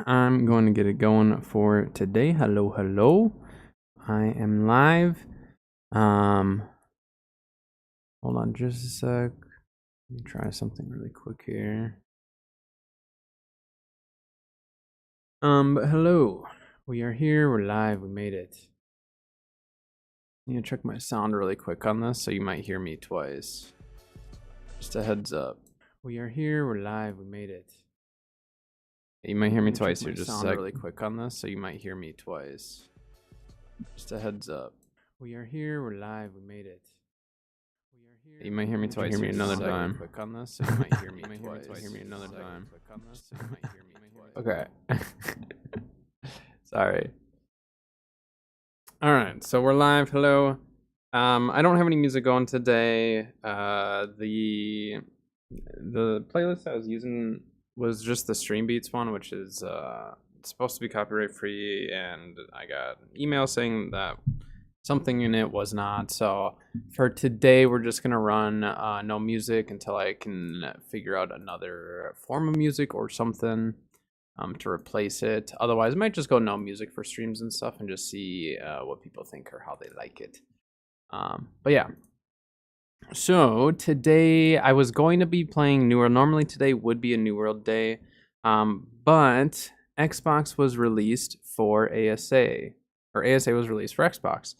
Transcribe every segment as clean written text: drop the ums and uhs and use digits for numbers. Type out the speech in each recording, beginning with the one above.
I'm going to get it going for today. Hello. I am live. Hold on just a sec. Let me try something really quick here. But hello. We are here. We're live. We made it. I'm gonna check my sound really quick on this, so you might hear me twice. Just a heads up. We are here. We're live. We made it. You might hear me twice here. Just a sec. Really quick on this, so you might hear me twice. Just a heads up. We are here. We're live. We made it. We are here. You might hear me twice. Hear me another time. Click on this, so you might hear me twice. Hear me another time. Click on this, so you might hear me twice. Okay. Sorry. All right. So we're live. Hello. I don't have any music going today. The playlist I was using was just the Stream Beats one, which is supposed to be copyright free, and I got an email saying that something in it was not. So for today, we're just gonna run no music until I can figure out another form of music or something to replace it. Otherwise, I might just go no music for streams and stuff and just see what people think or how they like it. But yeah. So today I was going to be playing New World. Normally today would be a New World day, but Xbox was released for ASA, or ASA was released for Xbox.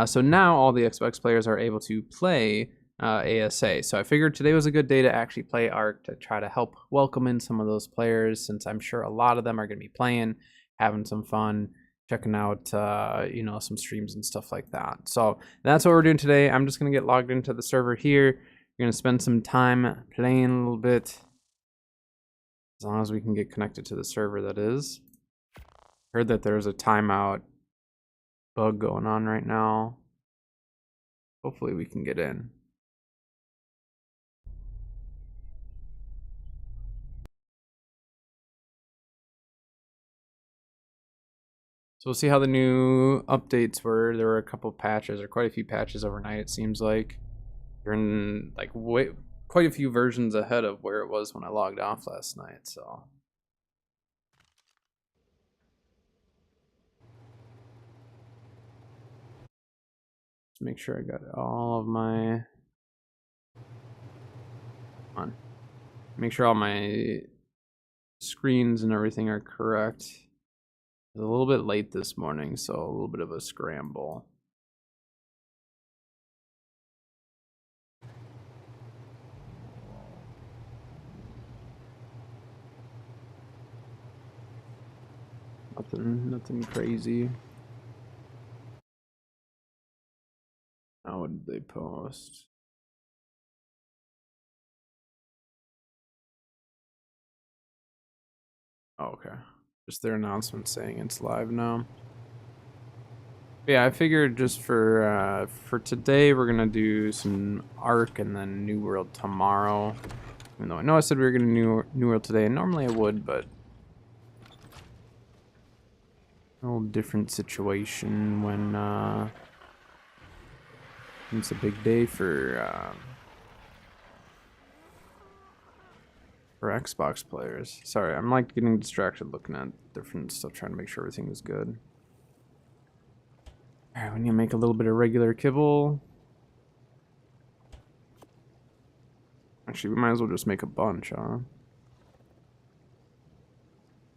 So now all the Xbox players are able to play ASA. So I figured today was a good day to actually play ARC to try to help welcome in some of those players, since I'm sure a lot of them are going to be playing, having some fun, checking out some streams and stuff like that. So that's what we're doing today. I'm just gonna get logged into the server here. We're gonna spend some time playing a little bit, as long as we can get connected to the server, that is. Heard that there's a timeout bug going on right now. Hopefully we can get in. So we'll see how the new updates were. There were a couple patches, or quite a few patches overnight, it seems like. You're in like quite a few versions ahead of where it was when I logged off last night, so. Let's make sure I got all of my, come on. Make sure all my screens and everything are correct. It was a little bit late this morning, so a little bit of a scramble. Nothing crazy. Now what did they post? Oh, okay. Just their announcement saying it's live now. Yeah, I figured just for today we're gonna do some ARC and then New World tomorrow. Even though I know I said we were gonna New World today, and normally I would, but a little different situation when it's a big day for Xbox players. Sorry, I'm like getting distracted looking at different stuff, trying to make sure everything is good. Alright, we need to make a little bit of regular kibble. Actually, we might as well just make a bunch, huh?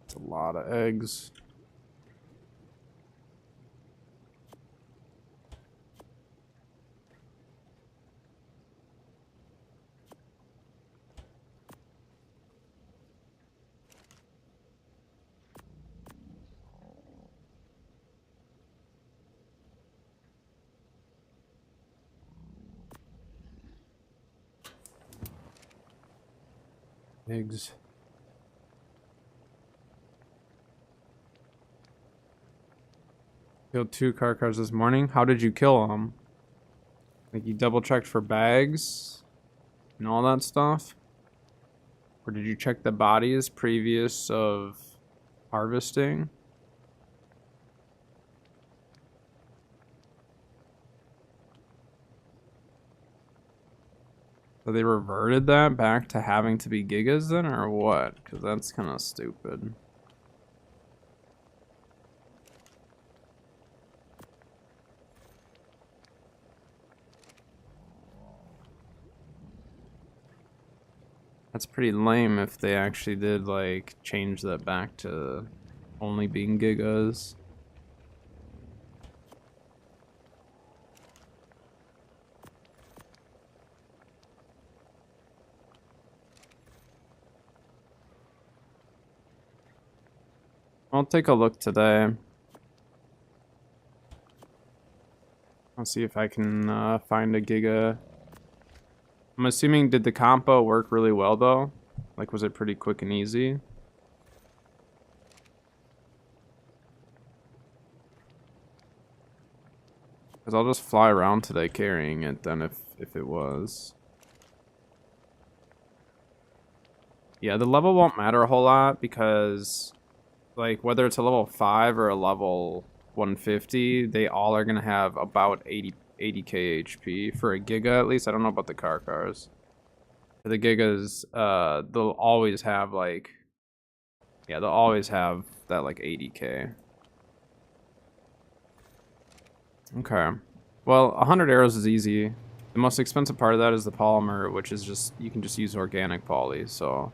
That's a lot of eggs. Eggs. Killed 2 car cars this morning. How did you kill them? Like, you double checked for bags and all that stuff? Or did you check the bodies previous of harvesting? So they reverted that back to having to be gigas then, or what? Because that's kind of stupid. That's pretty lame if they actually did, like, change that back to only being gigas. I'll take a look today. I'll see if I can find a giga. I'm assuming, did the compo work really well though? Like, was it pretty quick and easy? Because I'll just fly around today carrying it then if it was. Yeah, the level won't matter a whole lot because, like, whether it's a level 5 or a level 150, they all are going to have about 80k HP for a giga at least. I don't know about the cars. For the gigas, they'll always have, like, yeah, they'll always have that, like, 80k. Okay. Well, 100 arrows is easy. The most expensive part of that is the polymer, which is just, you can just use organic poly, so.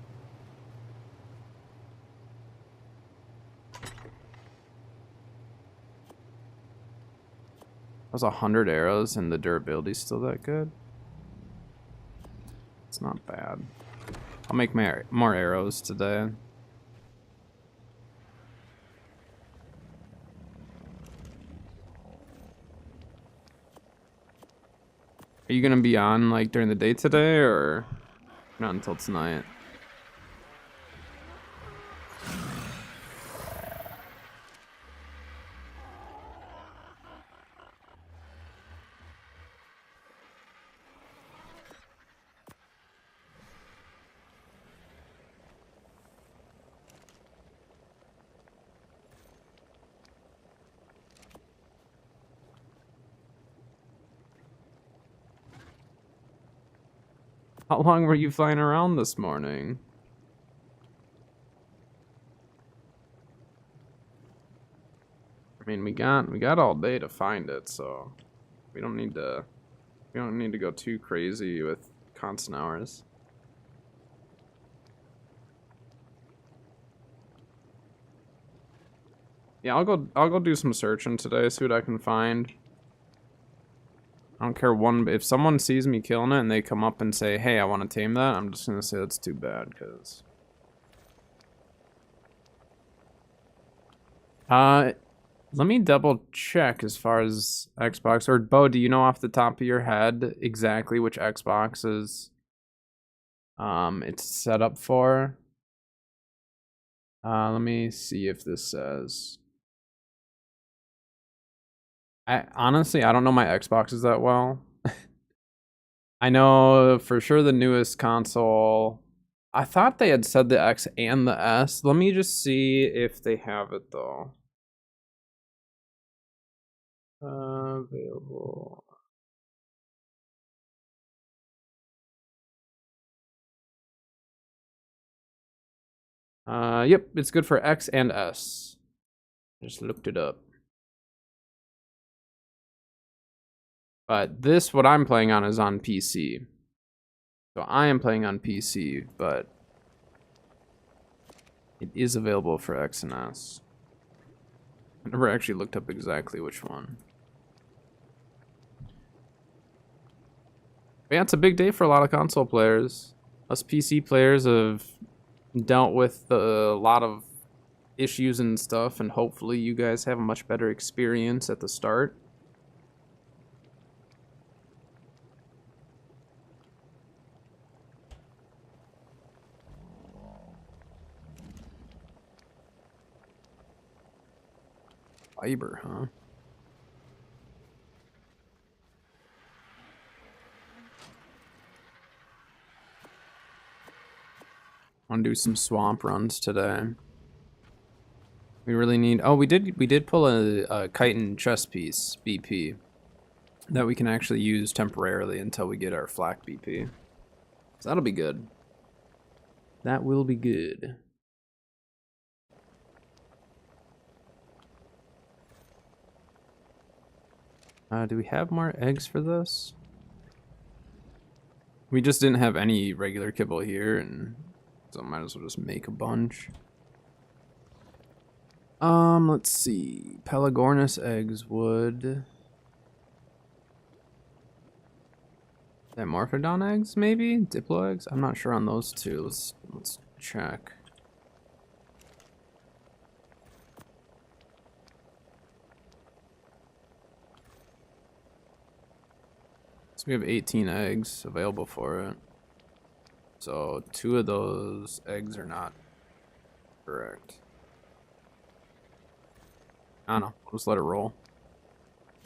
That was 100 arrows and the durability's still that good. It's not bad. I'll make more arrows today. Are you gonna be on, like, during the day today, or not until tonight? How long were you flying around this morning? I mean, we got all day to find it, so we don't need to go too crazy with constant hours. Yeah, I'll go do some searching today, see what I can find. I don't care if someone sees me killing it and they come up and say, "Hey, I want to tame that," I'm just gonna say that's too bad, cause. Let me double check as far as Xbox. Or Bo, do you know off the top of your head exactly which Xboxes it's set up for? Let me see if this says. Honestly, I don't know my Xboxes that well. I know for sure the newest console. I thought they had said the X and the S. Let me just see if they have it though. Available. Yep, it's good for X and S. Just looked it up. But this, what I'm playing on, is on PC. So I am playing on PC, but it is available for X and S. I never actually looked up exactly which one. But yeah, it's a big day for a lot of console players. Us PC players have dealt with a lot of issues and stuff, and hopefully you guys have a much better experience at the start. Fiber, huh? Want to do some swamp runs today. We really need. Oh, we did pull a chitin chest piece BP that we can actually use temporarily until we get our flak BP. So that'll be good. That will be good. Do we have more eggs for this? We just didn't have any regular kibble here, and so might as well just make a bunch. Let's see. Pelagornis eggs would... Dimorphodon eggs, maybe? Diplo eggs? I'm not sure on those two. Let's check. So we have 18 eggs available for it. So 2 of those eggs are not correct. I don't know. We'll just let it roll.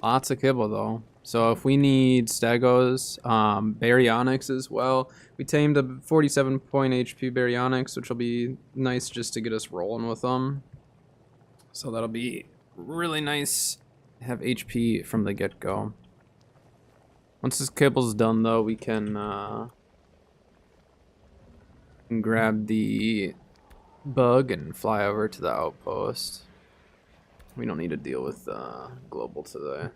Lots of kibble though. So if we need Stegos, Baryonyx as well. We tamed a 47 point HP Baryonyx, which will be nice just to get us rolling with them. So that'll be really nice to have HP from the get-go. Once this kibble's done though, we can grab the bug and fly over to the outpost. We don't need to deal with global today.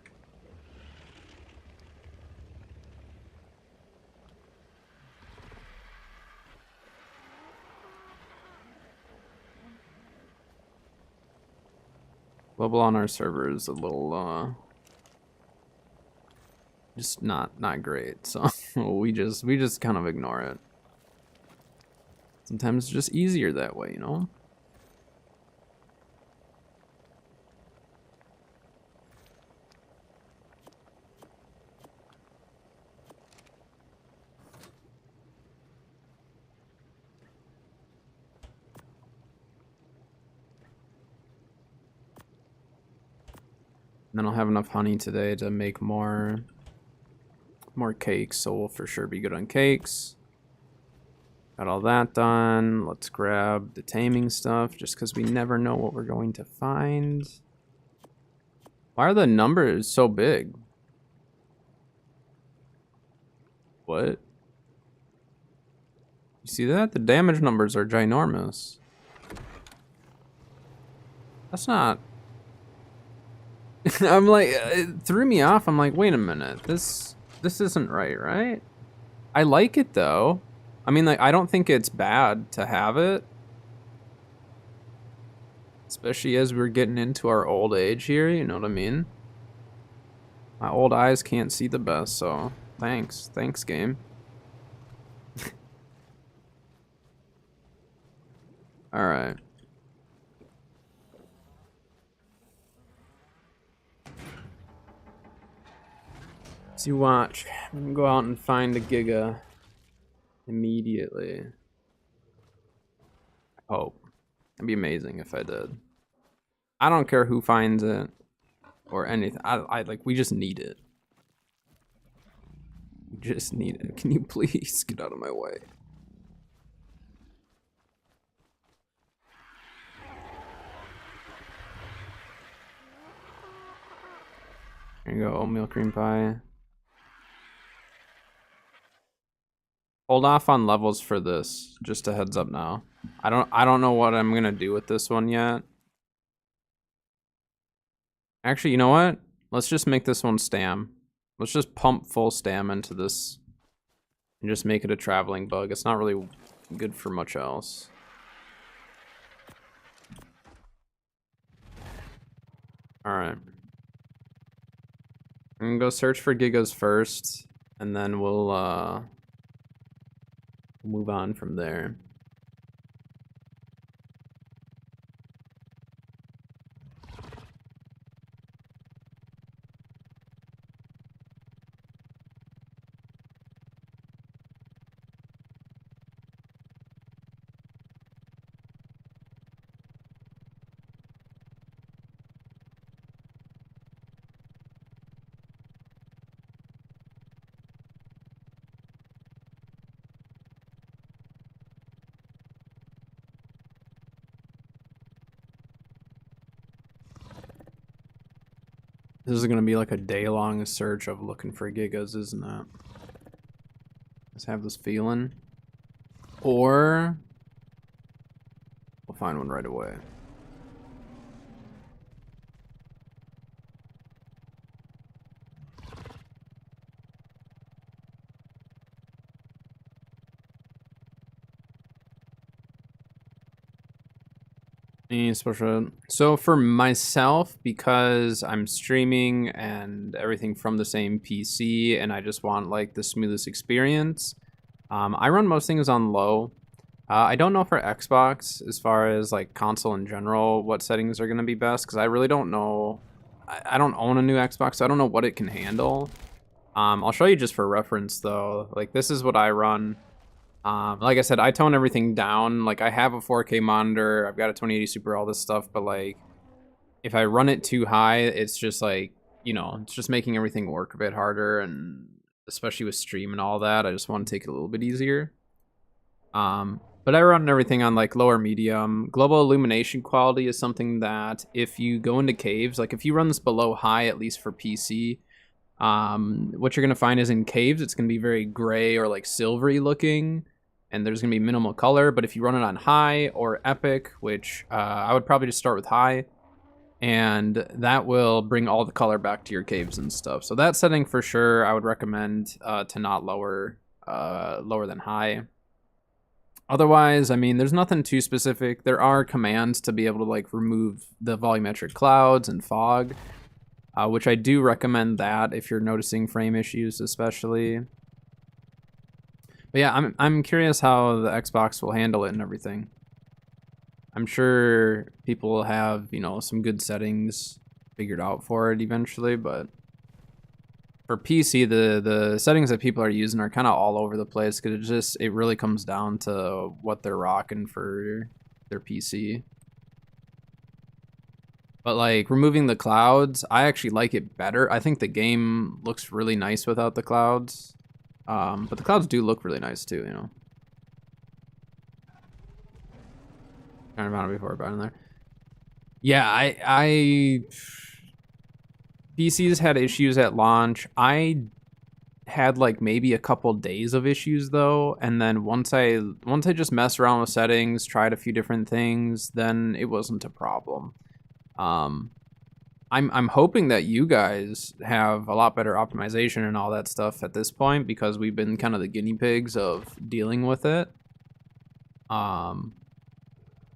Global on our server is a little just not great, so we just kind of ignore it. Sometimes it's just easier that way, you know? And then I'll have enough honey today to make more cakes, so we'll for sure be good on cakes. Got all that done. Let's grab the taming stuff, just because we never know what we're going to find. Why are the numbers so big? What? You see that? The damage numbers are ginormous. That's not... I'm like, it threw me off. I'm like, wait a minute. This isn't right? I like it though. I mean, like, I don't think it's bad to have it. Especially as we're getting into our old age here, you know what I mean? My old eyes can't see the best, so thanks. Thanks, game. Alright. So you watch. I'm gonna go out and find a Giga immediately. I hope. It'd be amazing if I did. I don't care who finds it or anything. I like, we just need it. We just need it. Can you please get out of my way? There you go, oatmeal cream pie. Hold off on levels for this. Just a heads up now. I don't know what I'm gonna do with this one yet. Actually, you know what? Let's just make this one stam. Let's just pump full stam into this and just make it a traveling bug. It's not really good for much else. Alright. I'm gonna go search for Gigas first, and then we'll move on from there. This is gonna be like a day-long search of looking for Gigas, isn't it? Just have this feeling. Or we'll find one right away. So for myself, because I'm streaming and everything from the same PC, and I just want like the smoothest experience, I run most things on low. I don't know for Xbox, as far as like console in general, what settings are gonna be best, because I really don't know. I don't own a new Xbox, so I don't know what it can handle. I'll show you just for reference though. Like this is what I run. Like I said, I tone everything down. Like I have a 4K monitor, I've got a 2080 Super, all this stuff, but like if I run it too high, it's just like, you know, it's just making everything work a bit harder, and especially with stream and all that, I just want to take it a little bit easier. But I run everything on like lower medium. Global illumination quality is something that if you go into caves, like if you run this below high, at least for PC, what you're gonna find is in caves, it's gonna be very gray or like silvery looking, and there's gonna be minimal color. But if you run it on high or epic, which I would probably just start with high, and that will bring all the color back to your caves and stuff. So that setting for sure, I would recommend to not lower than high. Otherwise, I mean, there's nothing too specific. There are commands to be able to like remove the volumetric clouds and fog, which I do recommend that if you're noticing frame issues, especially. But yeah, I'm curious how the Xbox will handle it and everything. I'm sure people will have, you know, some good settings figured out for it eventually, but for PC, the settings that people are using are kind of all over the place, because it really comes down to what they're rocking for their PC. But like removing the clouds, I actually like it better. I think the game looks really nice without the clouds. But the clouds do look really nice too, you know. Kind of found it before about in there. Yeah, I PCs had issues at launch. I had like maybe a couple days of issues though, and then once I just messed around with settings, tried a few different things, then it wasn't a problem. I'm hoping that you guys have a lot better optimization and all that stuff at this point, because we've been kind of the guinea pigs of dealing with it.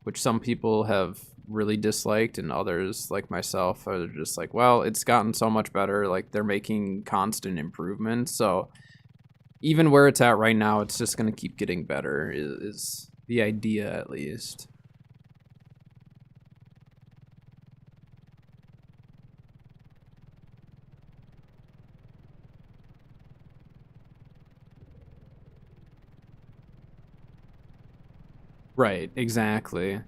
Which some people have really disliked, and others, like myself, are just like, well, it's gotten so much better. Like they're making constant improvements. So even where it's at right now, it's just gonna keep getting better is the idea, at least. Right, exactly.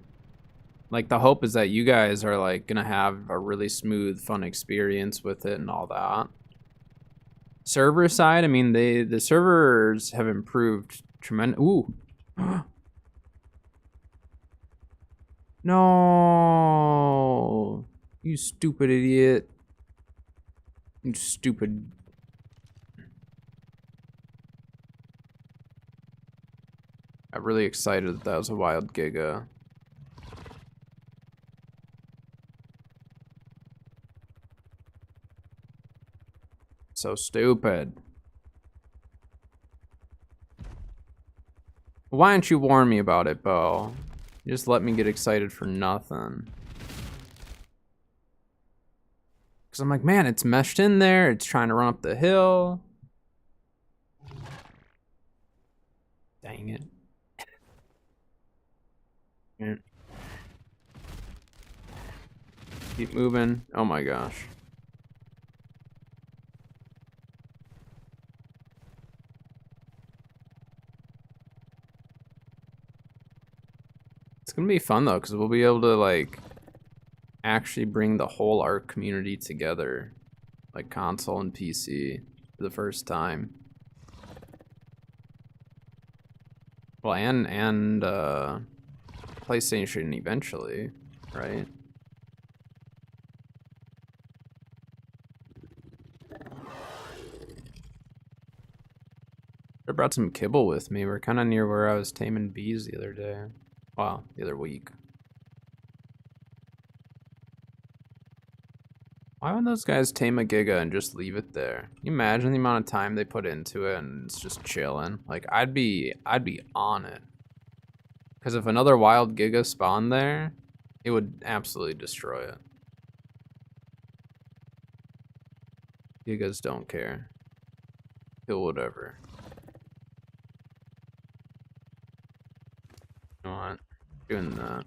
Like the hope is that you guys are like gonna have a really smooth, fun experience with it and all that. Server side, I mean, the servers have improved tremendous. Ooh. No, you stupid idiot. You stupid. I'm really excited that that was a wild Giga. So stupid. Why didn't you warn me about it, Bo? You just let me get excited for nothing. Because I'm like, man, it's meshed in there. It's trying to run up the hill. Dang it. Yeah. Keep moving. Oh my gosh. It's gonna be fun though, because we'll be able to like actually bring the whole ARC community together, like console and PC, for the first time. Well, and PlayStation eventually, right? I brought some kibble with me. We're kind of near where I was taming bees the other day. Well, the other week. Why would those guys tame a Giga and just leave it there? Can you imagine the amount of time they put into it and it's just chilling? Like I'd be on it. Because if another wild Giga spawned there, It would absolutely destroy it. Gigas don't care. Kill whatever. You know what? Doing that.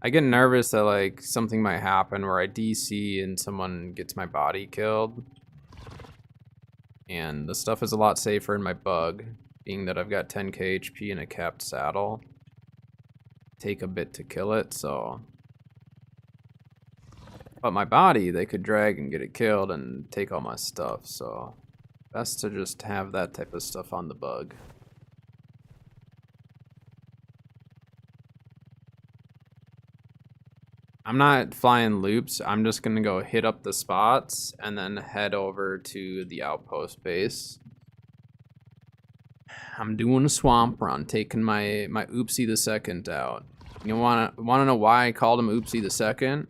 I get nervous that like something might happen where I DC and someone gets my body killed. And the stuff is a lot safer in my bug, being that I've got 10k HP and a capped saddle. Take a bit to kill it, so. But my body, they could drag and get it killed and take all my stuff, so. Best to just have that type of stuff on the bug. I'm not flying loops. I'm just gonna go hit up the spots and then head over to the outpost base. I'm doing a swamp run, taking my Oopsie the Second out. You wanna know why I called him Oopsie the Second?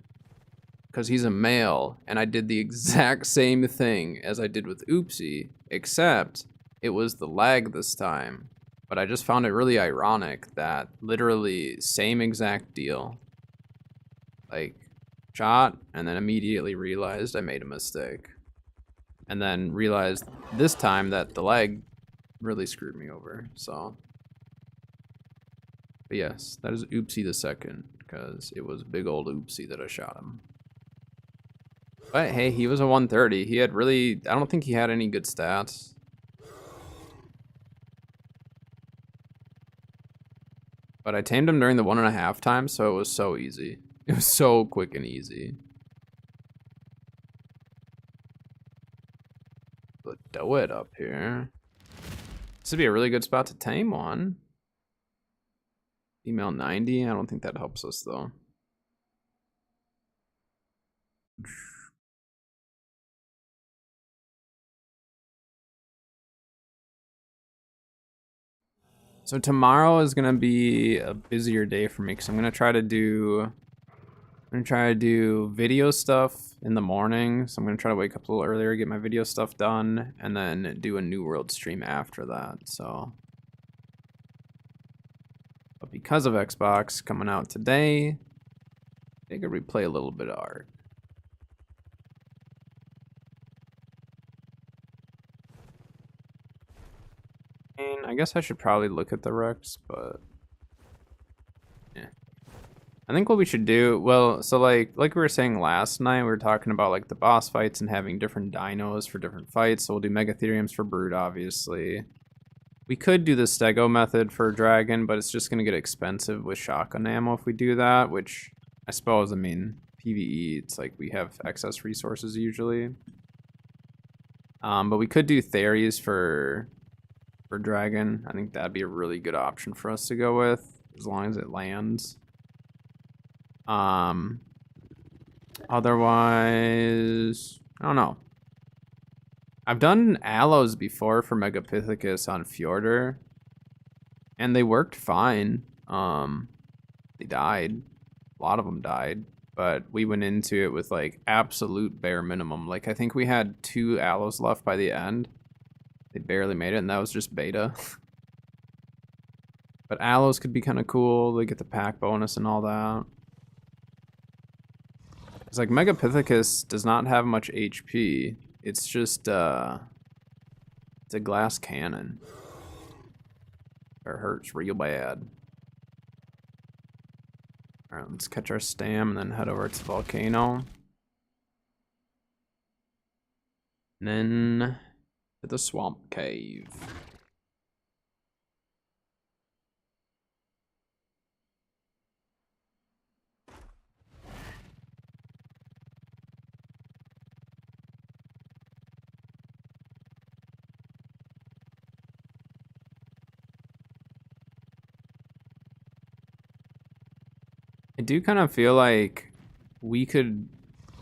Because he's a male, and I did the exact same thing as I did with Oopsie, except it was the lag this time. But I just found it really ironic that literally same exact deal. Like, shot, and then immediately realized I made a mistake. And then realized this time that the lag really screwed me over, so. But yes, that is Oopsie the Second, because it was big old Oopsie that I shot him. But hey, he was a 130. He had really, I don't think he had any good stats. But I tamed him during the 1.5 time, so it was so easy. It was so quick and easy. Let's do it up here. This would be a really good spot to tame one. Female 90, I don't think that helps us though. So tomorrow is gonna be a busier day for me because I'm gonna try to do video stuff in the morning. So I'm gonna try to wake up a little earlier, get my video stuff done, and then do a New World stream after that. So, but because of Xbox coming out today, I could replay a little bit of art. And I guess I should probably look at the Rex, but yeah. I think what we should do, well, so like we were saying last night, we were talking about like the boss fights and having different dinos for different fights. So we'll do Megatheriums for Brood, obviously. We could do the Stego method for Dragon, but it's just gonna get expensive with shotgun ammo if we do that, which I suppose, I mean, PvE, it's like we have excess resources usually. But we could do Theries for Dragon. I think that'd be a really good option for us to go with, as long as it lands. Otherwise, I don't know. I've done aloes before for Megapithecus on Fjordur, and they worked fine. They died. A lot of them died, but we went into it with like absolute bare minimum. Like I think we had 2 aloes left by the end. They barely made it, and that was just beta. But aloes could be kind of cool. They get the pack bonus and all that. It's like Megapithecus does not have much HP. It's just it's a glass cannon. It hurts real bad. All right, let's catch our stam and then head over to Volcano. And then to the Swamp Cave. I do kind of feel like we could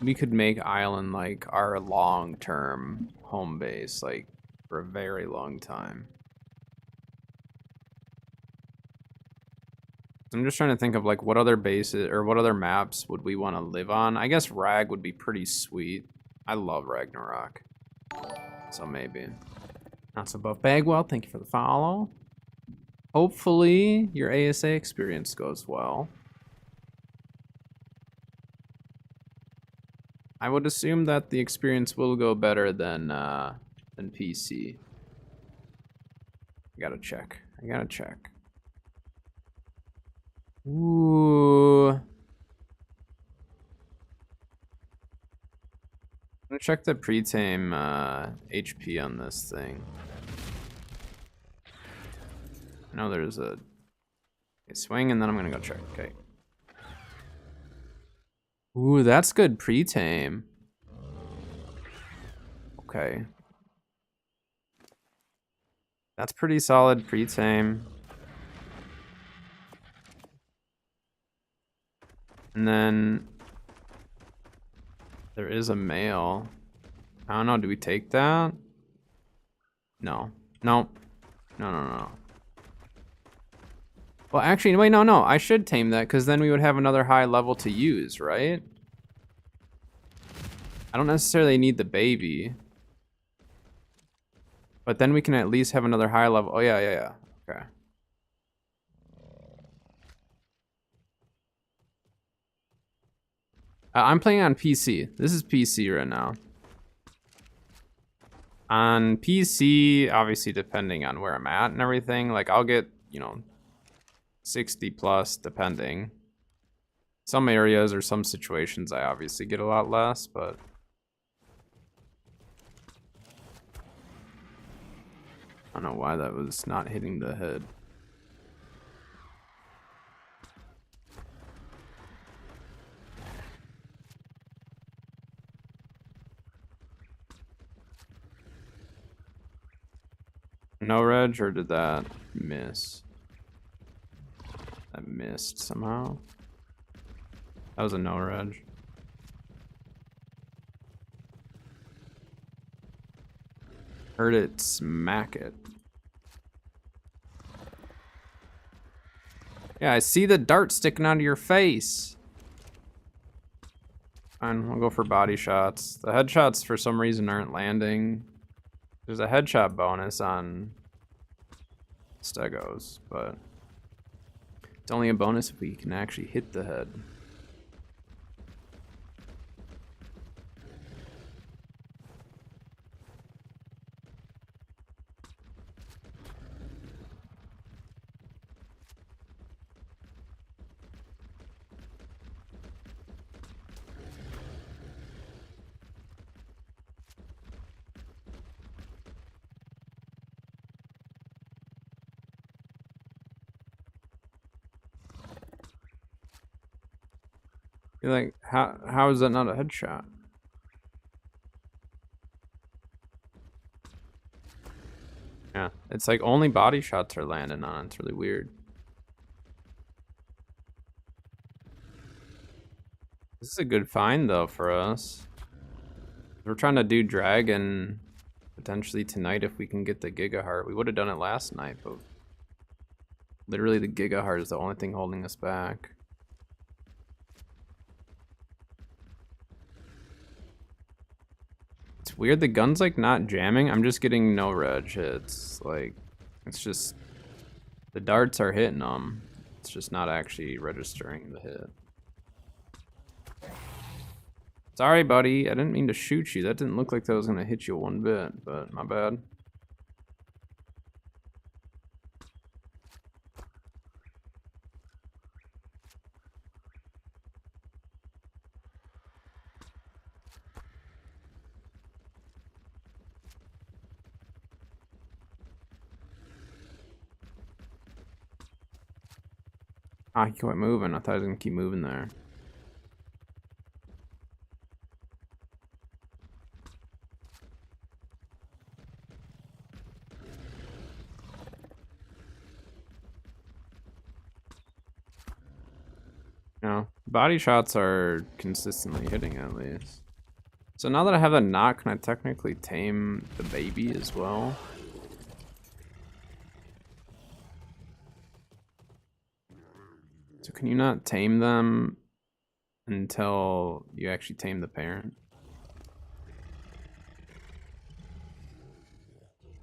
make Island like our long-term home base, like for a very long time. I'm just trying to think of like what other bases or what other maps would we want to live on. I guess Rag would be pretty sweet. I love Ragnarok. So maybe. Not so above Bagwell, thank you for the follow. Hopefully your ASA experience goes well. I would assume that the experience will go better than PC. I gotta check. Ooh. I'm gonna check the pre-tame HP on this thing. I know there's a swing, and then I'm gonna go check. Okay. Ooh, that's good pre-tame. Okay. That's pretty solid pre-tame. And then there is a male. I don't know, do we take that? No. No. No. Well, actually, wait, no. I should tame that, because then we would have another high level to use, right? I don't necessarily need the baby. But then we can at least have another high level. Oh, yeah. Okay. I'm playing on PC. This is PC right now. On PC, obviously, depending on where I'm at and everything, like, I'll get, 60 plus, depending. Some areas or some situations, I obviously get a lot less, but... I don't know why that was not hitting the head. No reg, or did that miss? That missed somehow. That was a no reg. Heard it smack it. Yeah, I see the dart sticking out of your face. Fine, we'll go for body shots. The headshots for some reason aren't landing. There's a headshot bonus on Stegos, but it's only a bonus if we can actually hit the head. You're like, how is that not a headshot? Yeah, it's like only body shots are landing on. It's really weird. This is a good find though for us. We're trying to do dragon potentially tonight if we can get the Giga Heart. We would have done it last night, but literally the Giga Heart is the only thing holding us back. It's weird, the gun's like not jamming. I'm just getting no reg hits. Like, it's just, the darts are hitting them. It's just not actually registering the hit. Sorry, buddy. I didn't mean to shoot you. That didn't look like that was gonna hit you one bit, but my bad. Ah, he quit moving. I thought he was gonna keep moving there. No, body shots are consistently hitting at least. So now that I have a knock, can I technically tame the baby as well? So can you not tame them until you actually tame the parent?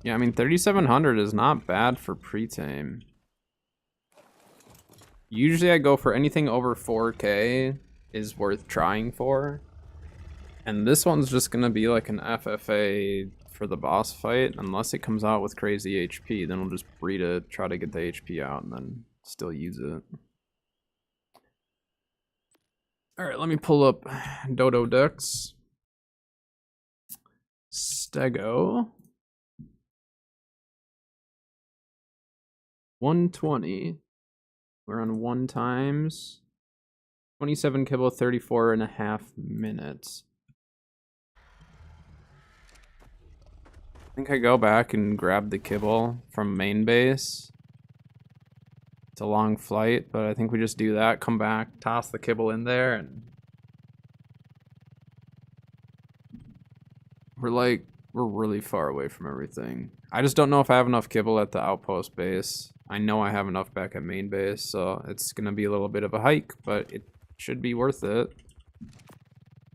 Yeah, I mean 3,700 is not bad for pre-tame. Usually I go for anything over 4K is worth trying for. And this one's just gonna be like an FFA for the boss fight, unless it comes out with crazy HP, then we'll just breed it, try to get the HP out, and then still use it. Alright, let me pull up Dodo Dex. Stego. 120. We're on 1 times. 27 kibble, 34.5 minutes. I think I go back and grab the kibble from main base. It's a long flight, but I think we just do that, come back, toss the kibble in there, and we're really far away from everything. I just don't know if I have enough kibble at the outpost base. I know I have enough back at main base, so it's gonna be a little bit of a hike, but it should be worth it.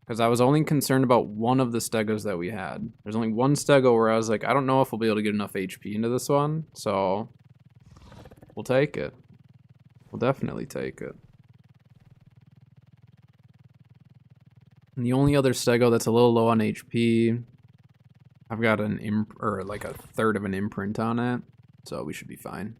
Because I was only concerned about one of the stegos that we had. There's only one stego where I was like, I don't know if we'll be able to get enough HP into this one, so we'll take it. We'll definitely take it. And the only other stego that's a little low on HP, I've got like a third of an imprint on it, so we should be fine.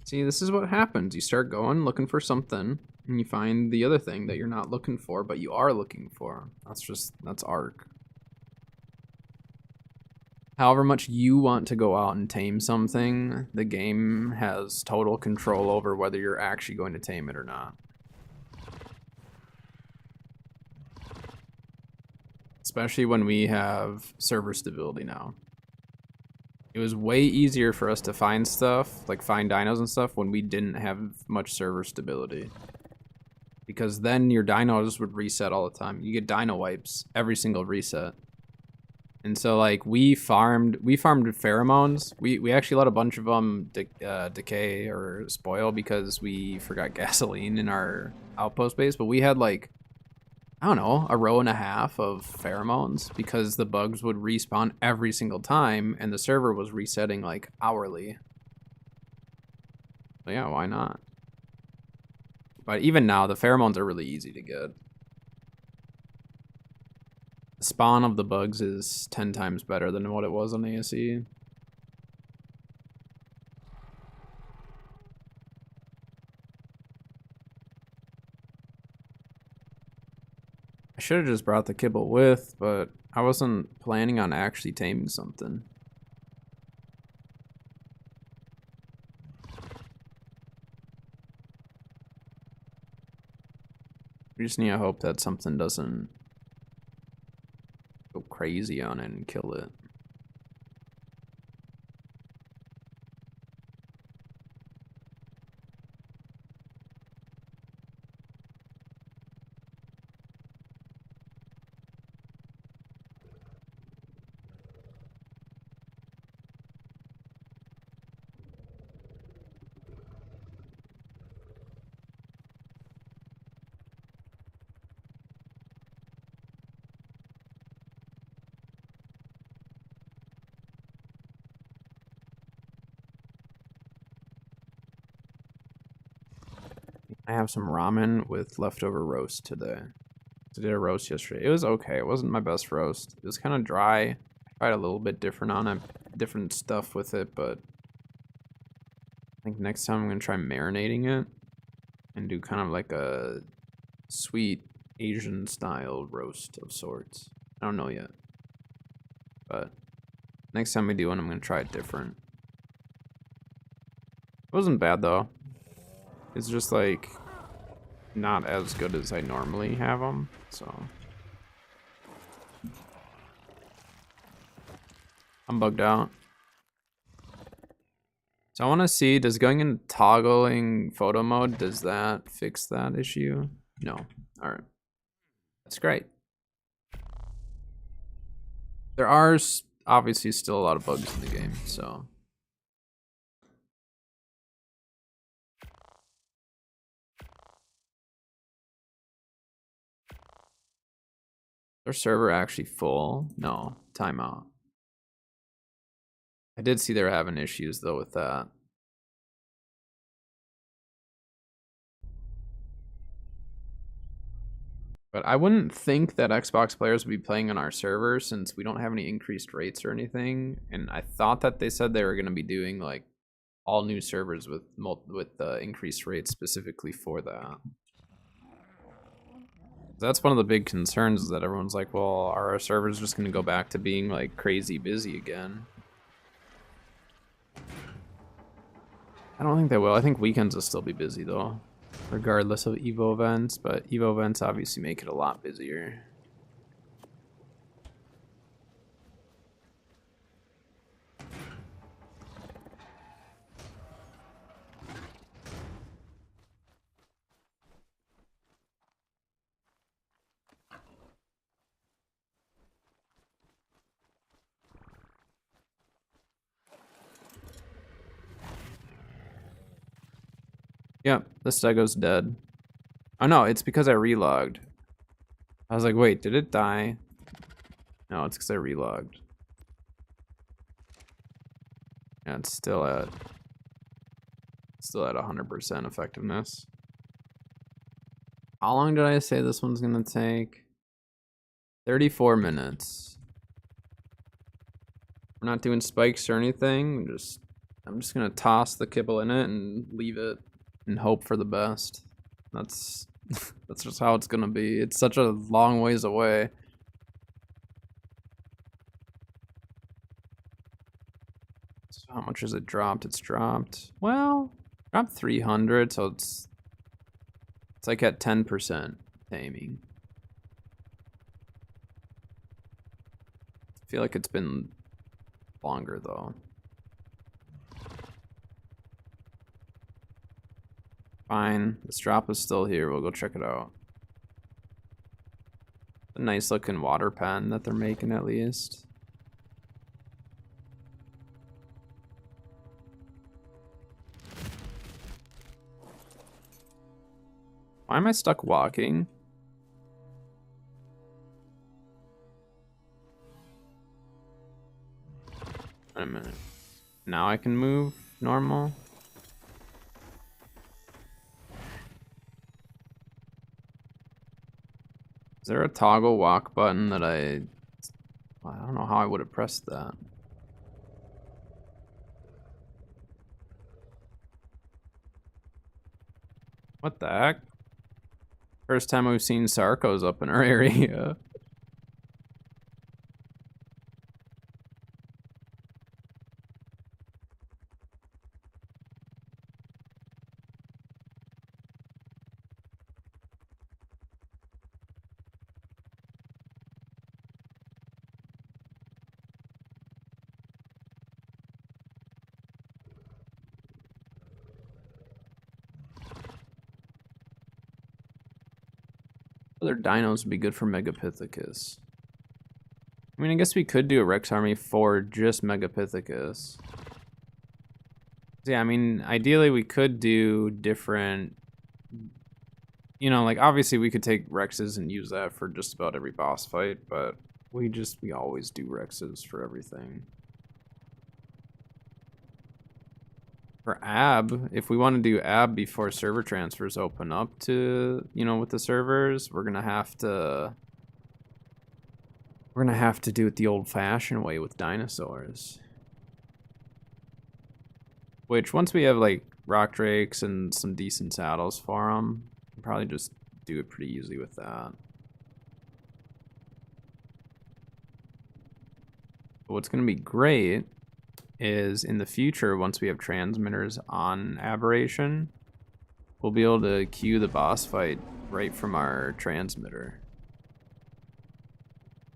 See, this is what happens. You start going, looking for something, and you find the other thing that you're not looking for, but you are looking for. That's Arc. However much you want to go out and tame something, the game has total control over whether you're actually going to tame it or not. Especially when we have server stability now. It was way easier for us to find stuff, like find dinos and stuff, when we didn't have much server stability. Because then your dinos would reset all the time. You get dino wipes every single reset. And so like we farmed pheromones. We actually let a bunch of them decay or spoil because we forgot gasoline in our outpost base, but we had like, I don't know, a row and a half of pheromones because the bugs would respawn every single time and the server was resetting like hourly. So yeah, why not? But even now, the pheromones are really easy to get. The spawn of the bugs is 10 times better than what it was on ASE. I should have just brought the kibble with, but I wasn't planning on actually taming something. We just need to hope that something doesn't go crazy on it and kill it. I have some ramen with leftover roast today. I did a roast yesterday. It was okay. It wasn't my best roast. It was kind of dry. I tried a little bit different on it, different stuff with it, but I think next time I'm gonna try marinating it and do kind of like a sweet Asian style roast of sorts. I don't know yet, but next time we do one, I'm gonna try it different. It wasn't bad though. It's just like not as good as I normally have them, so I'm bugged out. So I want to see, does going into toggling photo mode, does that fix that issue? No. All right. That's great. There are obviously still a lot of bugs in the game, so. Their server actually full? No, timeout. I did see they were having issues though with that. But I wouldn't think that Xbox players would be playing on our server since we don't have any increased rates or anything. And I thought that they said they were going to be doing like all new servers with increased rates specifically for that. That's one of the big concerns, is that everyone's like, well, are our servers just going to go back to being like crazy busy again? I don't think they will. I think weekends will still be busy though, regardless of Evo events, but Evo events obviously make it a lot busier. Yep, the Stego's dead. Oh no, it's because I relogged. I was like, wait, did it die? No, it's because I relogged. Yeah, it's still at 100% effectiveness. How long did I say this one's gonna take? 34 minutes. We're not doing spikes or anything. I'm just gonna toss the kibble in it and leave it and hope for the best. That's that's just how it's gonna be. It's such a long ways away. So how much has it dropped? It's dropped, well, dropped 300, so it's like at 10% taming. I feel like it's been longer though. Fine, this drop is still here. We'll go check it out. A nice looking water pen that they're making, at least. Why am I stuck walking? Wait a minute. Now I can move normal. Is there a toggle walk button that I don't know how I would have pressed that. What the heck? First time we've seen Sarcos up in our area. Other dinos would be good for Megapithecus. I mean, I guess we could do a Rex army for just Megapithecus. Yeah, I mean, ideally we could do different, you know, like obviously we could take Rexes and use that for just about every boss fight, but we always do Rexes for everything. For AB, if we want to do AB before server transfers open up to, you know, with the servers, we're gonna have to do it the old-fashioned way with dinosaurs. Which, once we have like rock drakes and some decent saddles for them, we'll probably just do it pretty easily with that. But what's gonna be great is in the future, once we have transmitters on Aberration, we'll be able to queue the boss fight right from our transmitter.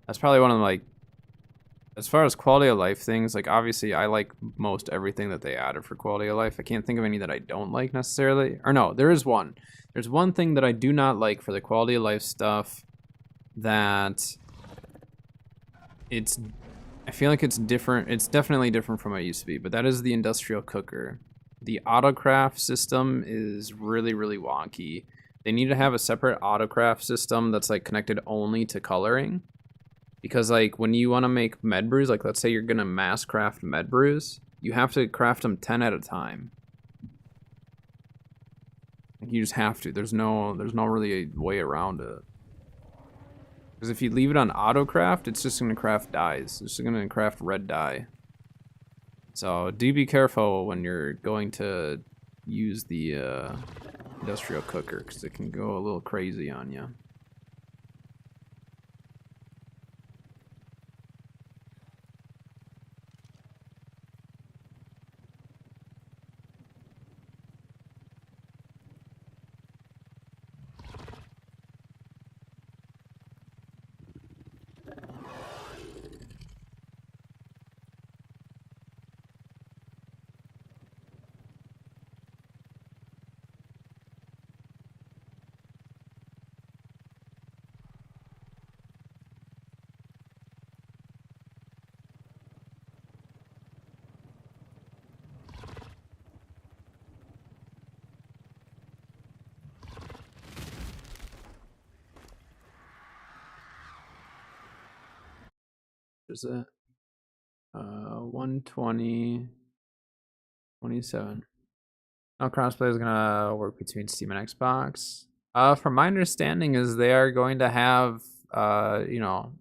That's probably one of the, like, as far as quality of life things, like obviously I like most everything that they added for quality of life. I can't think of any that I don't like necessarily. Or no, there is one. There's one thing that I do not like for the quality of life stuff that I feel like it's different. It's definitely different from what it used to be, but that is the industrial cooker. The autocraft system is really, really wonky. They need to have a separate autocraft system that's like connected only to coloring. Because like when you want to make med brews, like let's say you're gonna mass craft med brews, you have to craft them 10 at a time. Like you just have to. There's no really a way around it. Because if you leave it on auto craft, it's just gonna craft dyes. It's just gonna craft red dye. So do be careful when you're going to use the industrial cooker, because it can go a little crazy on you. Is it 120 27? Now crossplay is gonna work between Steam and Xbox. From my understanding is they are going to have you know,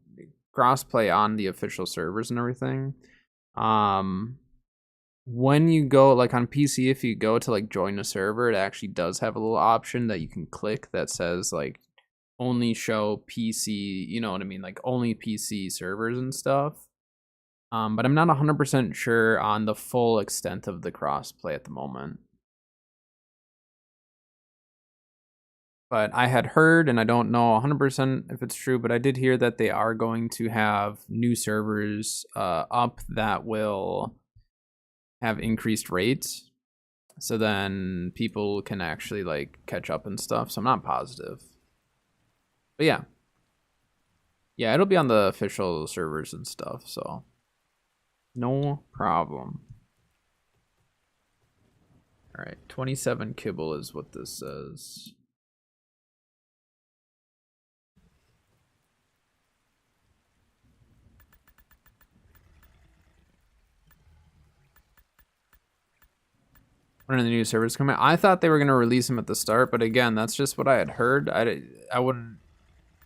crossplay on the official servers and everything. When you go like on PC, if you go to like join a server, it actually does have a little option that you can click that says like only show PC, you know what I mean, like only PC servers and stuff. But I'm not 100% sure on the full extent of the crossplay at the moment. But I had heard, and I don't know 100% if it's true, but I did hear that they are going to have new servers up that will have increased rates. So then people can actually like catch up and stuff. So I'm not positive. But yeah. Yeah, it'll be on the official servers and stuff, so no problem. All right, 27 kibble is what this says. When are the new servers coming? I thought they were gonna release them at the start, but again, that's just what I had heard. I wouldn't.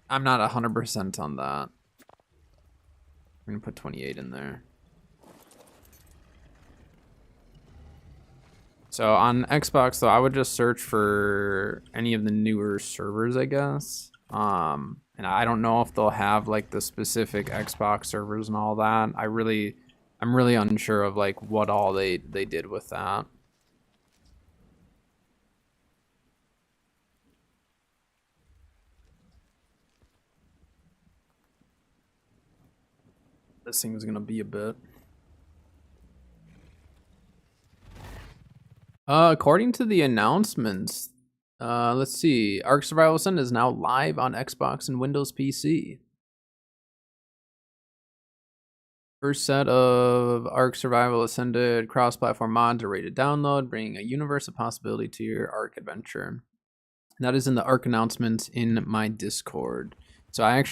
I'm not 100% on that. I'm gonna put 28 in there. So on Xbox though, I would just search for any of the newer servers, I guess. And I don't know if they'll have like the specific Xbox servers and all that. I'm really unsure of like what all they did with that. This thing's gonna be a bit. According to the announcements, let's see. Ark Survival Ascended is now live on Xbox and Windows PC. First set of Ark Survival Ascended cross-platform mods are ready to download, bringing a universe of possibility to your Ark adventure. And that is in the Ark announcements in my Discord. So I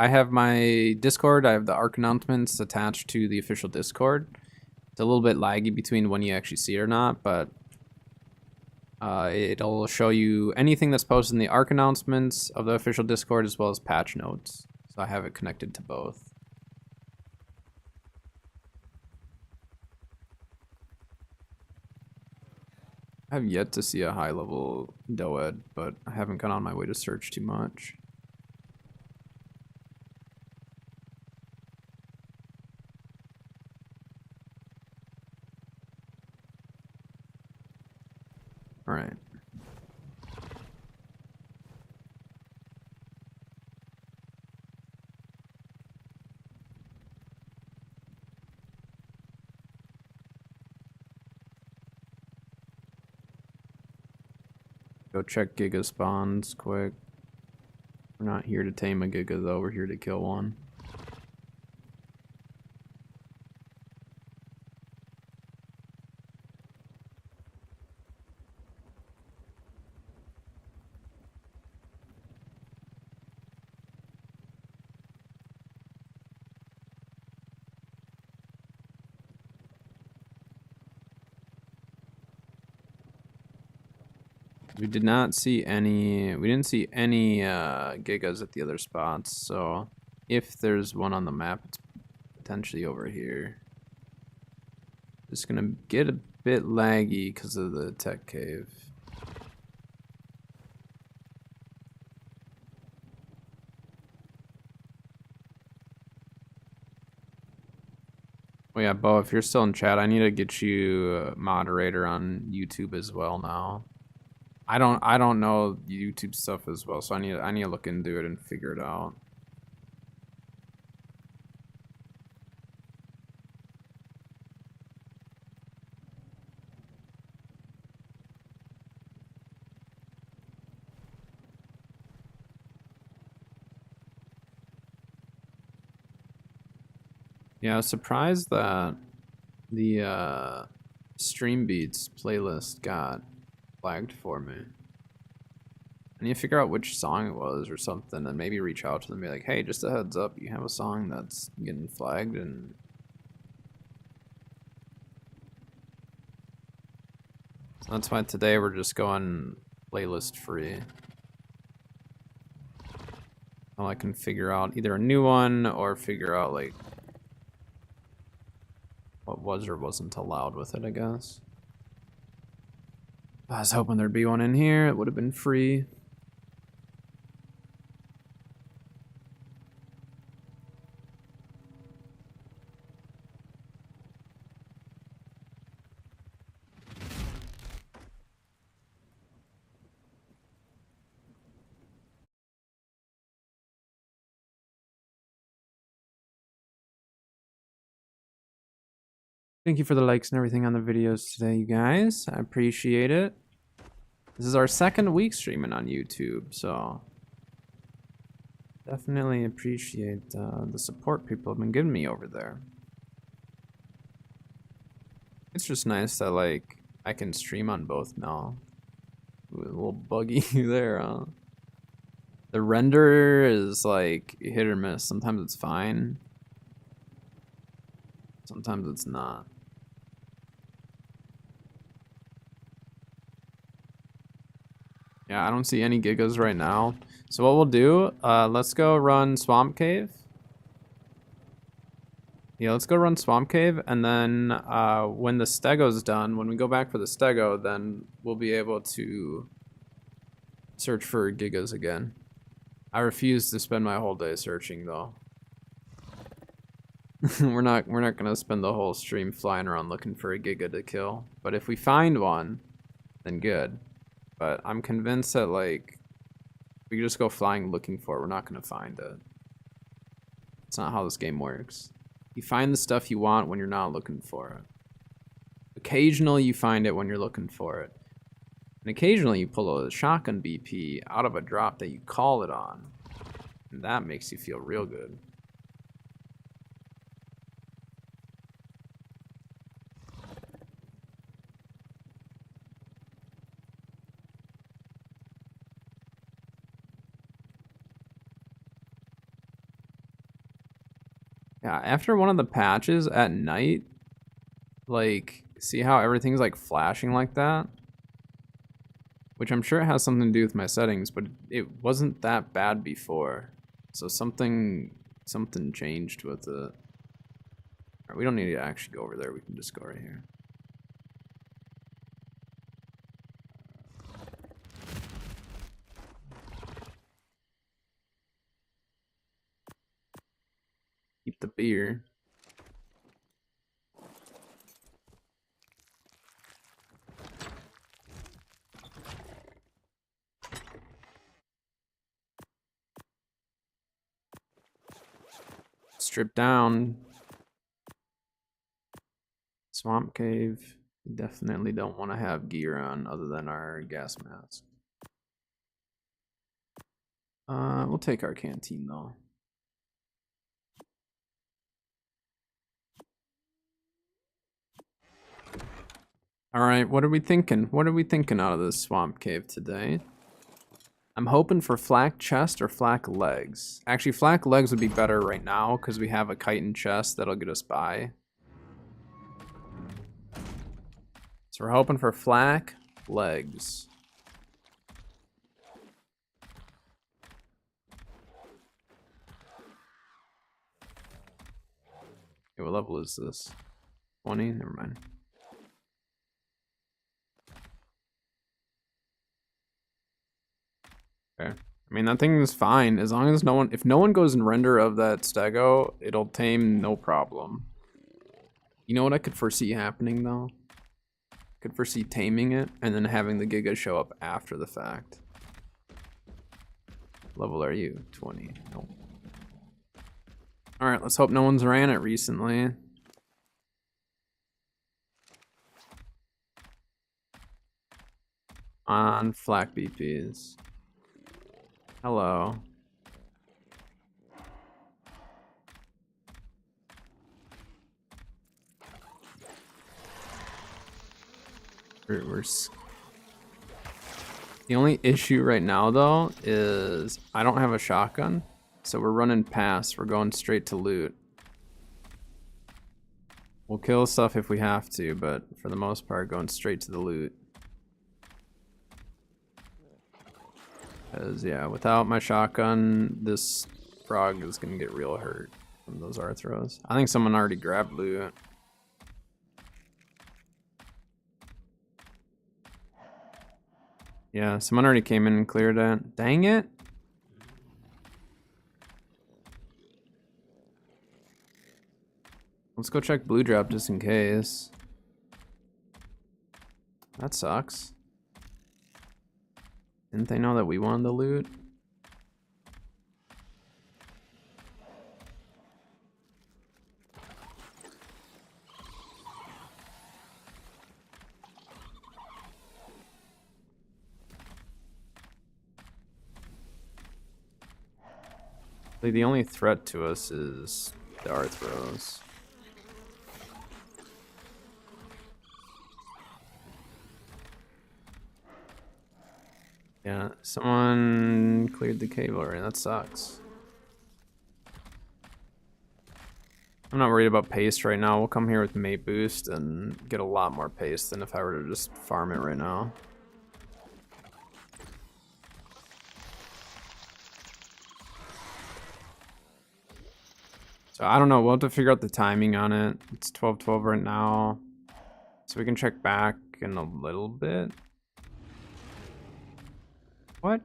have my Discord. I have the Ark announcements attached to the official Discord. It's a little bit laggy between when you actually see it or not, but it'll show you anything that's posted in the Ark announcements of the official Discord as well as patch notes. So I have it connected to both. I have yet to see a high level Doed, but I haven't gone on my way to search too much. All right. Go check Giga spawns quick. We're not here to tame a Giga though, we're here to kill one. We did not see any, we didn't see any gigas at the other spots, so if there's one on the map, it's potentially over here. Just gonna get a bit laggy because of the tech cave. Oh yeah, Bo, if you're still in chat, I need to get you a moderator on YouTube as well now. I don't know YouTube stuff as well, so I need to look into it and figure it out. Yeah, I was surprised that the Stream Beats playlist got flagged for me. I need to figure out which song it was or something, and maybe reach out to them and be like, hey, just a heads up, you have a song that's getting flagged, and so that's why today we're just going playlist free. Well, I can figure out either a new one or figure out like what was or wasn't allowed with it, I guess. I was hoping there'd be one in here. It would have been free. Thank you for the likes and everything on the videos today, you guys. I appreciate it. This is our second week streaming on YouTube, so definitely appreciate the support people have been giving me over there. It's just nice that like I can stream on both now. Ooh, a little buggy there, huh? The render is like hit or miss. Sometimes it's fine. Sometimes it's not. Yeah, I don't see any gigas right now. So what we'll do, let's go run Swamp Cave. Yeah, let's go run Swamp Cave, and then when the stego's done, when we go back for the stego, then we'll be able to search for gigas again. I refuse to spend my whole day searching though. we're not gonna spend the whole stream flying around looking for a giga to kill. But if we find one, then good. But I'm convinced that like we just go flying looking for it, we're not gonna find it. It's not how this game works. You find the stuff you want when you're not looking for it. Occasionally you find it when you're looking for it. And occasionally you pull a shotgun BP out of a drop that you call it on. And that makes you feel real good. Yeah, after one of the patches at night, like, see how everything's like flashing like that? Which I'm sure it has something to do with my settings, but it wasn't that bad before. So something changed with it. Alright, we don't need to actually go over there, we can just go right here. Keep the beer. Strip down. Swamp Cave. We definitely don't want to have gear on other than our gas mask. We'll take our canteen though. Alright, what are we thinking? What are we thinking out of this Swamp Cave today? I'm hoping for flak chest or flak legs. Actually, flak legs would be better right now because we have a chitin chest that'll get us by. So we're hoping for flak legs. Okay, what level is this? 20? Never mind. Okay. I mean, that thing is fine as long as if no one goes in render of that stego, it'll tame no problem. You know what I could foresee happening though? Could foresee taming it and then having the Giga show up after the fact. Level are you? 20. Nope. Alright, let's hope no one's ran it recently. On flak BPs. Hello. The only issue right now though is I don't have a shotgun, so we're running past. We're going straight to loot. We'll kill stuff if we have to, but for the most part, going straight to the loot. Because yeah, without my shotgun, this frog is gonna get real hurt from those Arthros. I think someone already grabbed loot. Yeah, someone already came in and cleared it. Dang it. Let's go check blue drop just in case. That sucks. Didn't they know that we wanted the loot? The only threat to us is the Arthros. Yeah, someone cleared the cave already. That sucks. I'm not worried about paste right now. We'll come here with mate boost and get a lot more paste than if I were to just farm it right now. So I don't know. We'll have to figure out the timing on it. It's 12:12 right now. So we can check back in a little bit. What?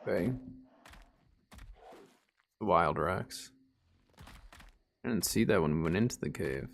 Okay. The Wild Rex. I didn't see that when we went into the cave.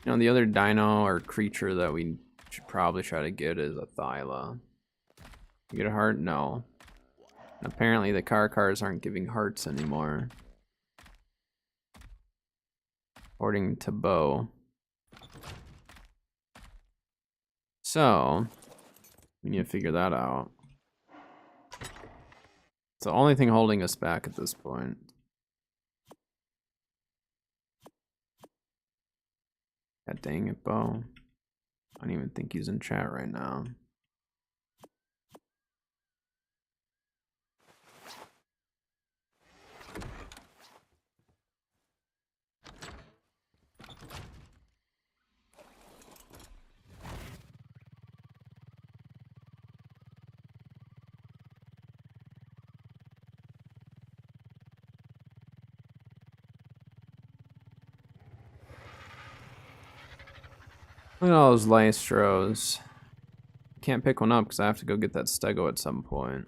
You know, the other dino or creature that we should probably try to get is a Thyla. You get a heart? No. And apparently the cars aren't giving hearts anymore. According to Bo. So, we need to figure that out. It's the only thing holding us back at this point. God dang it, Bo. I don't even think he's in chat right now. Look at all those Lystros. Can't pick one up because I have to go get that stego at some point.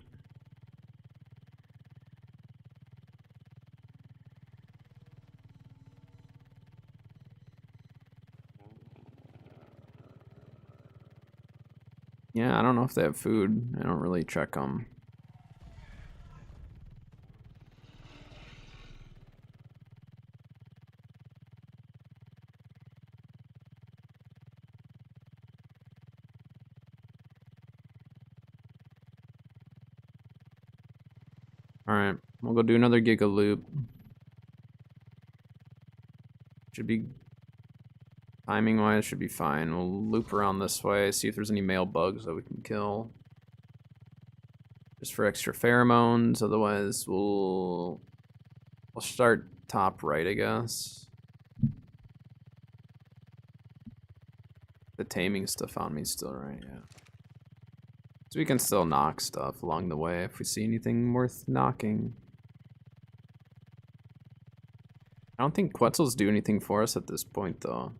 Yeah, I don't know if they have food. I don't really check them. Alright, we'll go do another Giga Loop. Should be Timing wise should be fine. We'll loop around this way, see if there's any male bugs that we can kill. Just for extra pheromones, otherwise we'll start top right, I guess. The taming stuff on me still, right? Yeah. So we can still knock stuff along the way if we see anything worth knocking. I don't think Quetzals do anything for us at this point, though.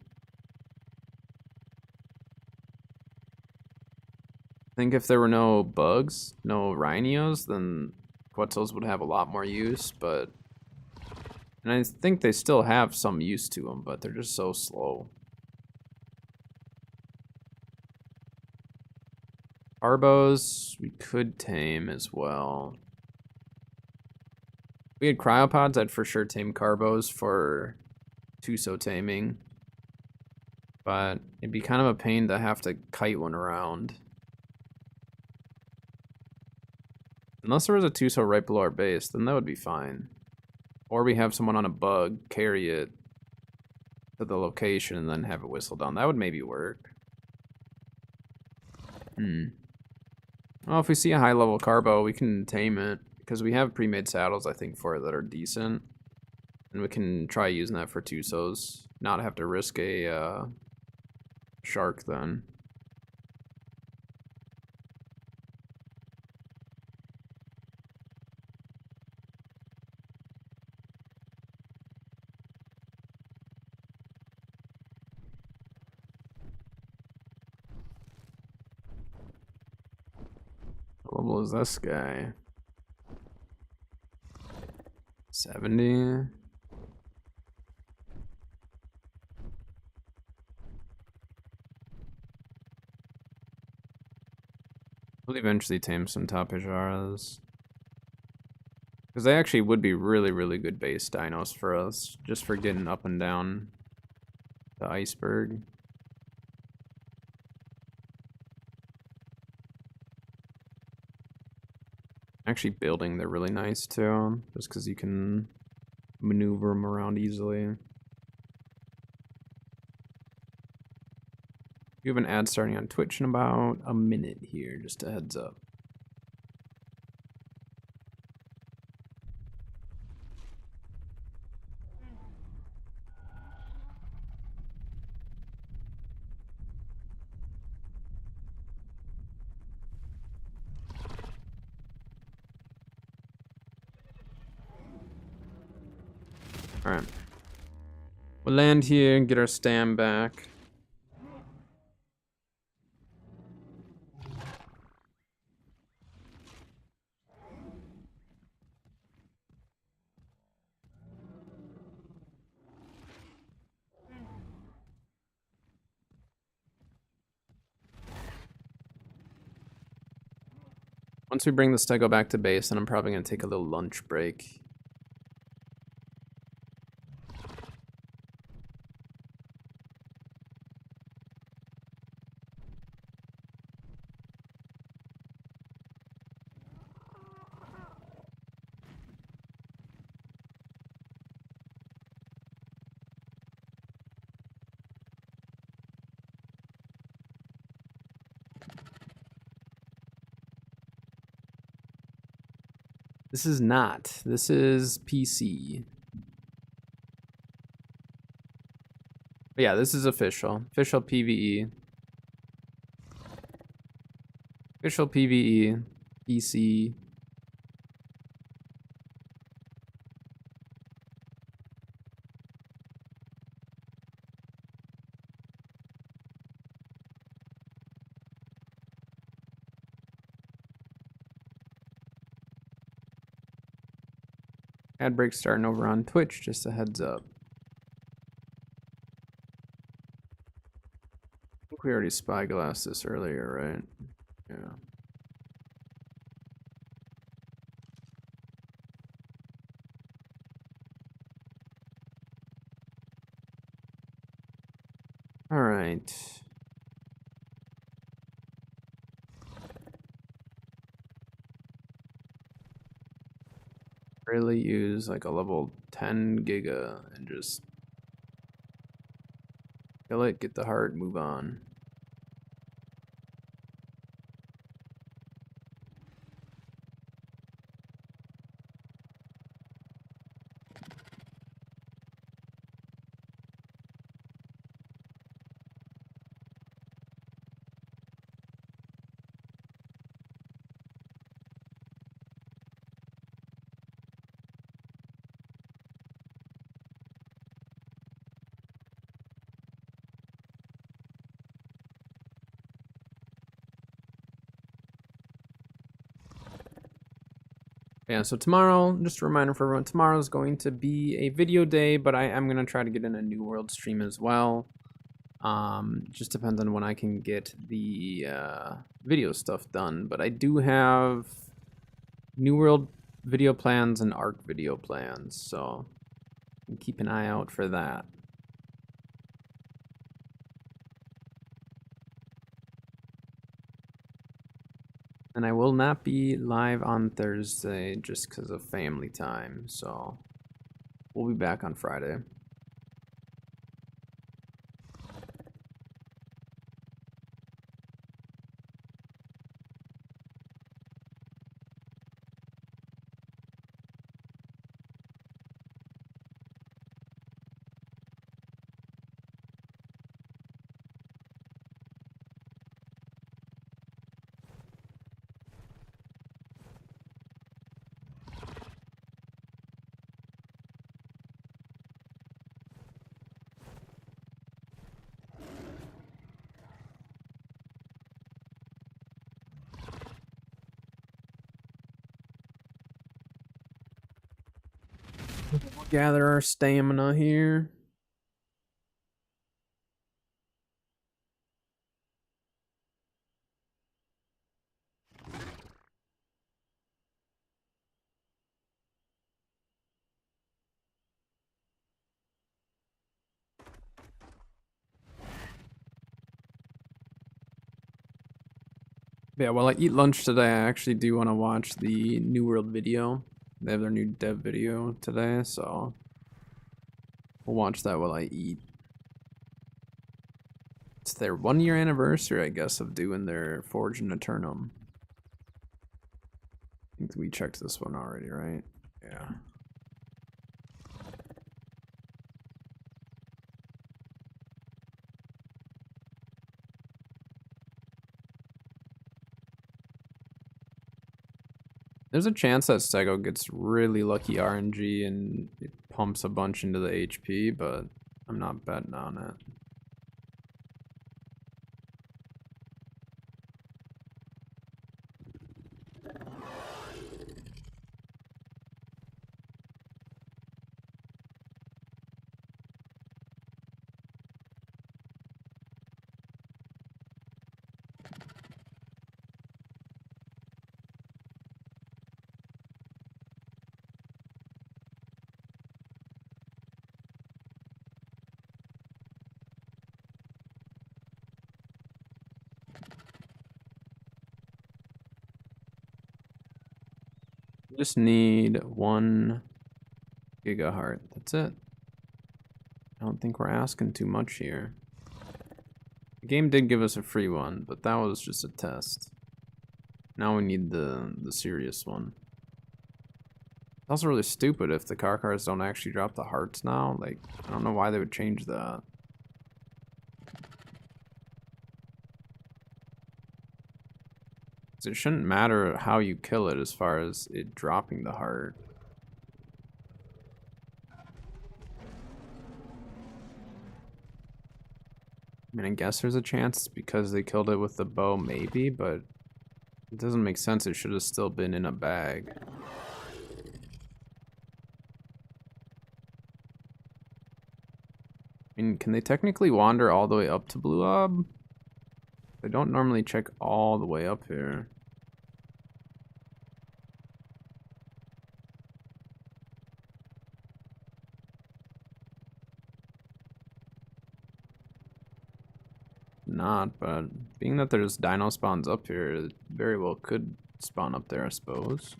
I think if there were no bugs, no rhinos, then Quetzals would have a lot more use, but... And I think they still have some use to them, but they're just so slow. Arbos, we could tame as well. If we had cryopods, I'd for sure tame Carbos for Tuso taming. But it'd be kind of a pain to have to kite one around. Unless there was a Tuso right below our base, then that would be fine. Or we have someone on a bug carry it to the location and then have it whistle down. That would maybe work. Well, if we see a high level Carbo, we can tame it. Because we have pre-made saddles, I think, for it that are decent. And we can try using that for Tusos. Not have to risk a shark then. What level is this guy? 70. We'll eventually tame some Tapajaras. Because they actually would be really, really good base dinos for us, just for getting up and down the iceberg. Actually building, they're really nice too, just because you can maneuver them around easily. We have an ad starting on Twitch in about a minute here, just a heads up. Alright. We'll land here and get our stam back. Once we bring the stego back to base, then I'm probably going to take a little lunch break. This is not. This is PC. But yeah, this is official. Official PvE. Official PvE. PC. Ad break starting over on Twitch, just a heads up. I think we already spyglassed this earlier, right? Yeah. All right. Really use like a level 10 giga and just Kill it, get the heart, move on. Yeah, so tomorrow, just a reminder for everyone, tomorrow is going to be a video day, but I am going to try to get in a New World stream as well. Just depends on when I can get the video stuff done, but I do have New World video plans and Arc video plans, so keep an eye out for that. And I will not be live on Thursday just because of family time, so we'll be back on Friday. Gather our stamina here. Yeah, while I eat lunch today, I actually do want to watch the New World video. They have their new dev video today, so we'll watch that while I eat. It's their 1-year anniversary, I guess, of doing their Forge and Eternum. I think we checked this one already, right? Yeah. There's a chance that Stego gets really lucky RNG and it pumps a bunch into the HP, but I'm not betting on it. Just need 1 Giga Heart. That's it. I don't think we're asking too much here. The game did give us a free one, but that was just a test. Now we need the serious one. It's also really stupid if the car cars don't actually drop the hearts now. Like, I don't know why they would change that. It shouldn't matter how you kill it as far as it dropping the heart. I mean, I guess there's a chance because they killed it with the bow, maybe, but it doesn't make sense. It should have still been in a bag. I mean, can they technically wander all the way up to Blue Ob? They don't normally check all the way up here. Not, but being that there's dino spawns up here, it very well could spawn up there, I suppose.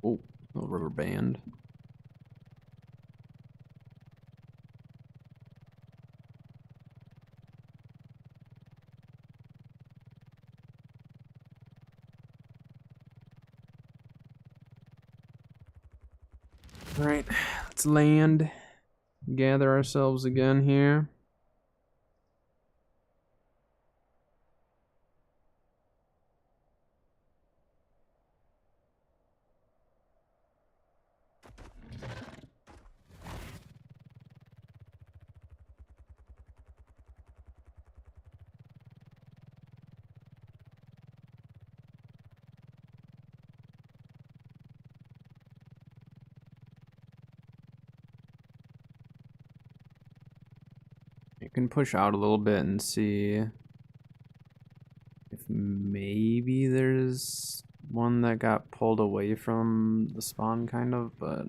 Oh, little rubber band. Alright, let's land. Gather ourselves again here. You can push out a little bit and see if maybe there's one that got pulled away from the spawn, kind of, but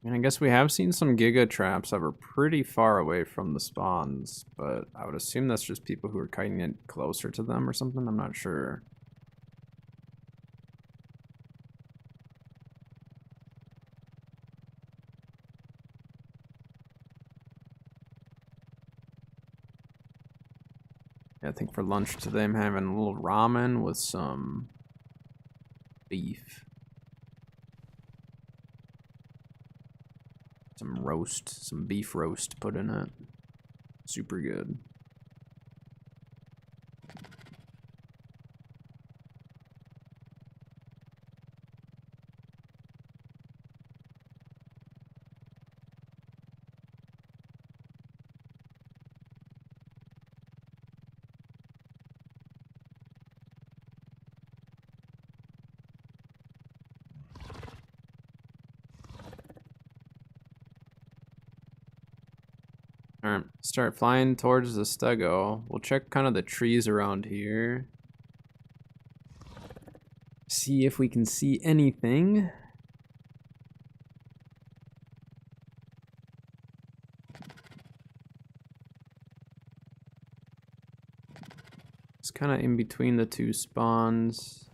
and I guess we have seen some Giga traps that were pretty far away from the spawns, but I would assume that's just people who are kiting it closer to them or something. I'm not sure. Yeah, I think for lunch today I'm having a little ramen with some beef. Some beef roast put in it. Super good. Alright, start flying towards the stego. We'll check kind of the trees around here. See if we can see anything. It's kind of in between the two spawns.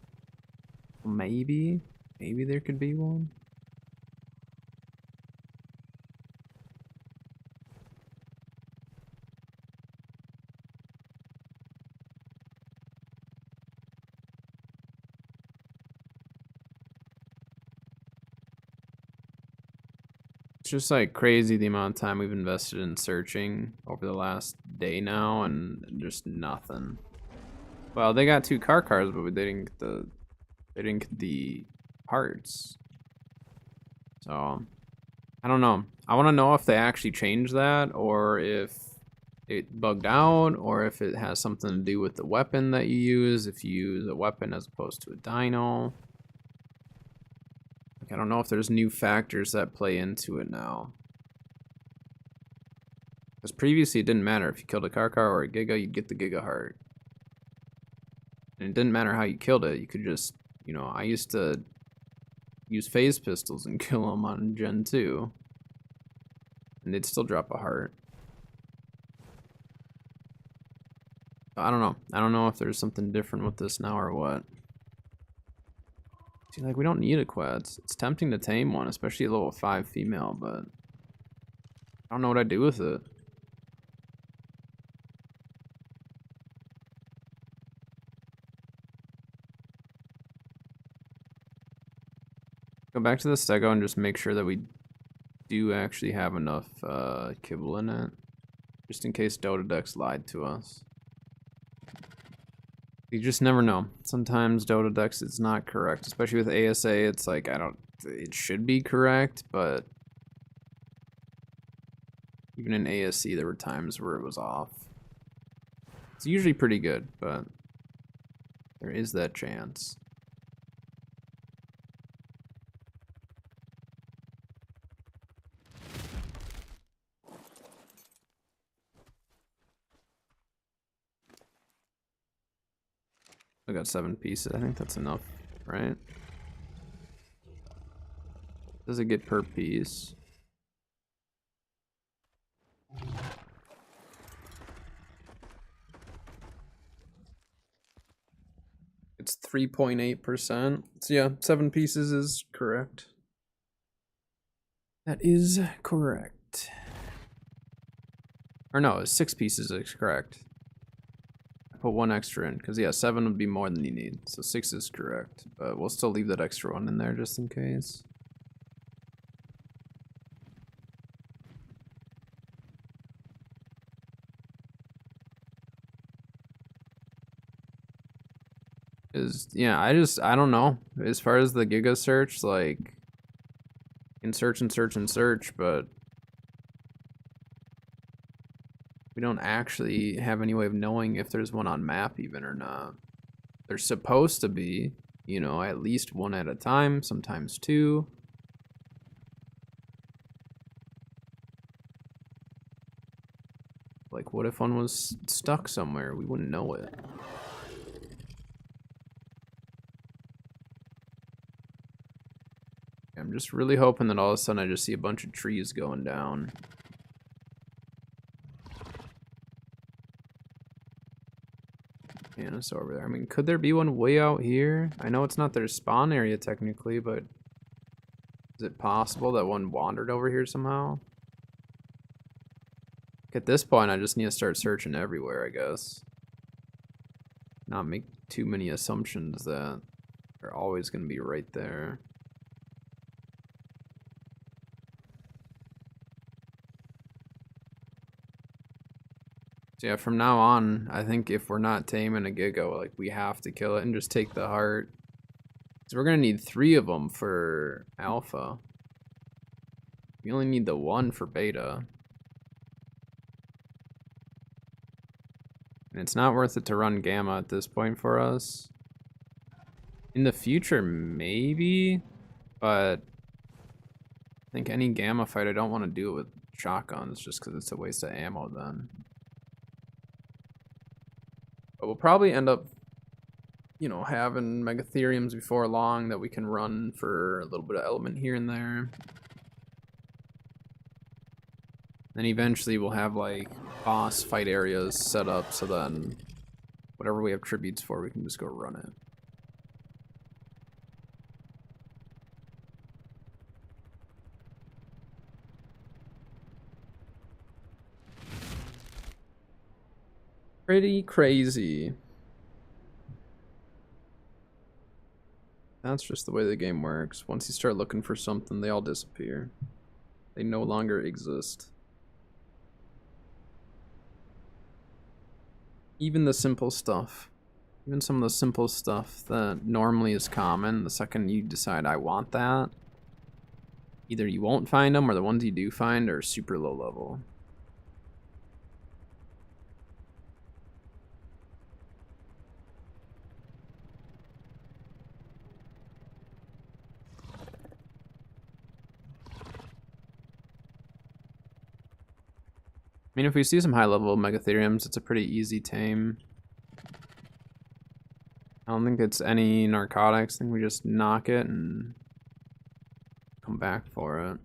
Maybe there could be one. It's just like crazy the amount of time we've invested in searching over the last day now, and just nothing. Well, they got 2 cars, but they didn't get the parts. So I don't know. I want to know if they actually changed that, or if it bugged out, or if it has something to do with the weapon that you use, if you use a weapon as opposed to a dino. Like, I don't know if there's new factors that play into it now. Because previously it didn't matter. If you killed a car or a Giga, you'd get the Giga heart. And it didn't matter how you killed it. You could just, you know, I used to use phase pistols and kill them on Gen 2. And they'd still drop a heart. I don't know. I don't know if there's something different with this now or what. See, like, we don't need a quad. It's tempting to tame one, especially a level 5 female, but I don't know what I'd do with it. Go back to the stego and just make sure that we do actually have enough kibble in it. Just in case Dotadex lied to us. You just never know. Sometimes Dotadex is not correct, especially with ASA. It's like, it should be correct, but even in ASC there were times where it was off. It's usually pretty good, but there is that chance. I got 7 pieces. I think that's enough, right? Does it get per piece? It's 3.8%. So yeah, 7 pieces is correct. That is correct. Or no, 6 pieces is correct. put one extra in, because yeah, 7 would be more than you need. So 6 is correct, but we'll still leave that extra one in there just in case. Yeah, I don't know. As far as the Giga search, like, you can search and search and search, but we don't actually have any way of knowing if there's one on map even or not. There's supposed to be, you know, at least one at a time, sometimes 2. Like, what if one was stuck somewhere? We wouldn't know it. I'm just really hoping that all of a sudden I just see a bunch of trees going down. And it's over there. I mean, could there be one way out here? I know it's not their spawn area technically, but is it possible that one wandered over here somehow? At this point, I just need to start searching everywhere, I guess. Not make too many assumptions that they're always going to be right there. So yeah, from now on, I think if we're not taming a Giga, like, we have to kill it and just take the heart. So we're gonna need 3 of them for alpha. We only need the 1 for beta. And it's not worth it to run gamma at this point for us. In the future, maybe, but I think any gamma fight, I don't want to do it with shotguns just because it's a waste of ammo then. But we'll probably end up, you know, having Megatheriums before long that we can run for a little bit of element here and there. Then eventually we'll have, like, boss fight areas set up so then whatever we have tributes for, we can just go run it. Pretty crazy. That's just the way the game works. Once you start looking for something, they all disappear. They no longer exist. Even the simple stuff. Even some of the simple stuff that normally is common, the second you decide I want that, either you won't find them or the ones you do find are super low level. I mean, if we see some high level Megatheriums, it's a pretty easy tame. I don't think it's any narcotics. I think we just knock it and come back for it.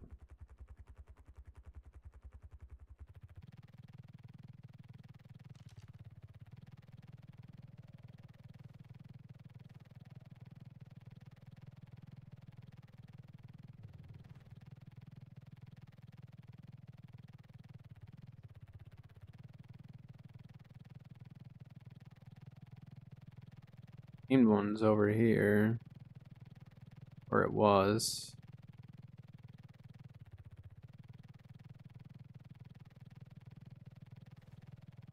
Named one's over here. Or it was.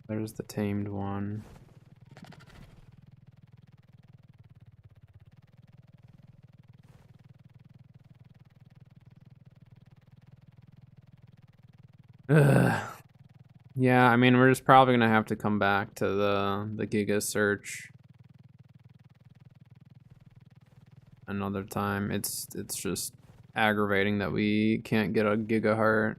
There's the tamed one. Ugh. Yeah, I mean, we're just probably gonna have to come back to the Giga search another time. It's just aggravating that we can't get a Giga heart,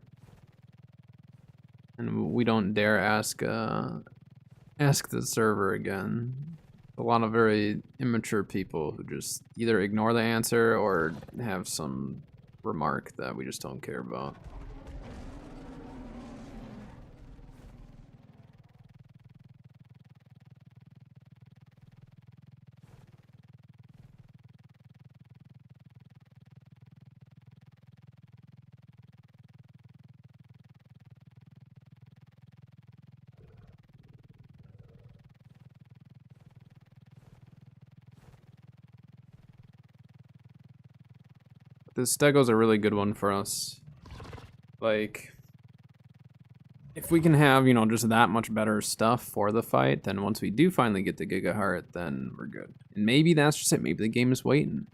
and we don't dare ask the server again. A lot of very immature people who just either ignore the answer or have some remark that we just don't care about. the stego's a really good one for us. Like, if we can have, you know, just that much better stuff for the fight, then once we do finally get the Giga Heart, then we're good. And maybe that's just it. Maybe the game is waiting.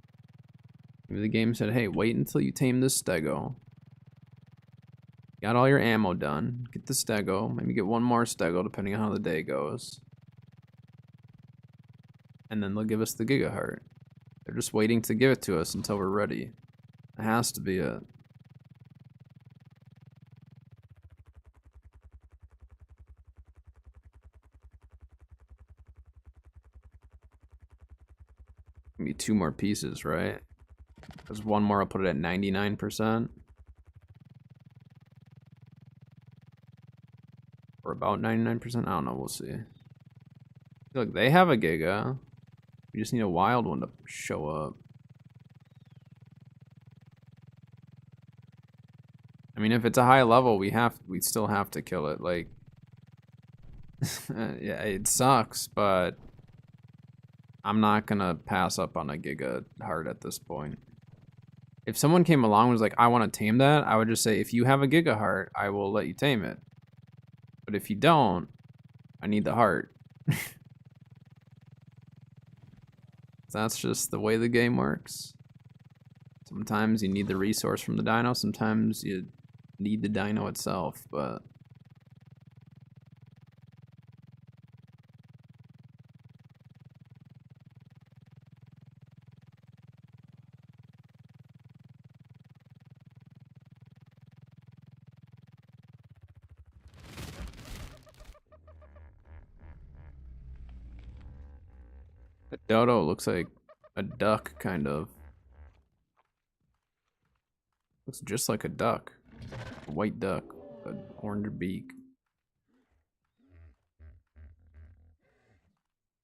Maybe the game said, hey, wait until you tame this stego. Got all your ammo done. Get the stego. Maybe get one more stego, depending on how the day goes. And then they'll give us the Giga Heart. They're just waiting to give it to us until we're ready. It has to be it. Maybe 2 more pieces, right? Because 1 more, I'll put it at 99%. Or about 99%. I don't know. We'll see. Look, they have a Giga. We just need a wild one to show up. I mean, if it's a high level, we still have to kill it. Like, yeah, it sucks, but I'm not gonna pass up on a Giga Heart at this point. If someone came along and was like, I want to tame that, I would just say, if you have a Giga Heart, I will let you tame it. But if you don't, I need the heart. That's just the way the game works. Sometimes you need the resource from the dino, sometimes you need the dino itself, but... A dodo looks like a duck, kind of. Looks just like a duck. A white duck, an orange beak.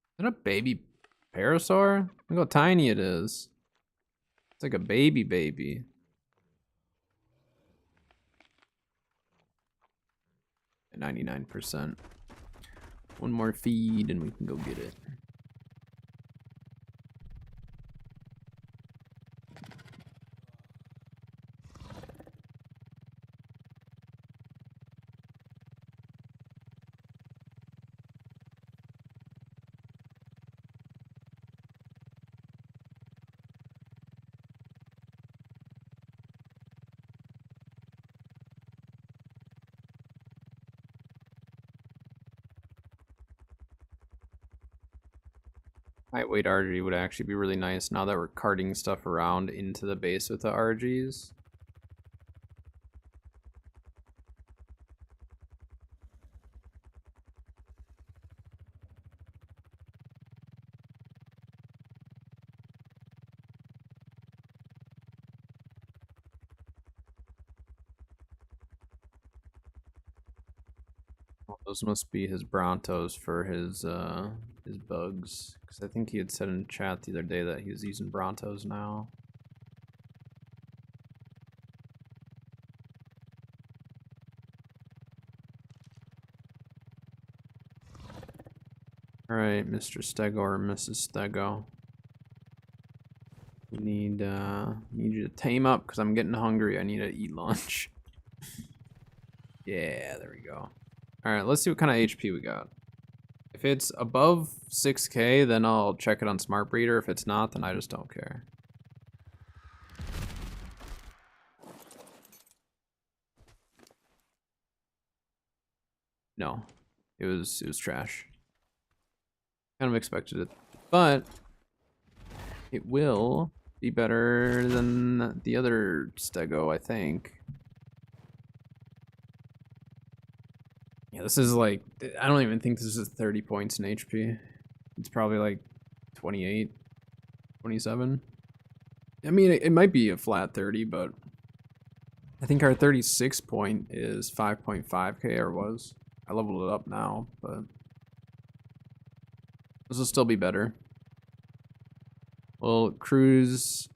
Is that a baby parasaur? Look how tiny it is. It's like a baby. 99%. 1 more feed and we can go get it. Lightweight RG would actually be really nice now that we're carting stuff around into the base with the RGs. Well, those must be his Brontos for his bugs, because I think he had said in chat the other day that he was using Brontos now. Alright, Mr. Stego or Mrs. Stego. We need you to tame up because I'm getting hungry. I need to eat lunch. Yeah, there we go. Alright, let's see what kind of HP we got. If it's above 6k, then I'll check it on Smart Breeder. If it's not, then I just don't care. No, it was trash. Kind of expected it, but it will be better than the other Stego, I think. Yeah, this is like, I don't even think this is 30 points in HP. It's probably like 28, 27. I mean, it might be a flat 30, but I think our 36 point is 5.5k, or was. I leveled it up now, but this will still be better. We'll cruise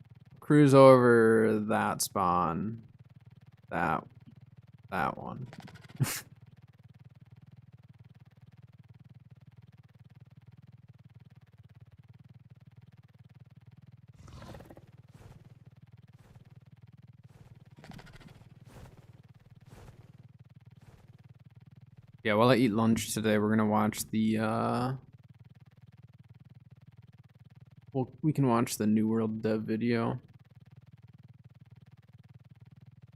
over that spawn, that one. Yeah, while I eat lunch today, we're gonna watch the well, we can watch the New World dev video.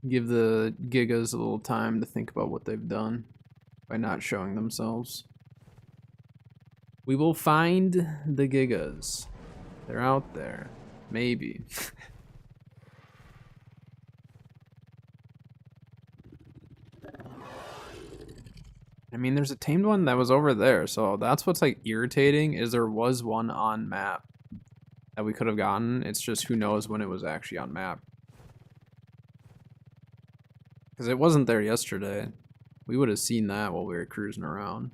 Give the Gigas a little time to think about what they've done by not showing themselves. We will find the Gigas. They're out there. Maybe. I mean, there's a tamed one that was over there, so that's what's like irritating, is there was one on map that we could have gotten. It's just who knows when it was actually on map. Because it wasn't there yesterday. We would have seen that while we were cruising around.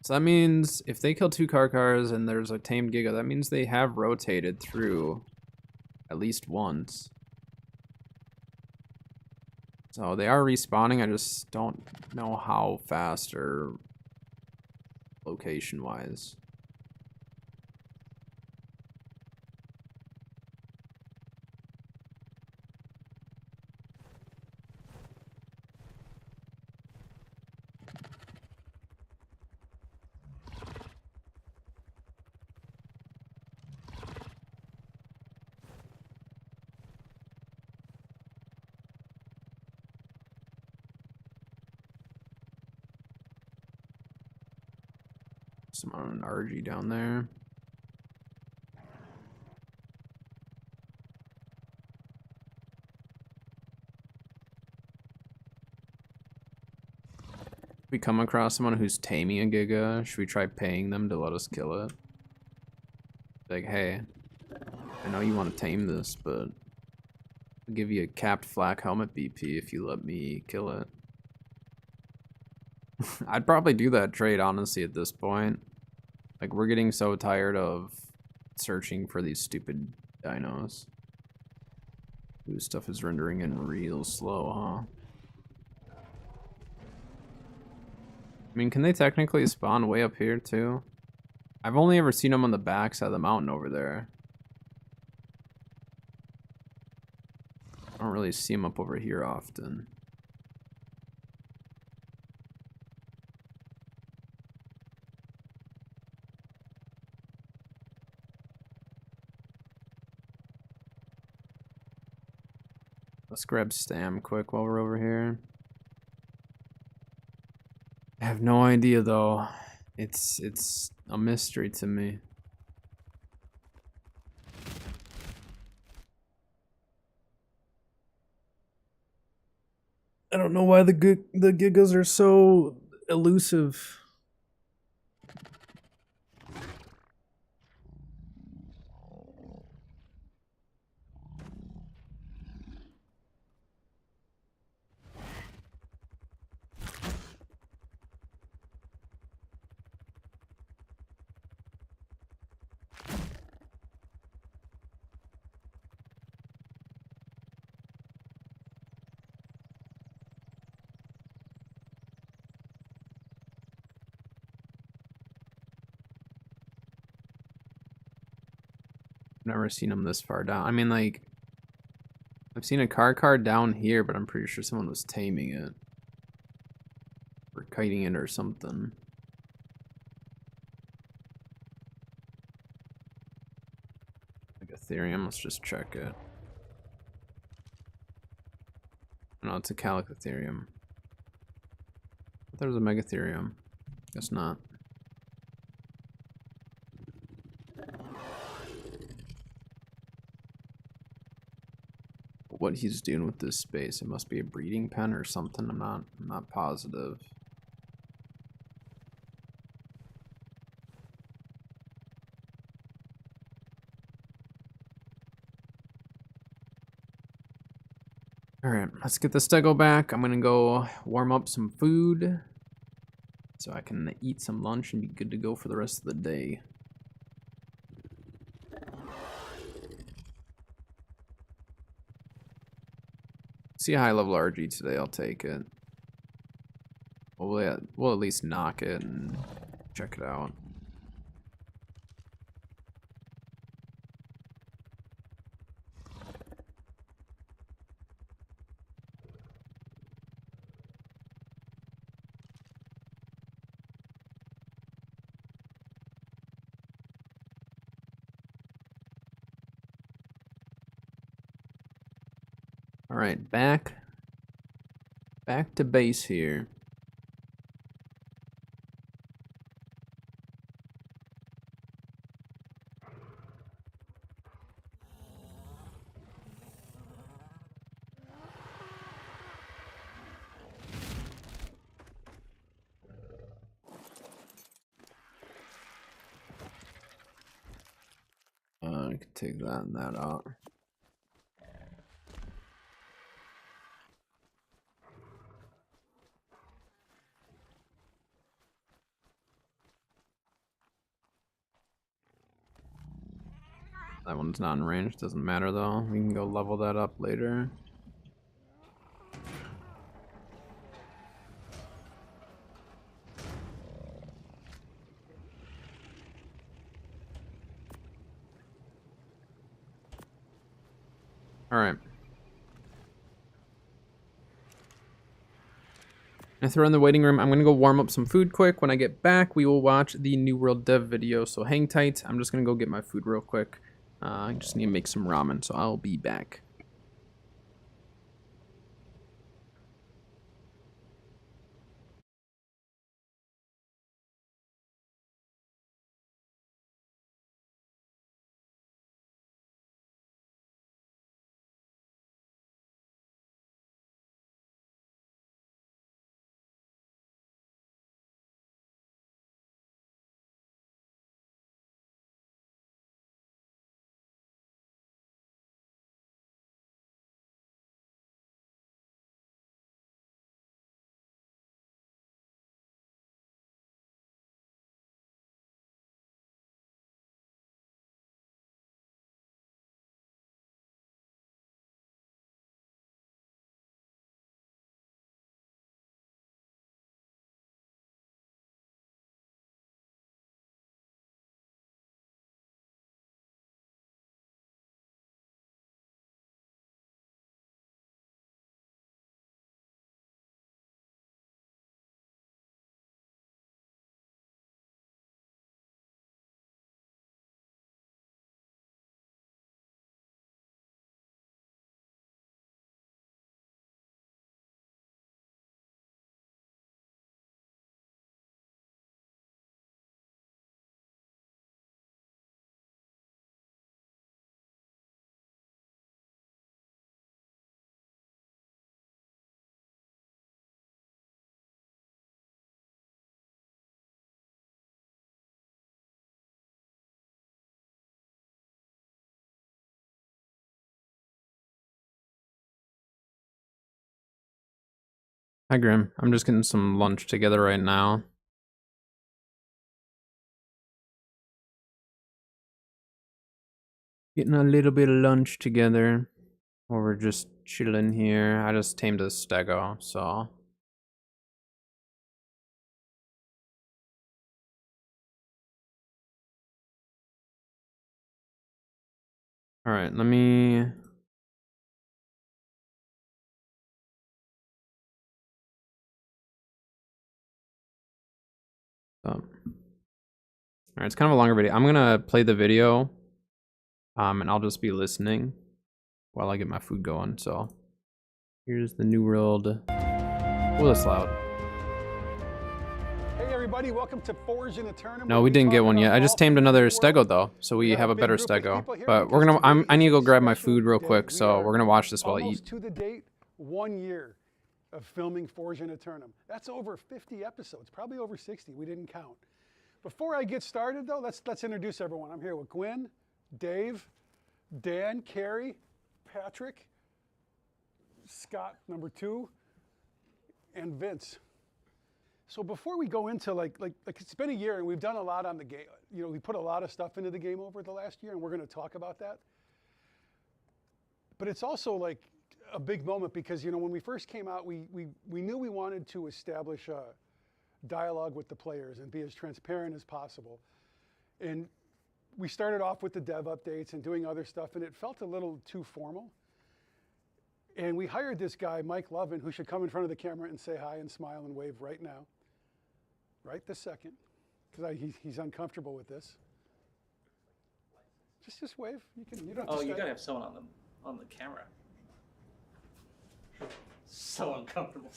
So that means if they kill 2 cars and there's a tamed Giga, that means they have rotated through at least once. So they are respawning, I just don't know how fast or location-wise. Someone on an RG down there. If we come across someone who's taming a Giga, should we try paying them to let us kill it? Like, hey, I know you want to tame this, but I'll give you a capped flak helmet BP if you let me kill it. I'd probably do that trade, honestly, at this point. Like, we're getting so tired of searching for these stupid dinos. Ooh, stuff is rendering in real slow, huh? I mean, can they technically spawn way up here, too? I've only ever seen them on the backside of the mountain over there. I don't really see them up over here often. Let's grab Stam quick while we're over here. I have no idea though. It's a mystery to me. I don't know why the Gigas are so elusive. Never seen them this far down. I mean, like, I've seen a car down here, but I'm pretty sure someone was taming it. Or kiting it or something. Like Ethereum, let's just check it. No, it's a Calic Ethereum. I thought there was a Megatherium. Guess not. What he's doing with this space, it must be a breeding pen or something. I'm not positive. All right, let's get the stego back. I'm gonna go warm up some food so I can eat some lunch and be good to go for the rest of the day. See a high level RG today, I'll take it. We'll at least knock it and check it out. right, back to base here. I can take that and that out. That one's not in range, doesn't matter though. We can go level that up later. All right. If they're in the waiting room, I'm gonna go warm up some food quick. When I get back, we will watch the New World dev video, so hang tight. I'm just gonna go get my food real quick. I just need to make some ramen, so I'll be back. Hi, Grim. I'm just getting some lunch together right now. Getting a little bit of lunch together. Or we're just chilling here. I just tamed a stego, so. Alright, let me... Alright, it's kind of a longer video. I'm gonna play the video, and I'll just be listening while I get my food going, so. Here's the New World. Oh, that's loud. Hey everybody, welcome to Forge in Eternum. No, we didn't get one yet. I just tamed another stego though, so we have a better stego. But we're gonna, I need to go grab my food real quick, so we're gonna watch this while I eat. Almost to the date, 1 year of filming Forge in Eternum. That's over 50 episodes, probably over 60, we didn't count. Before I get started though, let's introduce everyone. I'm here with Gwen, Dave, Dan, Carrie, Patrick, Scott, number 2, and Vince. So before we go into like it's been a year and we've done a lot on the game. You know, we put a lot of stuff into the game over the last year, and we're going to talk about that. But it's also like a big moment because, you know, when we first came out, we knew we wanted to establish a dialogue with the players and be as transparent as possible. And we started off with the dev updates and doing other stuff, and it felt a little too formal. And we hired this guy, Mike Lovin, who should come in front of the camera and say hi and smile and wave right now. Right this second, because he's uncomfortable with this. Just wave. You don't have to you gotta have someone on the camera. So uncomfortable.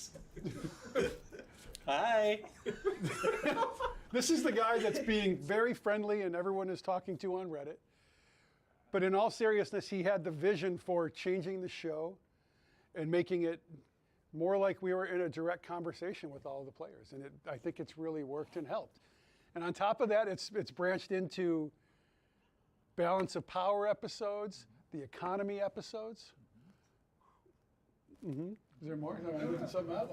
Hi. This is the guy that's being very friendly and everyone is talking to on Reddit. But in all seriousness, he had the vision for changing the show and making it more like we were in a direct conversation with all of the players. And I think it's really worked and helped. And on top of that, it's branched into balance of power episodes, the economy episodes. Mm-hmm. Is there more? Am I leaving something out?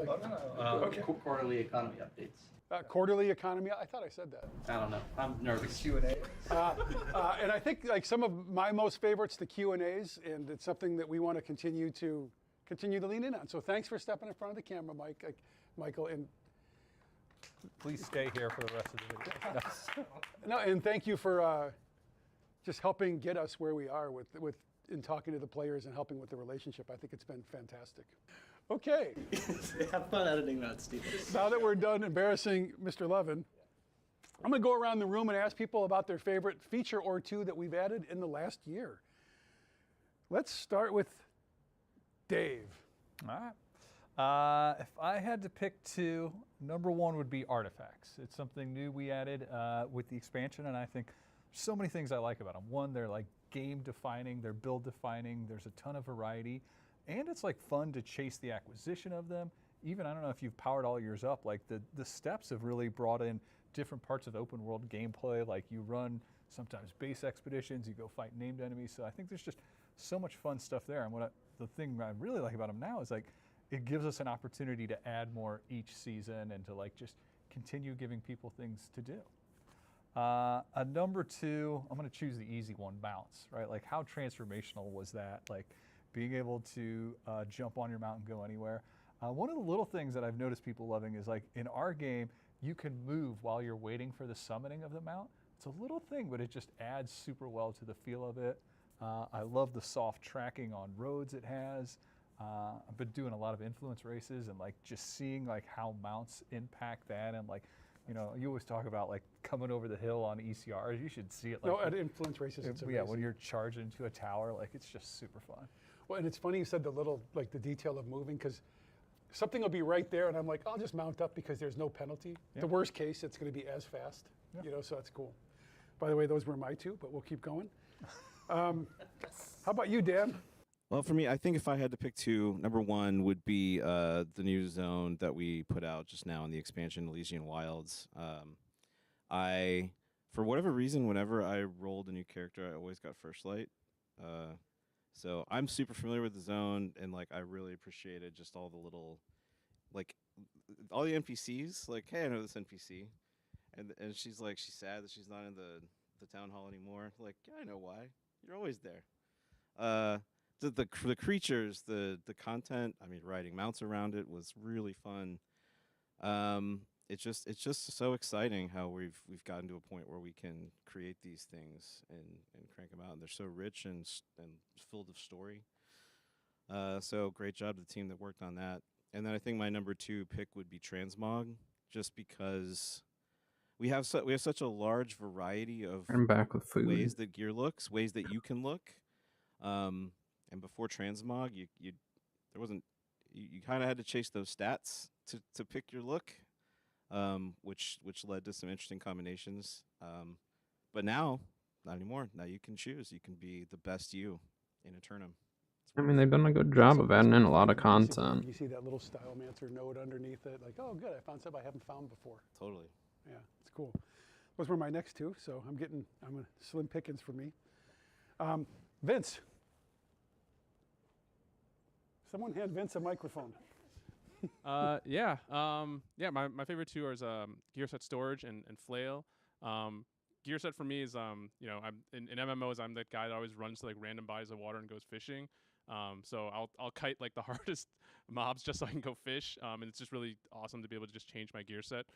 Okay. Quarterly economy updates. Quarterly economy. I thought I said that. I don't know. I'm nervous. Q&A. And I think like some of my most favorites, the Q&As, and it's something that we want to continue to lean in on. So thanks for stepping in front of the camera, Michael, and Please stay here for the rest of the video. no, and thank you for just helping get us where we are with in talking to the players and helping with the relationship. I think it's been fantastic. Okay. Have fun editing that, Steve. Now that we're done embarrassing Mr. Levin, I'm going to go around the room and ask people about their favorite feature or two that we've added in the last year. Let's start with Dave. All right. If I had to pick two, number one would be artifacts. It's something new we added with the expansion, and I think so many things I like about them. One, they're like game defining, they're build defining, there's a ton of variety, and it's like fun to chase the acquisition of them. Even, I don't know if you've powered all yours up, like the steps have really brought in different parts of open world gameplay, like you run sometimes base expeditions, you go fight named enemies, so I think there's just so much fun stuff there. And the thing I really like about them now is like, it gives us an opportunity to add more each season and to like just continue giving people things to do. A number two, I'm going to choose the easy one, bounce, right? Like how transformational was that? Like being able to jump on your mount and go anywhere. One of the little things that I've noticed people loving is like in our game, you can move while you're waiting for the summoning of the mount. It's a little thing, but it just adds super well to the feel of it. I love the soft tracking on roads it has. I've been doing a lot of influence races and like just seeing like how mounts impact that, and like, you know, you always talk about like coming over the hill on ECRs. You should see it. Like, No, at influence races, it's amazing. Yeah, when you're charged into a tower, like it's just super fun. Well, and it's funny you said the little, like the detail of moving, because something will be right there, and I'm like, I'll just mount up because there's no penalty. Yeah. The worst case, it's going to be as fast, Yeah. you know, so that's cool. By the way, those were my two, but we'll keep going. How about you, Dan? Well, for me, I think if I had to pick two, number one would be the new zone that we put out just now in the expansion, Elysian Wilds. For whatever reason, whenever I rolled a new character, I always got first light. So I'm super familiar with the zone, and like I really appreciated just all the little, like, all the NPCs. Like, hey, I know this NPC, and she's like, she's sad that she's not in the town hall anymore. Like, yeah, I know why. You're always there. The creatures, the content, I mean, riding mounts around it was really fun. It's just so exciting how we've gotten to a point where we can create these things and crank them out, and they're so rich and filled of story. So great job to the team that worked on that. And then I think my number two pick would be Transmog, just because we have such a large variety of I'm back with food. ways that gear looks, ways that you can look. And before Transmog, you kind of had to chase those stats to pick your look, which led to some interesting combinations. But now, not anymore. Now you can choose. You can be the best you in a tournament. I mean, they've done a good job of adding in a lot of content. You see that little Stylemancer note underneath it, like, oh, good, I found something I haven't found before. Totally. Yeah, it's cool. Those were my next two, so I'm a slim pickings for me. Vince. Someone hand Vince a microphone. My favorite two are gear set storage and flail. Gear set for me is I'm in MMOs, I'm that guy that always runs to like random bodies of water and goes fishing. So I'll kite like the hardest mobs just so I can go fish. And it's just really awesome to be able to just change my gear set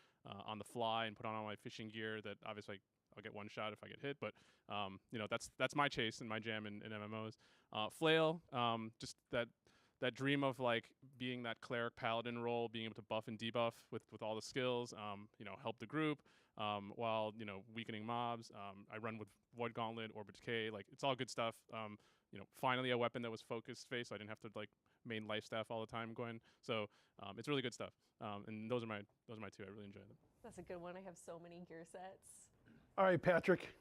on the fly and put on all my fishing gear that obviously I'll get one shot if I get hit, but that's my chase and my jam in MMOs. Flail, just that dream of like being that cleric paladin role, being able to buff and debuff with all the skills, help the group. while weakening mobs. I run with Void Gauntlet, Orbit Decay. Like it's all good stuff. Finally a weapon that was focused face, so I didn't have to like main life staff all the time going. So it's really good stuff. And those are my two. I really enjoy them. That's a good one. I have so many gear sets. All right, Patrick.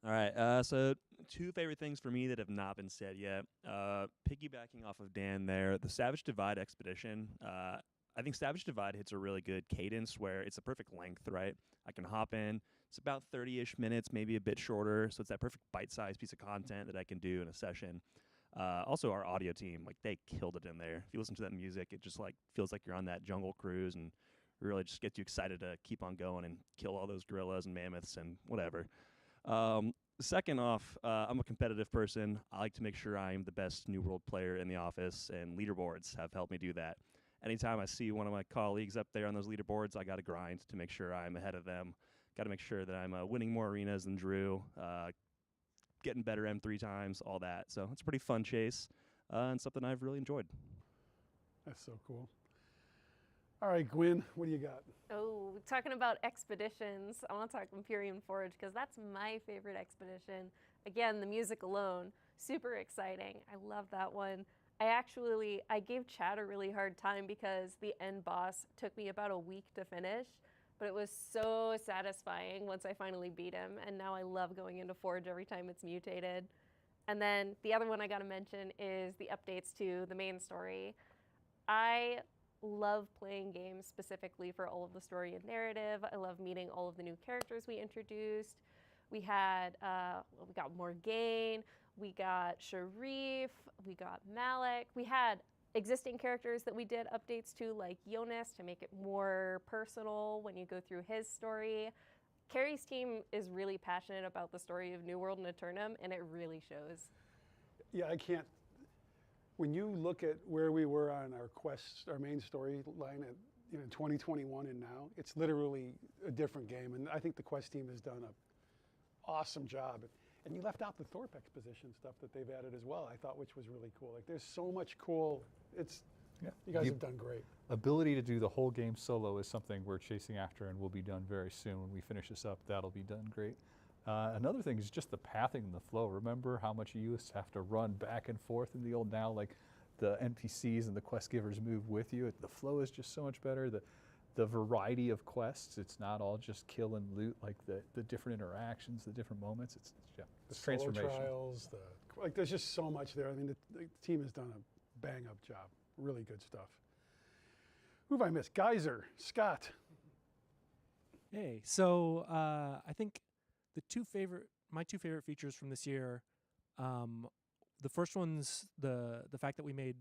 All right, so two favorite things for me that have not been said yet. Piggybacking off of Dan there, the Savage Divide Expedition. I think Savage Divide hits a really good cadence where it's a perfect length, right? I can hop in. It's about 30-ish minutes, maybe a bit shorter. So it's that perfect bite-sized piece of content that I can do in a session. Also, our audio team, like they killed it in there. If you listen to that music, it just like feels like you're on that jungle cruise and really just gets you excited to keep on going and kill all those gorillas and mammoths and whatever. Second off, I'm a competitive person. I like to make sure I'm the best New World player in the office, and leaderboards have helped me do that. Anytime I see one of my colleagues up there on those leaderboards, I got to grind to make sure I'm ahead of them. Got to make sure that I'm winning more arenas than Drew, getting better M3 times, all that. So it's a pretty fun chase and something I've really enjoyed. That's so cool. All right, Gwen, what do you got? Oh, talking about expeditions, I want to talk Imperium Forge because that's my favorite expedition. Again, the music alone, super exciting. I love that one. I gave Chad a really hard time because the end boss took me about a week to finish, but it was so satisfying once I finally beat him, and now I love going into Forge every time it's mutated. And then the other one I gotta mention is the updates to the main story. I love playing games specifically for all of the story and narrative. I love meeting all of the new characters we introduced. We got Morgaine, we got Sharif, we got Malik. We had existing characters that we did updates to, like Jonas, to make it more personal when you go through his story. Carrie's team is really passionate about the story of New World and Eternum, and it really shows. Yeah, I can't. When you look at where we were on our quest, our main storyline at 2021 and now, it's literally a different game. And I think the quest team has done an awesome job. And you left out the Thorpe exposition stuff that they've added as well, I thought, which was really cool. Like, there's so much cool. You guys have done great. Ability to do the whole game solo is something we're chasing after and will be done very soon. When we finish this up, that'll be done great. Another thing is just the pathing and the flow. Remember how much you used to have to run back and forth in the old? Now, like the NPCs and the quest givers move with you. The flow is just so much better. The variety of quests, it's not all just kill and loot, like the different interactions, the different moments. It's transformation. Trials, there's just so much there. I mean, the team has done a bang up job. Really good stuff. Who have I missed? Geyser, Scott. Hey, so I think my two favorite features from this year, the first one's the fact that we made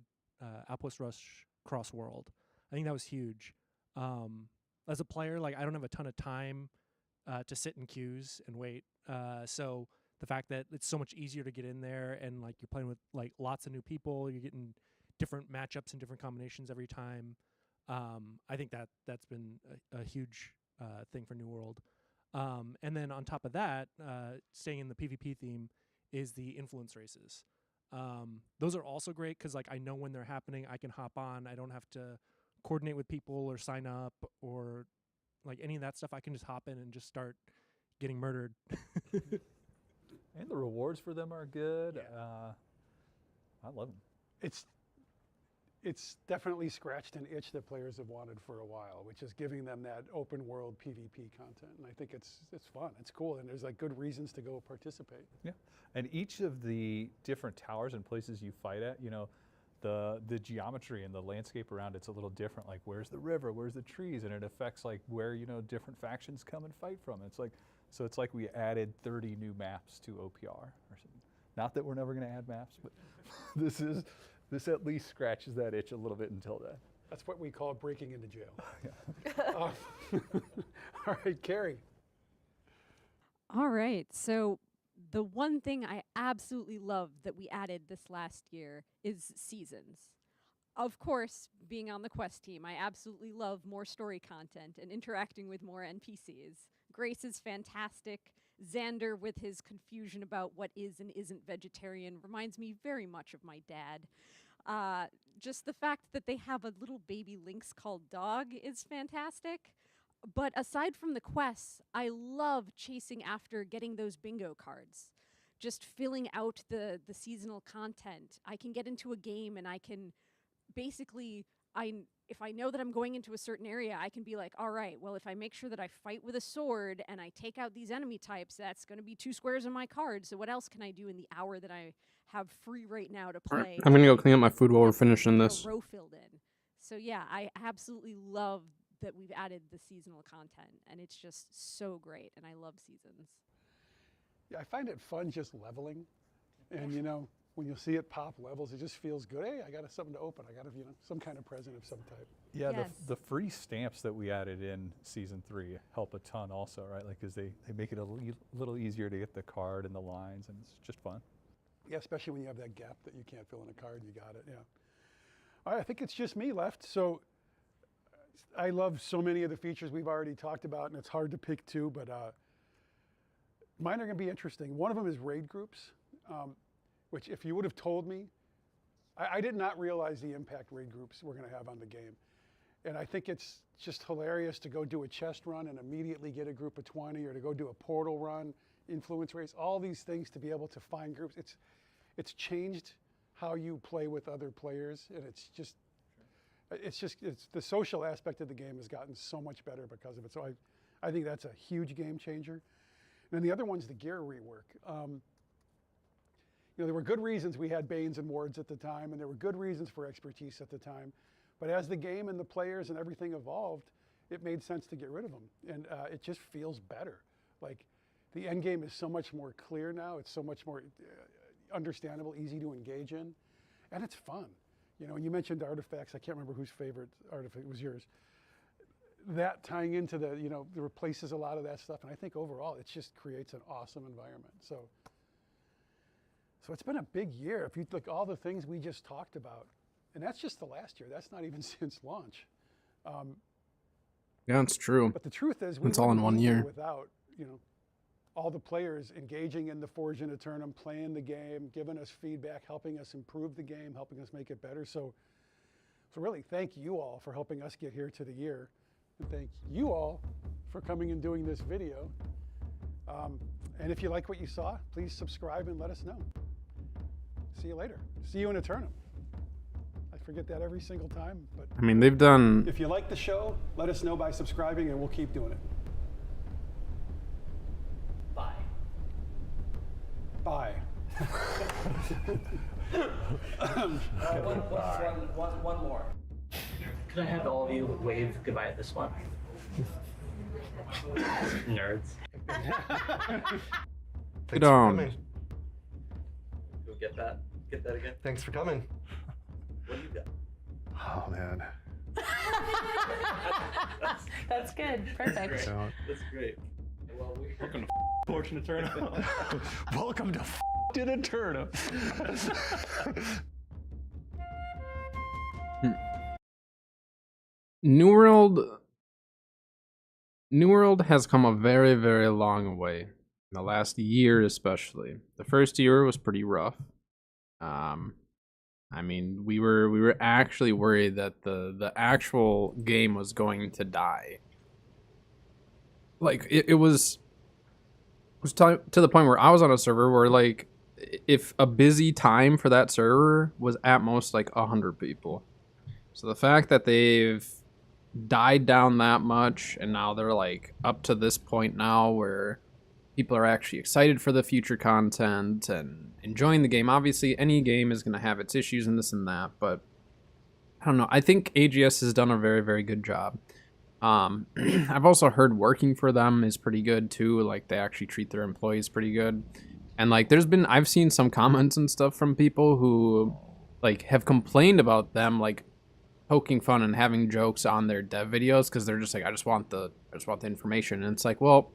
Outpost Rush cross-world. I think that was huge. As a player, like I don't have a ton of time to sit in queues and wait. So the fact that it's so much easier to get in there and like you're playing with like lots of new people, you're getting different matchups and different combinations every time. I think that's been a huge thing for New World. And then on top of that, staying in the PvP theme is the influence races. Those are also great because like I know when they're happening, I can hop on. I don't have to coordinate with people or sign up or like any of that stuff. I can just hop in and just start getting murdered. And the rewards for them are good. Yeah. I love them. It's definitely scratched an itch that players have wanted for a while, which is giving them that open world PvP content. And I think it's fun, it's cool, and there's like good reasons to go participate. Yeah, and each of the different towers and places you fight at, the geometry and the landscape around it's a little different. Like where's the river, where's the trees, and it affects like where different factions come and fight from. It's like we added 30 new maps to OPR or something. Not that we're never going to add maps, but this at least scratches that itch a little bit until then. That's what we call breaking into jail. All right, Carrie. All right, so the one thing I absolutely love that we added this last year is seasons. Of course, being on the quest team, I absolutely love more story content and interacting with more NPCs. Grace is fantastic. Xander, with his confusion about what is and isn't vegetarian, reminds me very much of my dad. Just the fact that they have a little baby lynx called Dog is fantastic. But aside from the quests, I love chasing after getting those bingo cards. Just filling out the seasonal content. I can get into a game and I can basically if I know that I'm going into a certain area, I can be like, all right, well, if I make sure that I fight with a sword and I take out these enemy types, that's going to be 2 squares on my card. So what else can I do in the hour that I have free right now to Alright, play? I'm gonna go clean up my food while we're Get, finishing you know, this. row filled in. So yeah, I absolutely love that we've added the seasonal content, and it's just so great, and I love seasons. Yeah, I find it fun just leveling. And you know, when you see it pop levels, it just feels good. Hey, I got something to open. I got some kind of present of some type. Yeah, Yes. the free stamps that we added in season 3 help a ton also, right? Like, because they make it a little easier to get the card and the lines, and it's just fun. Yeah, especially when you have that gap that you can't fill in a card, you got it, yeah. All right, I think it's just me left. So I love so many of the features we've already talked about, and it's hard to pick 2, but mine are gonna be interesting. One of them is raid groups, which if you would have told me, I did not realize the impact raid groups were gonna have on the game. And I think it's just hilarious to go do a chest run and immediately get a group of 20, or to go do a portal run, influence race, all these things to be able to find groups. It's changed how you play with other players, and it's the social aspect of the game has gotten so much better because of it. So I think that's a huge game changer. And then the other one's the gear rework. You know, there were good reasons we had Banes and Wards at the time, and there were good reasons for expertise at the time. But as the game and the players and everything evolved, it made sense to get rid of them. And it just feels better. Like, the end game is so much more clear now. It's so much more understandable, easy to engage in, and it's fun. You know, and you mentioned artifacts. I can't remember whose favorite artifact was yours. That tying into the, you know, it replaces a lot of that stuff, and I think overall it just creates an awesome environment. So it's been a big year. If you look all the things we just talked about, and that's just the last year. That's not even since launch. Yeah, it's true. But the truth is, It's all in one year. Without, you know, all the players engaging in the Forge in Eternum, playing the game, giving us feedback, helping us improve the game, helping us make it better. So really, thank you all for helping us get here to the year, and thank you all for coming and doing this video. And if you like what you saw, please subscribe and let us know. See you later. See you in Eternum. I forget that every single time, but I mean, they've done... if you like the show, let us know by subscribing, and we'll keep doing it. Bye. Bye. One more. Could I have all of you wave goodbye at this one? Nerds. Get on. Go get that. Get that again. Thanks for coming. What do you got? Oh man. That's good. Perfect. That's great. Well, Welcome to Fortune Eternal. Welcome to f***ing Eternum. New World has come a very, very long way. In the last year especially. The first year was pretty rough. I mean, we were actually worried that the actual game was going to die. Like, it was to the point where I was on a server where, like, if a busy time for that server was at most like 100 people. So the fact that they've died down that much, and now they're like up to this point now where people are actually excited for the future content and enjoying the game. Obviously, any game is going to have its issues and this and that, but I don't know. I think AGS has done a very, very good job. I've also heard working for them is pretty good too. Like, they actually treat their employees pretty good. And like, I've seen some comments and stuff from people who like have complained about them like poking fun and having jokes on their dev videos because they're just like, I just want the information. And it's like, well,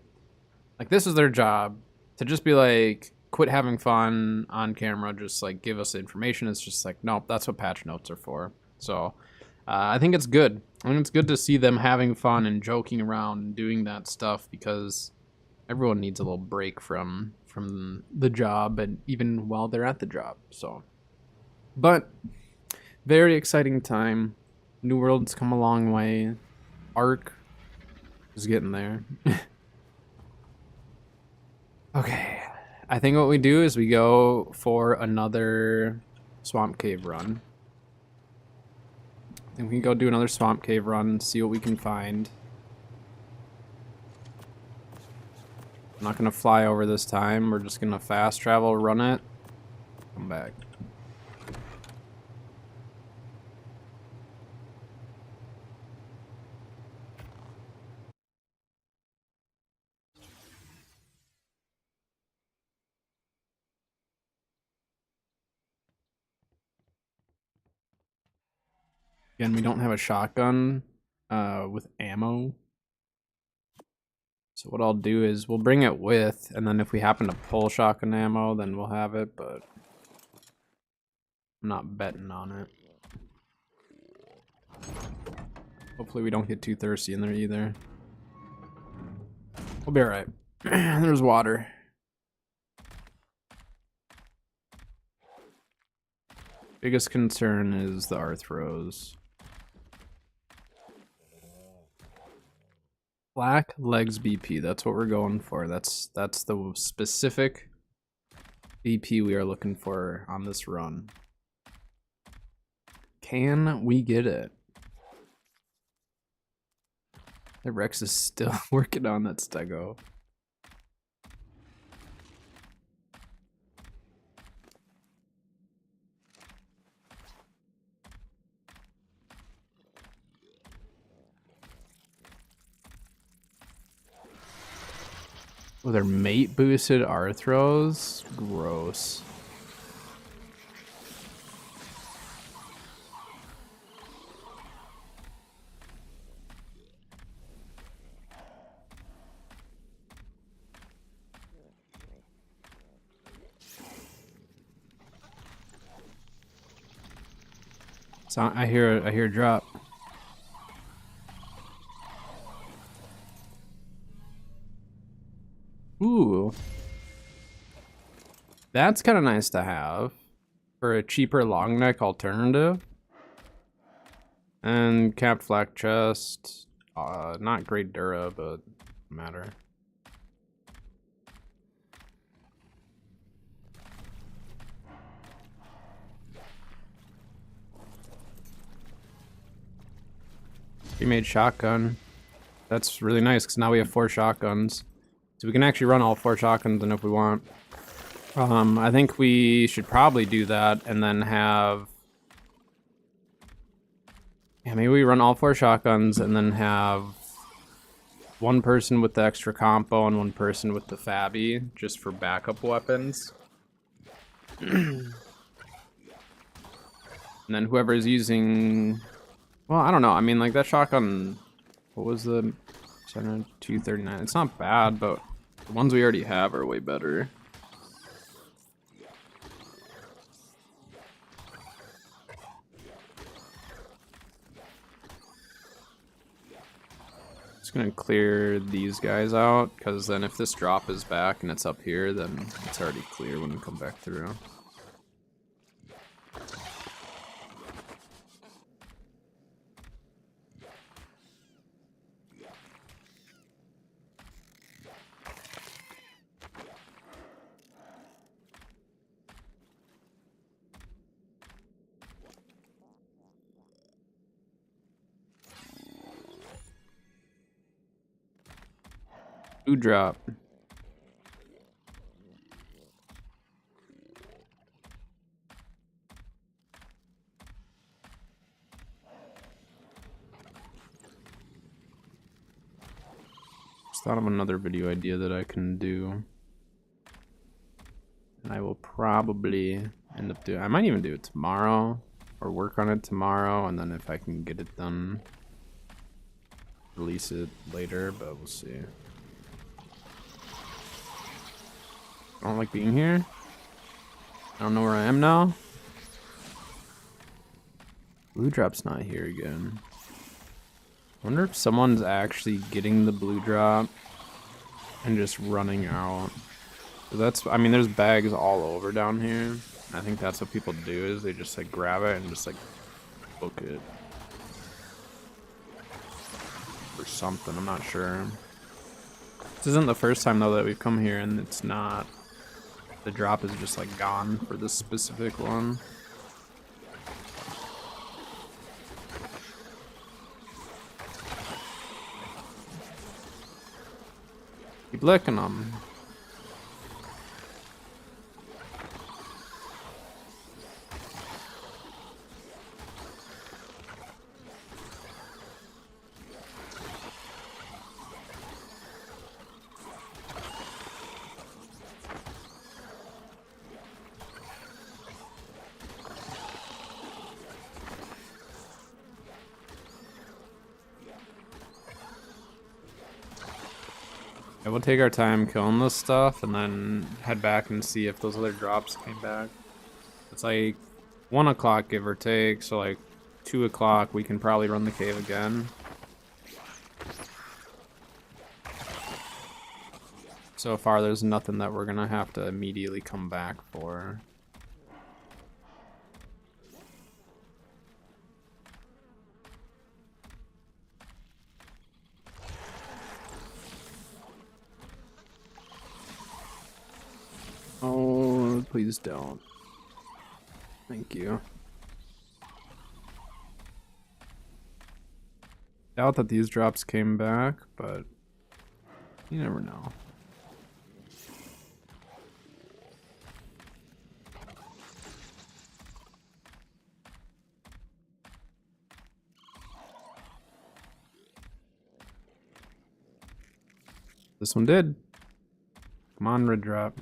like, this is their job to just be like, quit having fun on camera, just like give us the information. It's just like, nope, that's what patch notes are for. So I think it's good. I think it's good to see them having fun and joking around and doing that stuff, because everyone needs a little break from the job, and even while they're at the job. So, but very exciting time. New World's come a long way. Arc Just getting there. Okay. I think what we do is we go for another swamp cave run. I think we can go do another swamp cave run, see what we can find. I'm not gonna fly over this time. We're just gonna fast travel, run it, come back. Again, we don't have a shotgun with ammo. So what I'll do is we'll bring it with, and then if we happen to pull shotgun ammo, then we'll have it, but I'm not betting on it. Hopefully we don't get too thirsty in there either. We'll be alright. There's water. Biggest concern is the Arthros. Black legs BP, that's what we're going for. That's the specific BP we are looking for on this run. Can we get it? The Rex is still working on that stego. Oh, they're mate boosted Arthros? Gross. So I hear a drop. Ooh. That's kind of nice to have for a cheaper long neck alternative. And capped flak chest. Not great Dura, but matter. We made shotgun. That's really nice because now we have 4 shotguns. So we can actually run all 4 shotguns and if we want. I think we should probably do that and then have... Yeah, maybe we run all 4 shotguns and then have 1 person with the extra compo and 1 person with the Fabby just for backup weapons. And then whoever's using... Well, I don't know. I mean, like, that shotgun... What was the... 239? It's not bad, but the ones we already have are way better. Just gonna clear these guys out, because then if this drop is back and it's up here, then it's already clear when we come back through. Food drop. Just thought of another video idea that I can do. And I will probably end up doing... I might even do it tomorrow. Or work on it tomorrow. And then if I can get it done, release it later. But we'll see. I don't like being here. I don't know where I am now. Blue drop's not here again. I wonder if someone's actually getting the blue drop and just running out. That's, I mean, there's bags all over down here. I think that's what people do, is they just like grab it and just like book it. For something. I'm not sure. This isn't the first time though that we've come here and it's not. The drop is just like gone for this specific one. Keep licking them. Yeah, we'll take our time killing this stuff and then head back and see if those other drops came back. It's like 1 o'clock, give or take, so like 2 o'clock we can probably run the cave again. So far there's nothing that we're gonna have to immediately come back for. Oh, please don't. Thank you. Doubt that these drops came back, but you never know. This one did. Come on, red drop.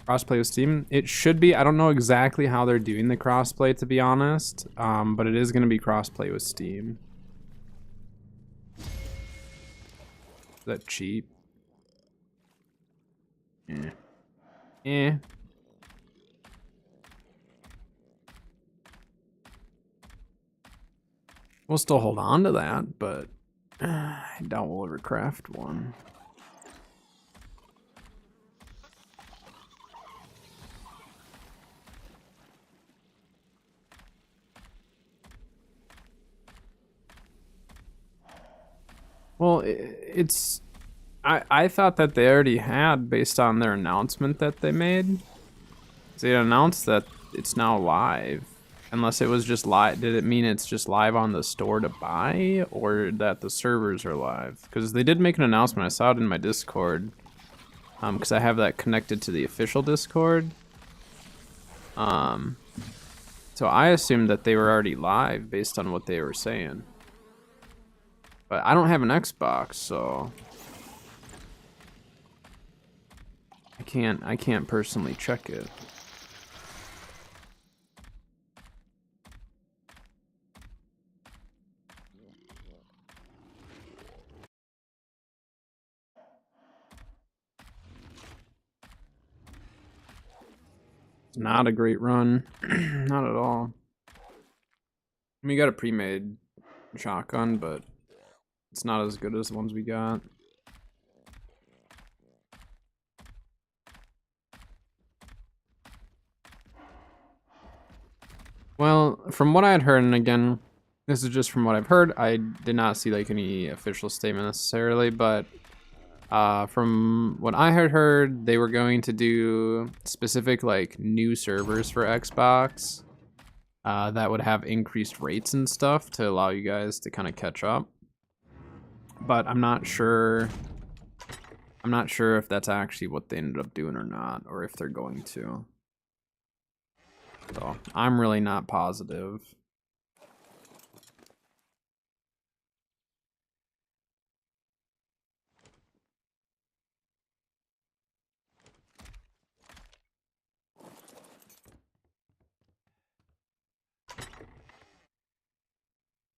Crossplay with Steam. It should be. I don't know exactly how they're doing the crossplay, to be honest, but it is going to be crossplay with Steam. Is that cheap? Yeah. Eh. We'll still hold on to that, but I doubt we'll ever craft one. Well, it's... I thought that they already had, based on their announcement that they made. They announced that it's now live. Unless it was just live. Did it mean it's just live on the store to buy? Or that the servers are live? Because they did make an announcement. I saw it in my Discord. Because I have that connected to the official Discord. So I assumed that they were already live based on what they were saying. But I don't have an Xbox, so I can't personally check it. It's not a great run. Not at all. I mean, we got a pre-made shotgun, but it's not as good as the ones we got. Well, from what I had heard, and again, this is just from what I've heard, I did not see like any official statement necessarily, but from what I had heard, they were going to do specific like new servers for Xbox that would have increased rates and stuff to allow you guys to kind of catch up. But I'm not sure if that's actually what they ended up doing or not, or if they're going to. So I'm really not positive.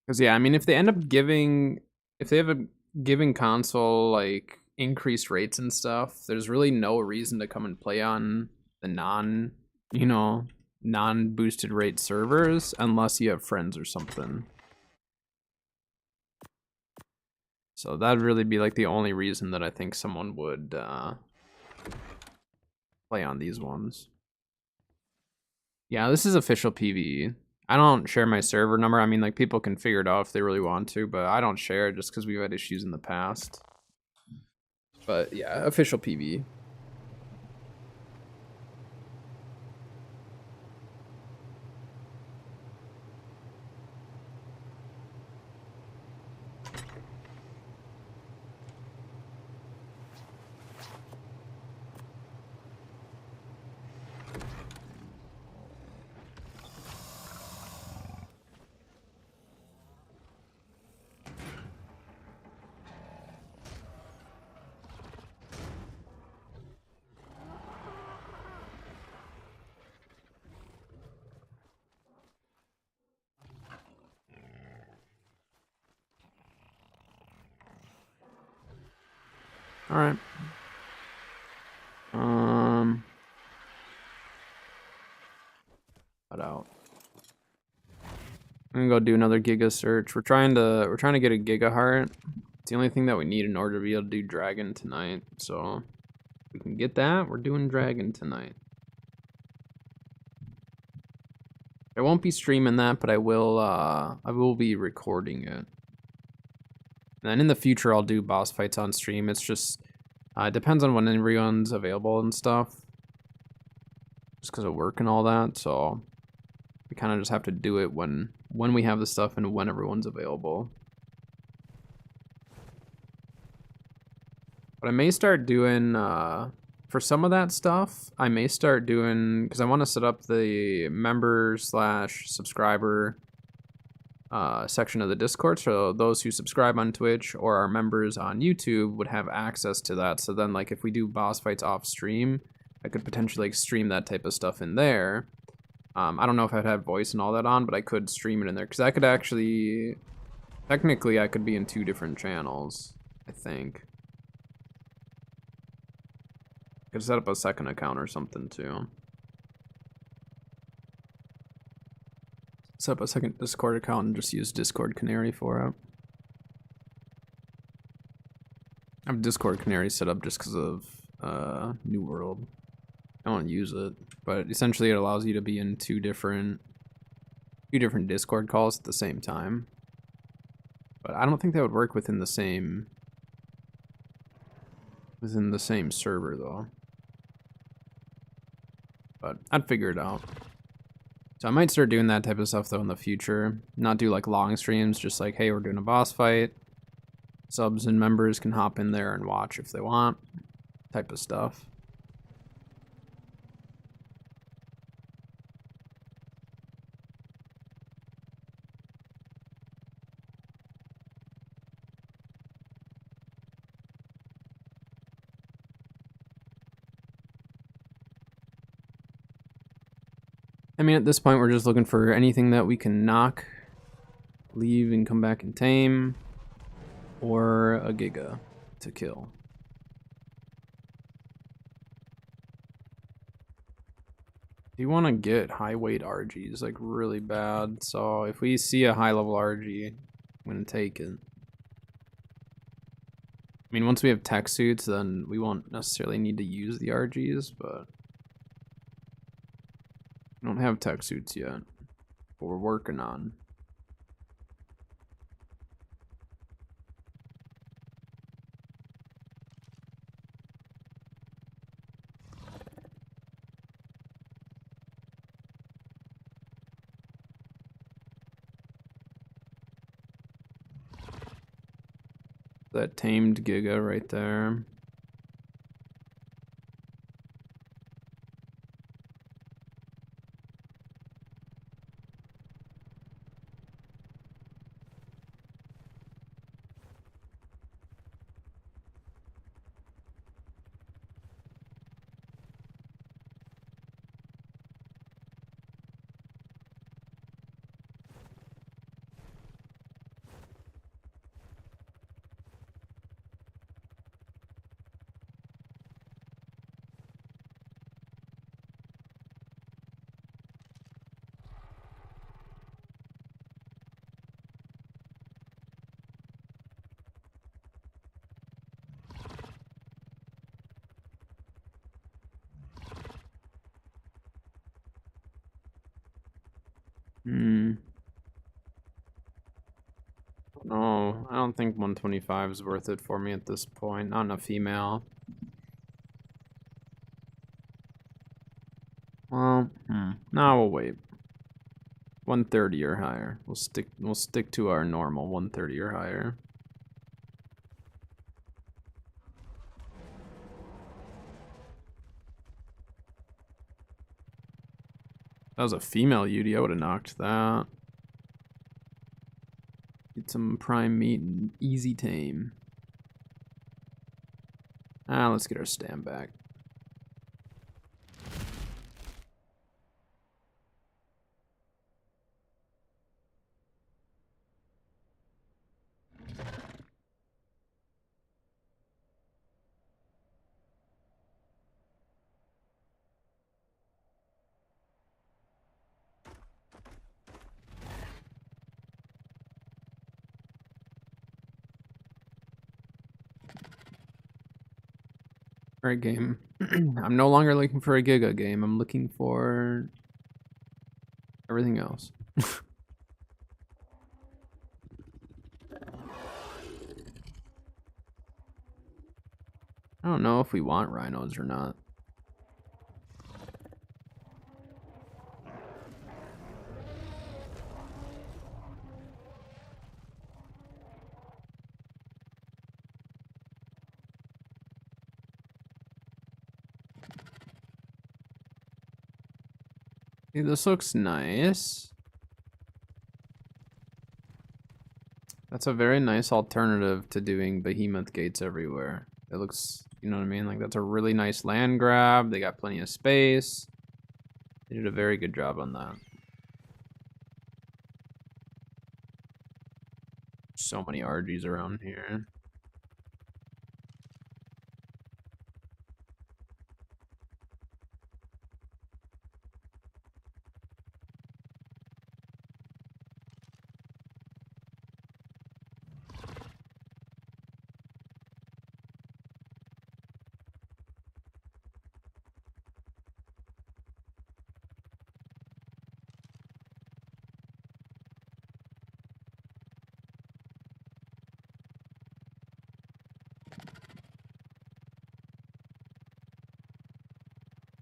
Because yeah, I mean, if they end up giving console like increased rates and stuff, there's really no reason to come and play on the non-boosted rate servers unless you have friends or something. So that'd really be like the only reason that I think someone would play on these ones. Yeah, this is official PvE. I don't share my server number. I mean, like, people can figure it out if they really want to, but I don't share it just because we've had issues in the past. But yeah, official PB. All right. Cut out. I'm gonna go do another Giga search. We're trying to get a Giga Heart. It's the only thing that we need in order to be able to do Dragon tonight. So if we can get that, we're doing Dragon tonight. I won't be streaming that, but I will be recording it. And then in the future I'll do boss fights on stream. It's just it depends on when everyone's available and stuff. Just because of work and all that, so we kind of just have to do it when we have the stuff and when everyone's available. But I may start doing for some of that stuff, I may start doing, because I want to set up the member/subscriber section of the Discord, so those who subscribe on Twitch or are members on YouTube would have access to that. So then, like, if we do boss fights off stream, I could potentially, like, stream that type of stuff in there. I don't know if I'd have voice and all that on, but I could stream it in there, because I could actually, technically I could be in 2 different channels, I think. Could set up a second account or something too. Set up a second Discord account and just use Discord Canary for it. I have Discord Canary set up just because of New World. I don't use it, but essentially it allows you to be in two different Discord calls at the same time. But I don't think that would work within the same server though. But I'd figure it out. So I might start doing that type of stuff though in the future. Not do like long streams, just like, hey, we're doing a boss fight. Subs and members can hop in there and watch if they want, type of stuff. I mean, at this point, we're just looking for anything that we can knock, leave, and come back and tame, or a Giga to kill. You want to get high weight RGs, like, really bad, so if we see a high level RG, I'm going to take it. I mean, once we have tech suits, then we won't necessarily need to use the RGs, but we don't have tech suits yet, but we're working on. That tamed Giga right there. think 125 is worth it for me at this point. Not a female. Well, no, we'll wait. 130 or higher. We'll stick to our normal 130 or higher. That was a female Yudi. I would have knocked that. Get some prime meat and easy tame. Let's get our stand back. Alright, game. I'm no longer looking for a Giga game. I'm looking for everything else. I don't know if we want rhinos or not. Hey, this looks nice. That's a very nice alternative to doing behemoth gates everywhere. It looks, you know what I mean? Like, that's a really nice land grab. They got plenty of space. They did a very good job on that. So many RGs around here.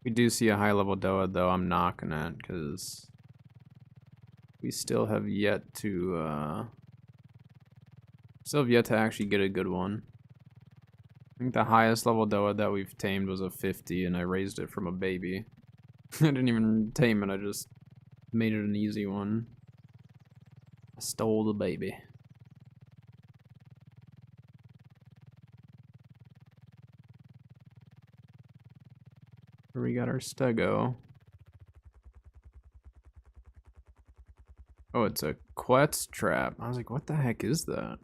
We do see a high level Doa though. I'm knocking it because we still have yet to actually get a good one. I think the highest level Doa that we've tamed was a 50, and I raised it from a baby. I didn't even tame it. I just made it an easy one. I stole the baby. Here we got our stego. Oh, it's a Quetz trap. I was like, what the heck is that?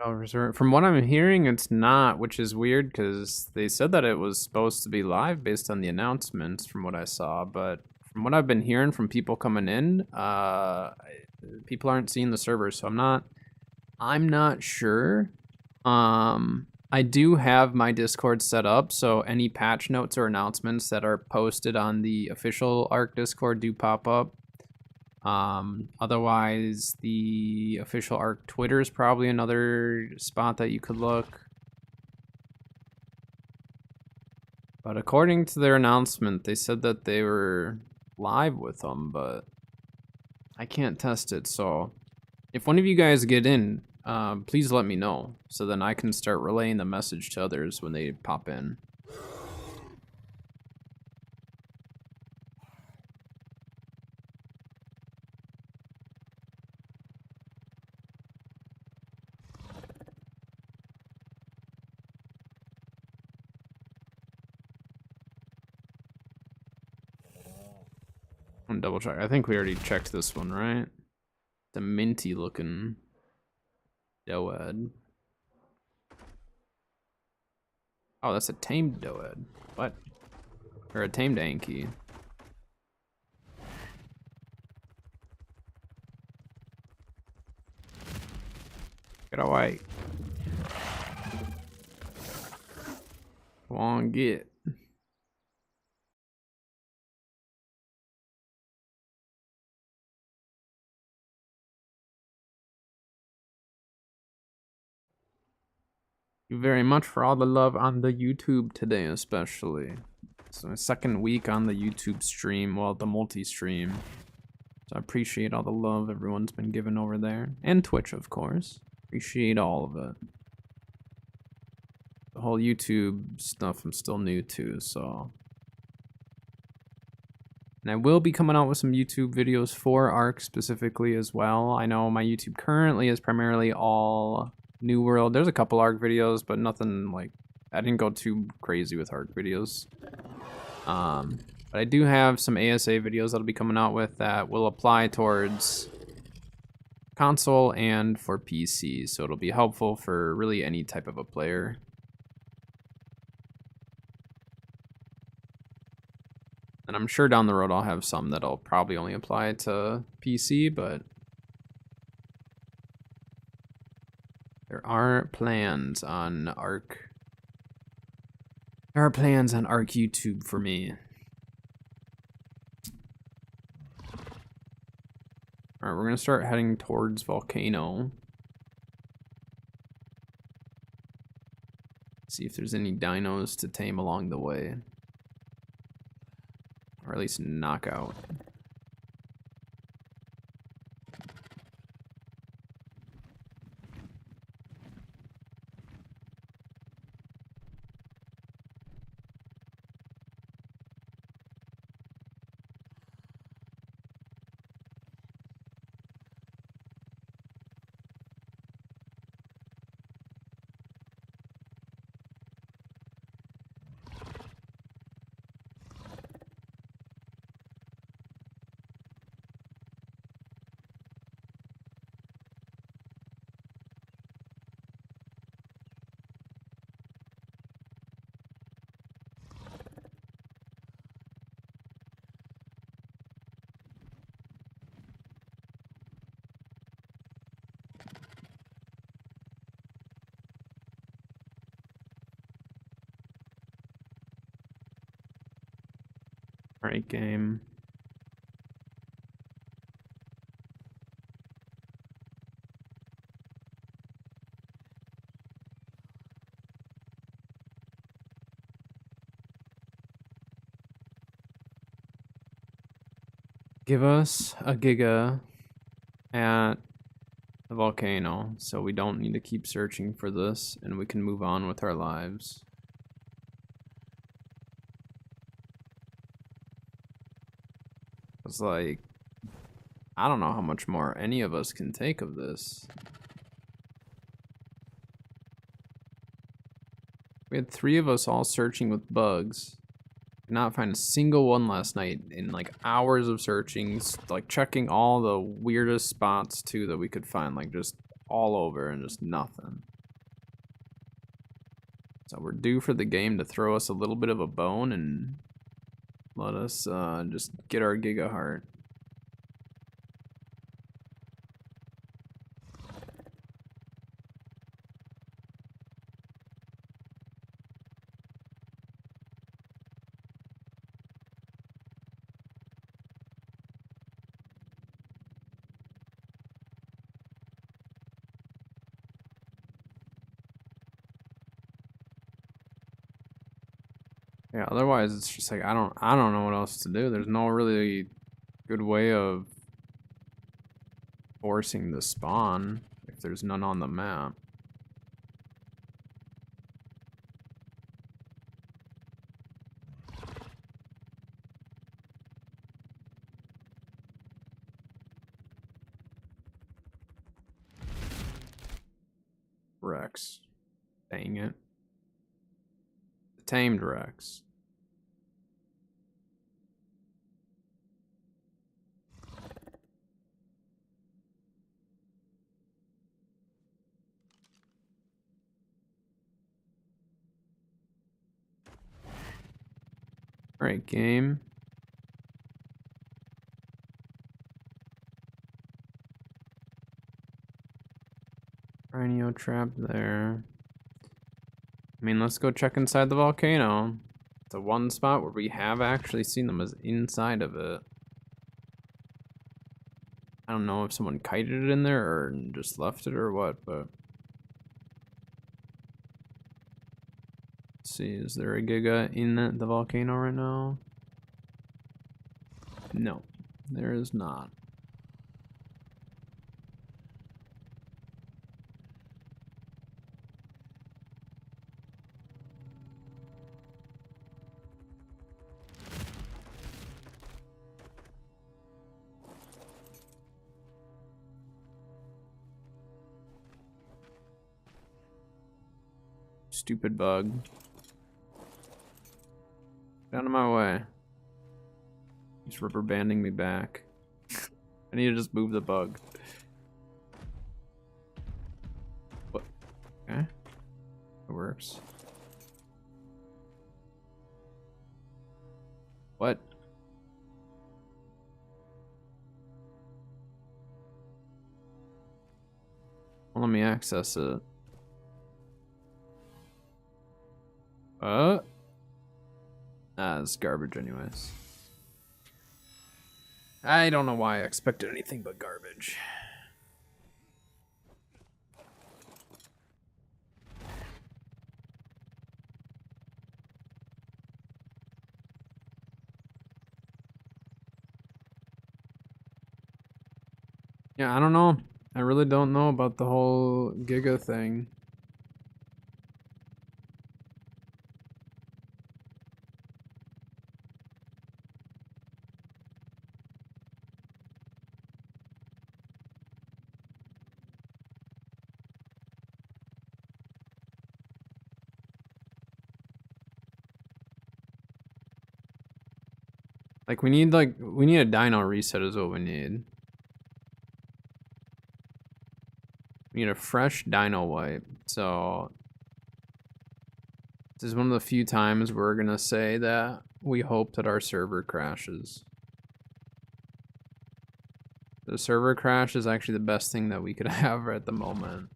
Oh, from what I'm hearing, it's not, which is weird because they said that it was supposed to be live based on the announcements from what I saw, but from what I've been hearing from people coming in, people aren't seeing the server, so I'm not sure. I do have my Discord set up, so any patch notes or announcements that are posted on the official ARC Discord do pop up. Otherwise, the official ARC Twitter is probably another spot that you could look. But according to their announcement, they said that they were live with them, but I can't test it, so if one of you guys get in, please let me know, so then I can start relaying the message to others when they pop in. I'm double check. I think we already checked this one, right? The minty looking Doed. Oh, that's a tamed Doed. What? Or a tamed Anki. Get away. Come on, get. you very much for all the love on the YouTube today, especially. It's my second week on the YouTube stream, well, the multi-stream. So I appreciate all the love everyone's been giving over there. And Twitch, of course. Appreciate all of it. The whole YouTube stuff I'm still new to, so. And I will be coming out with some YouTube videos for ARC specifically as well. I know my YouTube currently is primarily all New World. There's a couple ARC videos, but nothing like, I didn't go too crazy with ARC videos. But I do have some ASA videos that'll be coming out with that will apply towards console and for PC. So it'll be helpful for really any type of a player. And I'm sure down the road I'll have some that'll probably only apply to PC, but there are plans on ARC. There are plans on ARC YouTube for me. Alright, we're gonna start heading towards Volcano. See if there's any dinos to tame along the way. Or at least knock out. Alright, game. Give us a giga at the volcano so we don't need to keep searching for this and we can move on with our lives. It's like, I don't know how much more any of us can take of this. We had 3 of us all searching with bugs. Did not find a single one last night in like hours of searching, like checking all the weirdest spots too that we could find, like just all over and just nothing. So we're due for the game to throw us a little bit of a bone and let us just get our Giga Heart. Yeah, otherwise it's just like I don't know what else to do. There's no really good way of forcing the spawn if there's none on the map. Rex. Dang it. The tamed Rex. Alright, game. Rhino trap there. I mean, let's go check inside the volcano. It's the one spot where we have actually seen them as inside of it. I don't know if someone kited it in there or just left it or what, but Let's see, is there a Giga in the volcano right now? No, there is not. Stupid bug. Get out of my way. He's rubber banding me back. I need to just move the bug. What? Okay. It works. What? Well, let me access it. It's garbage anyways. I don't know why I expected anything but garbage. Yeah, I don't know. I really don't know about the whole Giga thing. Like we need a dino reset is what we need. We need a fresh dino wipe. So this is one of the few times we're gonna say that we hope that our server crashes. The server crash is actually the best thing that we could have at the moment.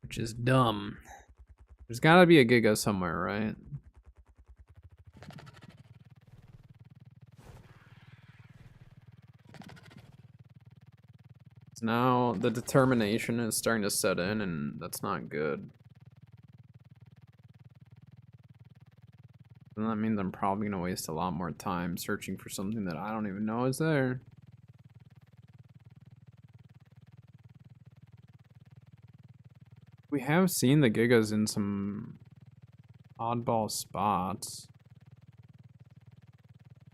Which is dumb. There's gotta be a Giga somewhere, right? Now the determination is starting to set in, and that's not good. And that means I'm probably gonna waste a lot more time searching for something that I don't even know is there. We have seen the Gigas in some oddball spots.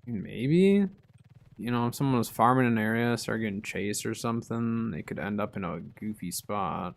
Maybe? You know, if someone was farming an area, start getting chased or something, they could end up in a goofy spot.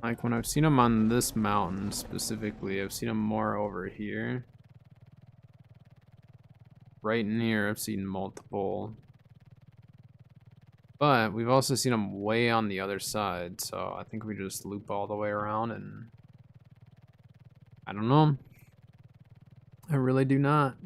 Like when I've seen them on this mountain specifically, I've seen them more over here. Right in here, I've seen multiple. But we've also seen them way on the other side, so I think we just loop all the way around and... I don't know. I really do not.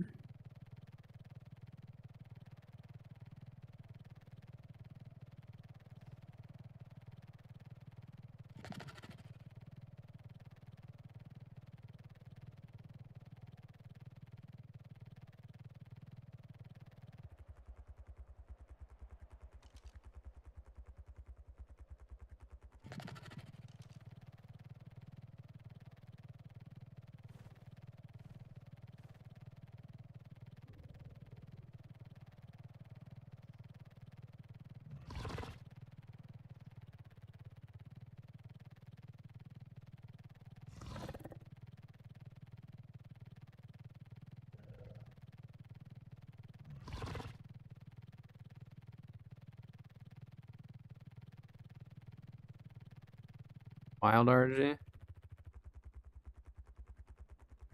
Wild RG?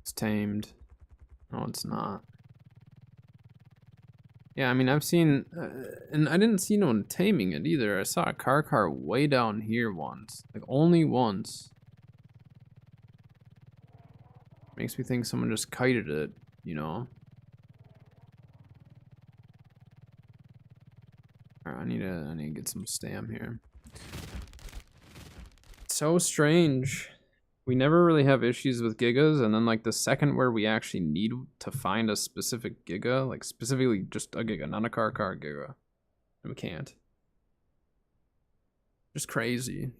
It's tamed. No, it's not. Yeah, I mean, I've seen... and I didn't see no one taming it either. I saw a car way down here once. Like, only once. Makes me think someone just kited it, you know? Alright, I need to get some stam here. So strange. We never really have issues with gigas, and then like the second where we actually need to find a specific giga, like specifically just a giga, not a car giga, and we can't. Just crazy.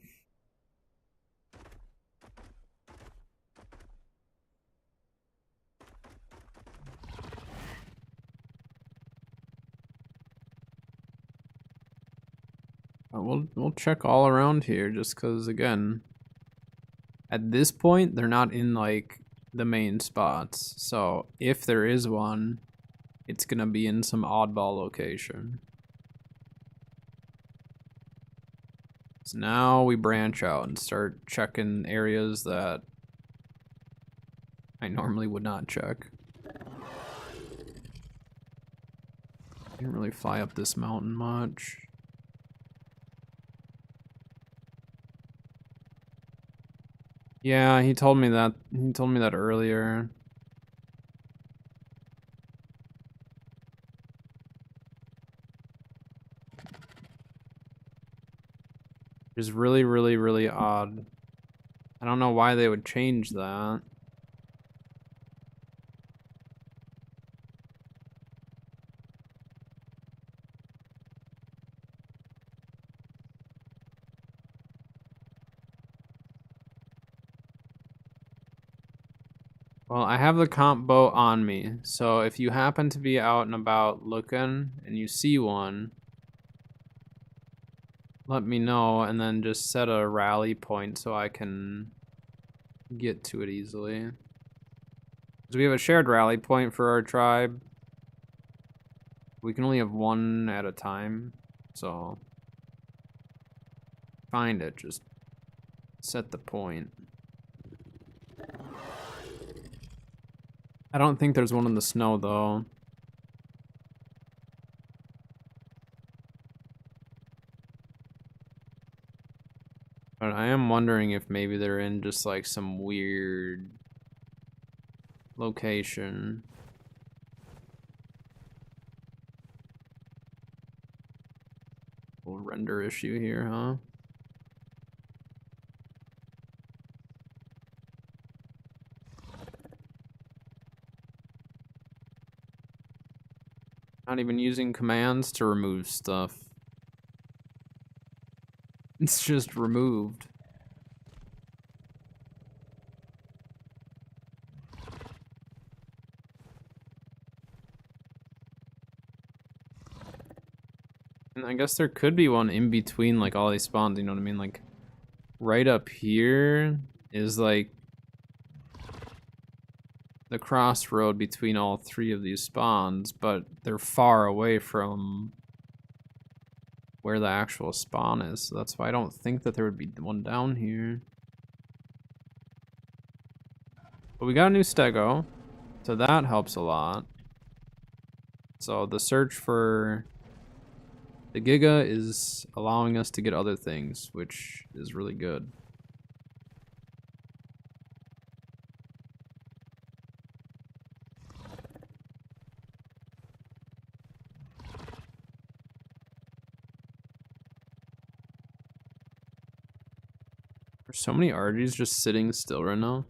We'll check all around here just because, again, at this point they're not in like the main spots. So if there is one, it's gonna be in some oddball location. So now we branch out and start checking areas that I normally would not check. Didn't really fly up this mountain much. Yeah, he told me that. He told me that earlier. It's really, really, really odd. I don't know why they would change that. Well, I have the comp boat on me, so if you happen to be out and about looking and you see one, let me know and then just set a rally point so I can get to it easily. Because we have a shared rally point for our tribe. We can only have one at a time, so find it, just set the point. I don't think there's one in the snow, though. But I am wondering if maybe they're in just like some weird location. Little render issue here, huh? Not even using commands to remove stuff. It's just removed. And I guess there could be one in between like all these spawns, you know what I mean? Like right up here is like the crossroad between all three of these spawns, but they're far away from where the actual spawn is. So that's why I don't think that there would be one down here. But we got a new stego, so that helps a lot. So the search for the giga is allowing us to get other things, which is really good. There's so many RGs just sitting still right now.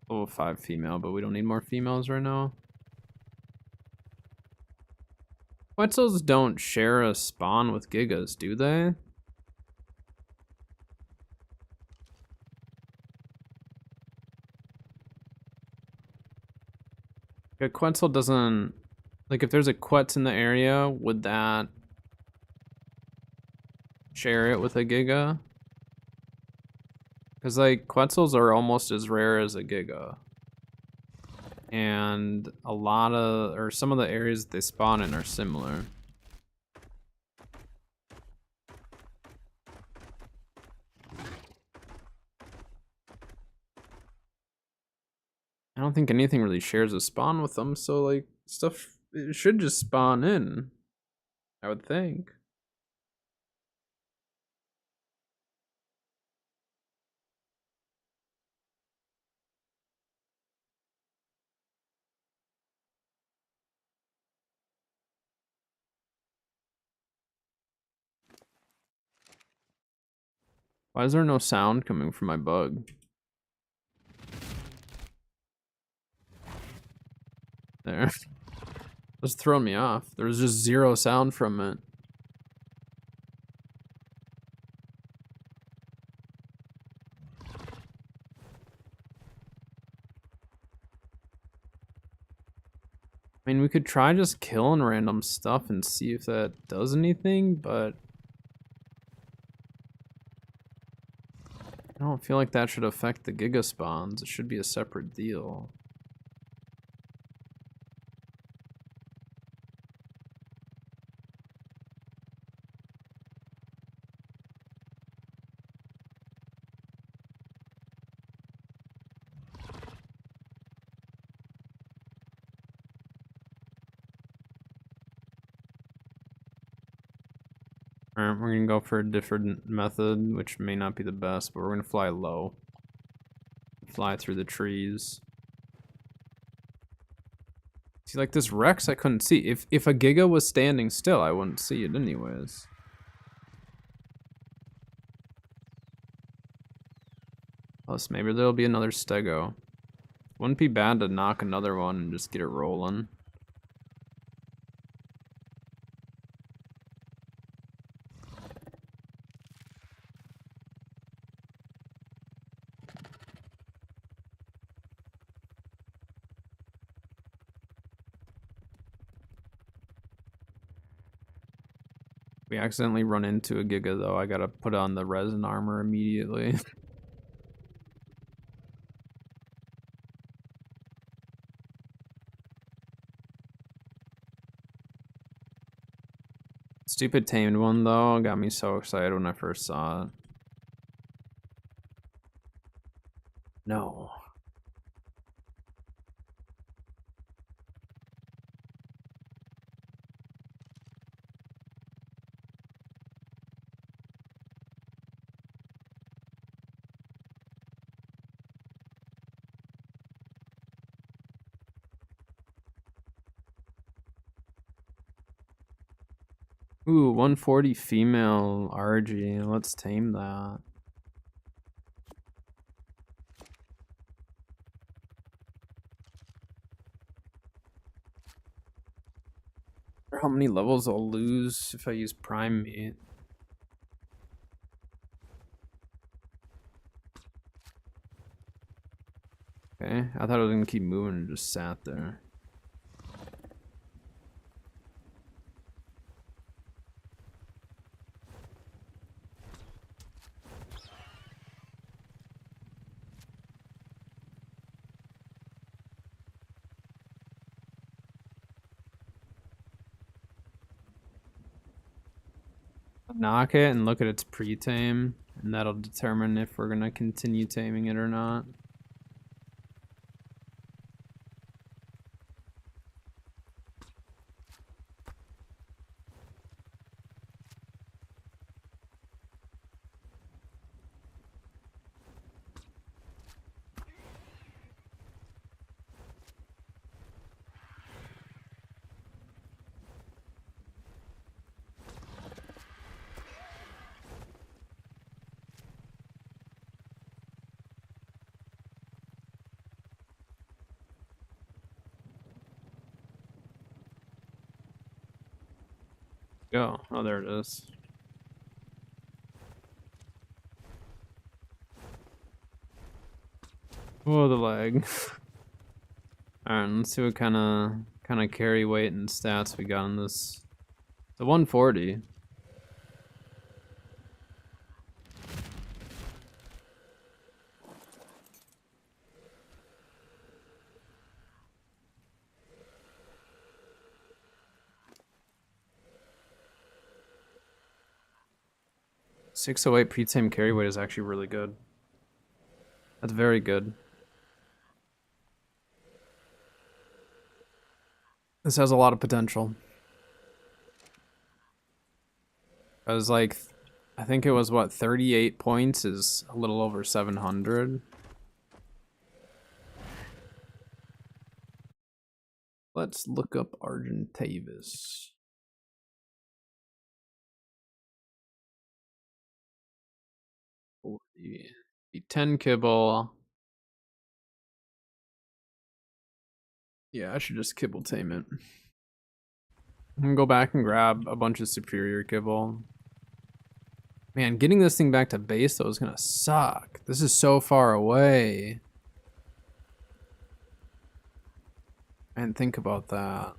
Level 5 female, but we don't need more females right now. Quetzals don't share a spawn with gigas, do they? A Quetzal doesn't... Like, if there's a Quetz in the area, would that share it with a giga? Because, like, Quetzals are almost as rare as a giga. And a lot of... Or some of the areas they spawn in are similar. I don't think anything really shares a spawn with them, so, like, stuff... It should just spawn in. I would think. Why is there no sound coming from my bug? There. It's throwing me off. There was just zero sound from it. I mean, we could try just killing random stuff and see if that does anything, but I don't feel like that should affect the Giga spawns. It should be a separate deal. Alright, we're gonna go for a different method, which may not be the best, but we're gonna fly low. Fly through the trees. See, like this Rex I couldn't see. If a Giga was standing still, I wouldn't see it anyways. Plus, maybe there'll be another Stego. Wouldn't be bad to knock another one and just get it rolling. We accidentally run into a Giga though. I gotta put on the resin armor immediately. Stupid tamed one though got me so excited when I first saw it. No. Ooh, 140 female RG. Let's tame that. How many levels I'll lose if I use prime meat. Okay, I thought it was gonna keep moving and just sat there. Knock it and look at its pre-tame, and that'll determine if we're gonna continue taming it or not. Go. Oh, there it is. Oh, the lag. Alright, let's see what kind of carry weight and stats we got on this. The 140. .608 pre-tame carry weight is actually really good. That's very good. This has a lot of potential. I was like, I think it was what, 38 points is a little over 700. Let's look up Argentavis. be 10 kibble. Yeah, I should just kibble tame it. I'm gonna go back and grab a bunch of superior kibble. Man, getting this thing back to base though is gonna suck. This is so far away. And think about that.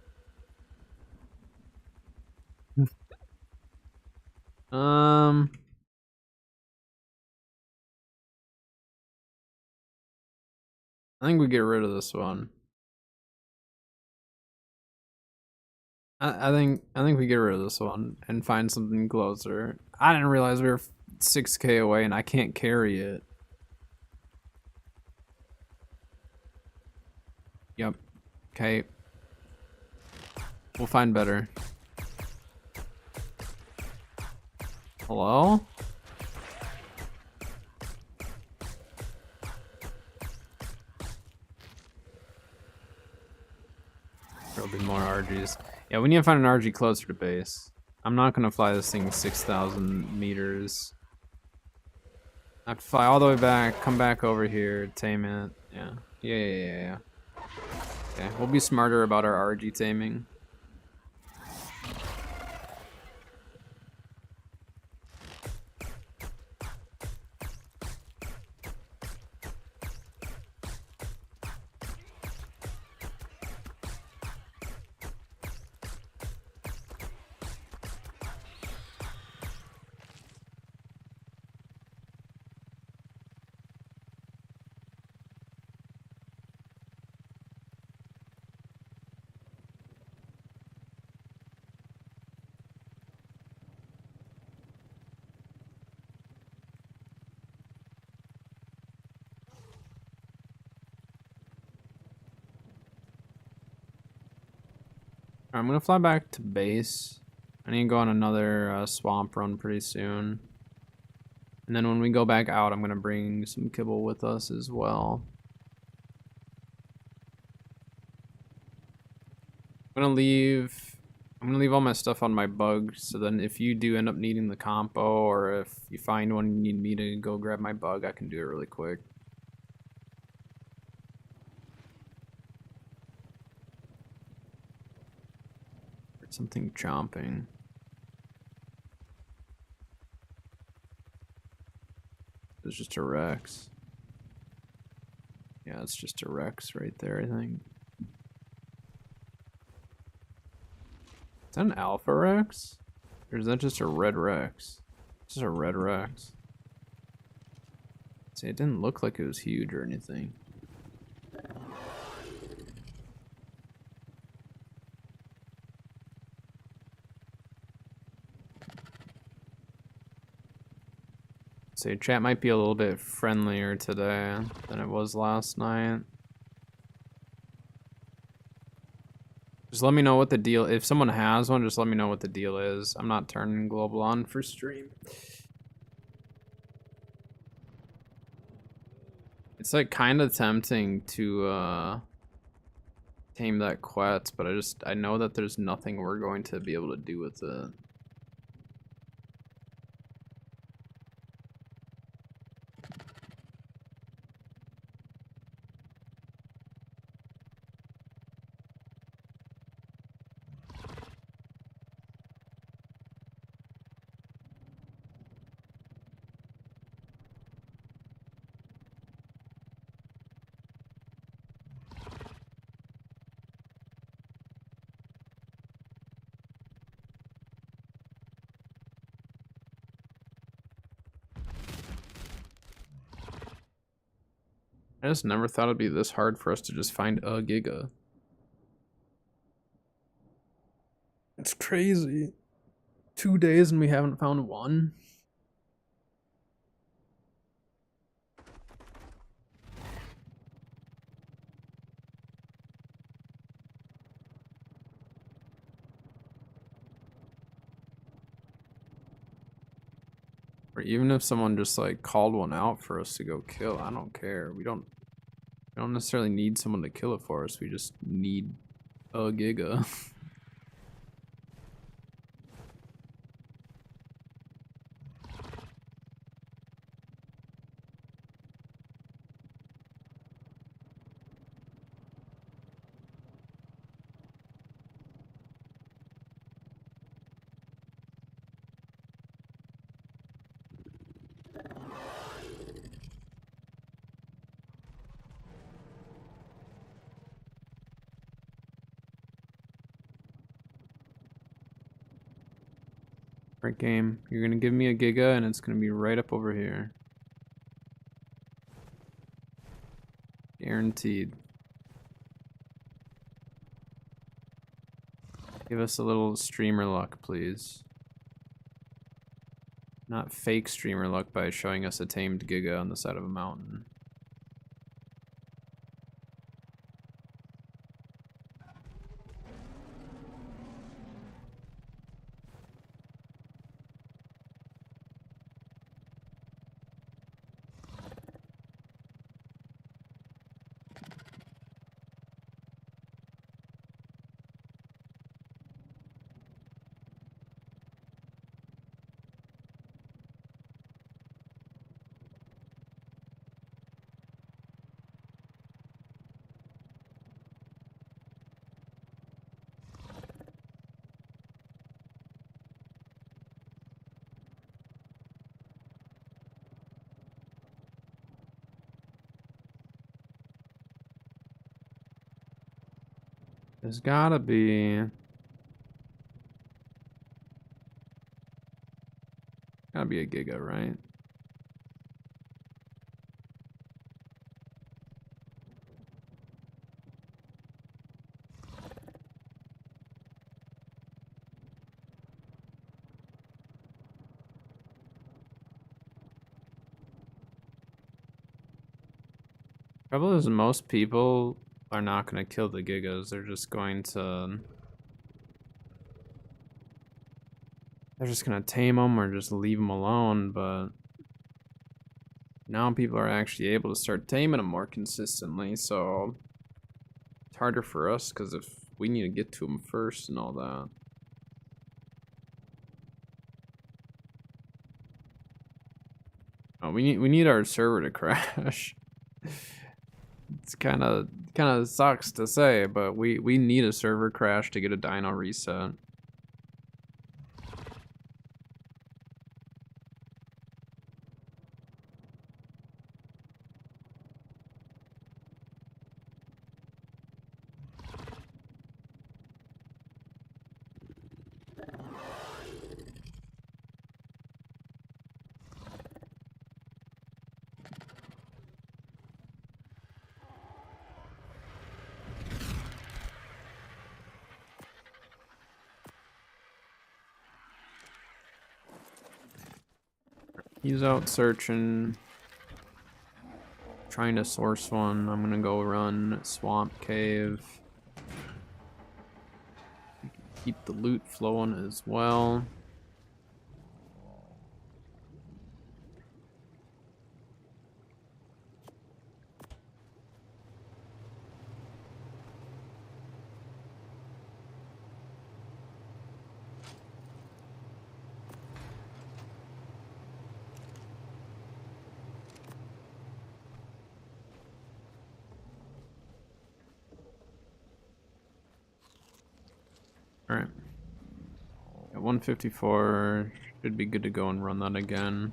I think we get rid of this one. I think we get rid of this one and find something closer. I didn't realize we were 6k away and I can't carry it. Yep. Okay. We'll find better. Hello? There'll be more RGs. Yeah, we need to find an RG closer to base. I'm not gonna fly this thing 6,000 meters. I have to fly all the way back, come back over here, tame it. Yeah. Okay, we'll be smarter about our RG taming. I'm gonna fly back to base. I need to go on another swamp run pretty soon. And then when we go back out, I'm gonna bring some kibble with us as well. I'm gonna leave all my stuff on my bug, so then if you do end up needing the compo, or if you find one you need me to go grab my bug, I can do it really quick. Something chomping. It's just a Rex. Yeah, it's just a Rex right there, I think. Is that an Alpha Rex? Or is that just a red Rex? It's just a red Rex. See, it didn't look like it was huge or anything. So chat might be a little bit friendlier today than it was last night. Just let me know what the deal, if someone has one, just let me know what the deal is. I'm not turning global on for stream. It's like kind of tempting to tame that Quetz, but I know that there's nothing we're going to be able to do with it. I just never thought it'd be this hard for us to just find a Giga. It's crazy. 2 days and we haven't found one. Or even if someone just like called one out for us to go kill, I don't care. We don't necessarily need someone to kill it for us. We just need a Giga. Right, game. You're gonna give me a giga, and it's gonna be right up over here. Guaranteed. Give us a little streamer luck, please. Not fake streamer luck by showing us a tamed giga on the side of a mountain. There's gotta be a giga, right? Trouble is, most people are not gonna kill the gigas. They're just going to. They're just gonna tame them or just leave them alone, but now people are actually able to start taming them more consistently, so it's harder for us because if we need to get to them first and all that. Oh, we need our server to crash. It's kind of sucks to say, but we need a server crash to get a dyno reset. He's out searching, trying to source one. I'm gonna go run Swamp Cave. Keep the loot flowing as well. Alright. At 154, should be good to go and run that again.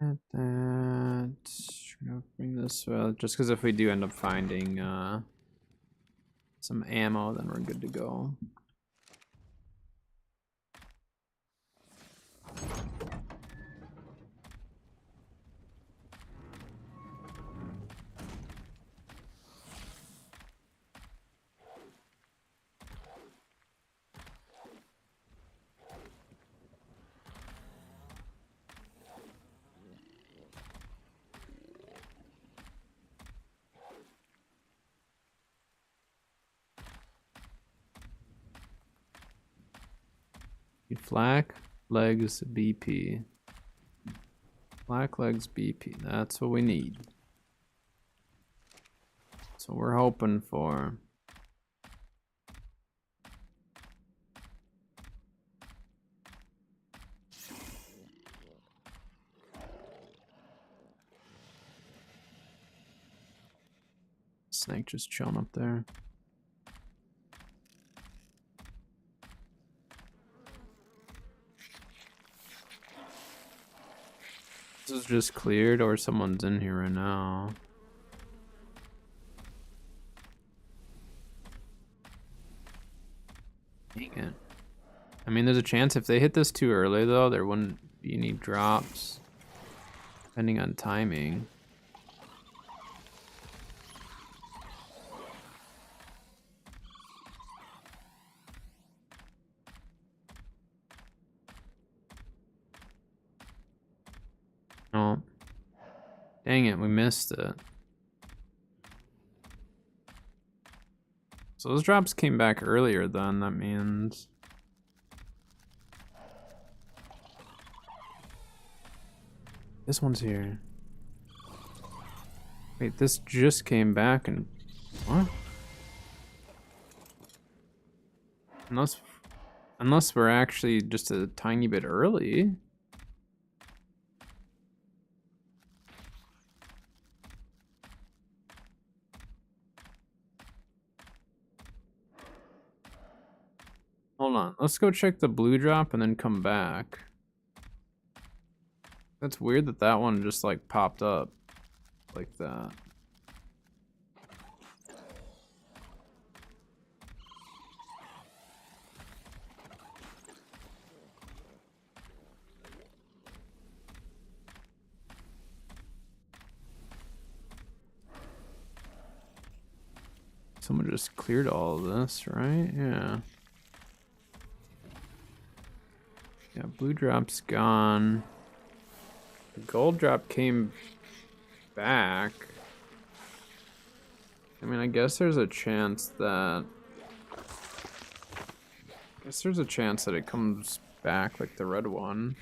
At that, gonna bring this just because if we do end up finding some ammo, then we're good to go. Need flak, legs, BP. Flak, legs, BP. That's what we need. So we're hoping for. Snake just chilling up there. This is just cleared or someone's in here right now. Dang it. I mean, there's a chance if they hit this too early though, there wouldn't be any drops. Depending on timing. Oh. Dang it, we missed it. So those drops came back earlier then, that means... This one's here. Wait, this just came back and... What? Unless we're actually just a tiny bit early. Hold on, let's go check the blue drop and then come back. That's weird that that one just like popped up like that. Someone just cleared all of this, right? Yeah. Yeah, blue drop's gone. The gold drop came back. I mean, I guess there's a chance that... it comes back like the red one.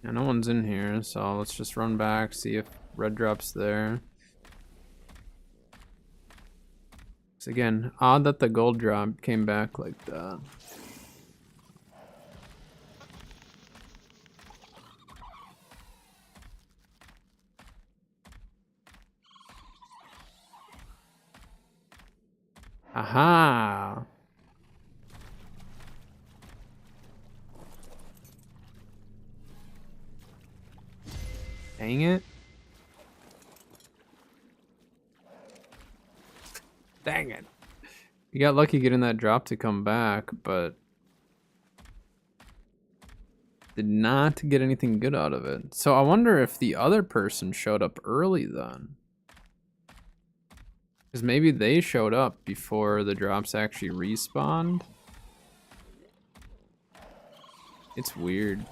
Yeah, no one's in here, so let's just run back, see if red drop's there. It's again, odd that the gold drop came back like that. Aha! Dang it. Dang it. You got lucky getting that drop to come back, but did not get anything good out of it. So I wonder if the other person showed up early then. Because maybe they showed up before the drops actually respawned. It's weird.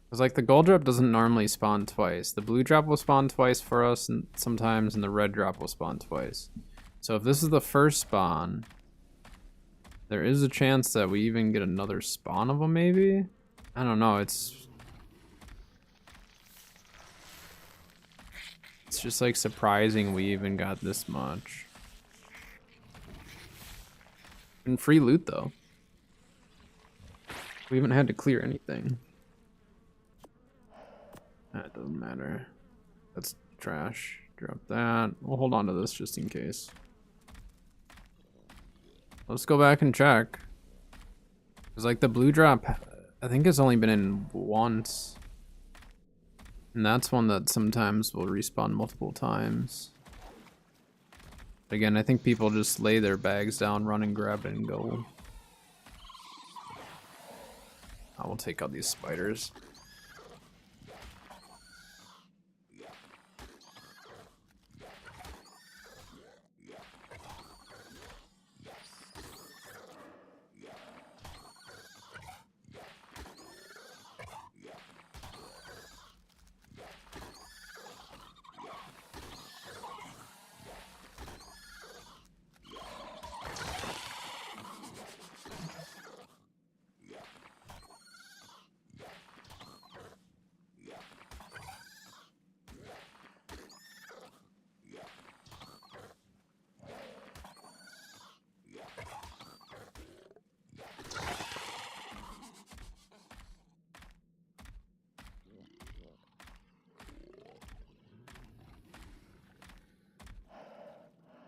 Because like the gold drop doesn't normally spawn twice. The blue drop will spawn twice for us and sometimes, and the red drop will spawn twice. So if this is the first spawn, there is a chance that we even get another spawn of them maybe? I don't know, it's just like surprising we even got this much. And free loot though. We haven't had to clear anything. That doesn't matter. That's trash. Drop that. We'll hold on to this just in case. Let's go back and check. Cause like the blue drop, I think it's only been in once. And that's one that sometimes will respawn multiple times. But again, I think people just lay their bags down, run and grab it and go. I will take out these spiders.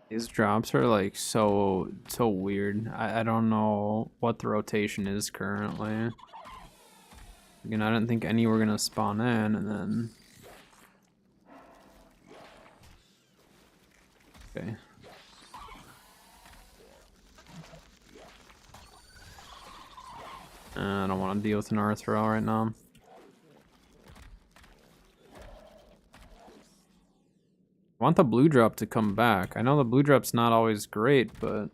These drops are like so weird. I don't know what the rotation is currently. Again, I didn't think any were gonna spawn in, and then okay. I don't want to deal with an Arthro right now. I want the blue drop to come back. I know the blue drop's not always great, but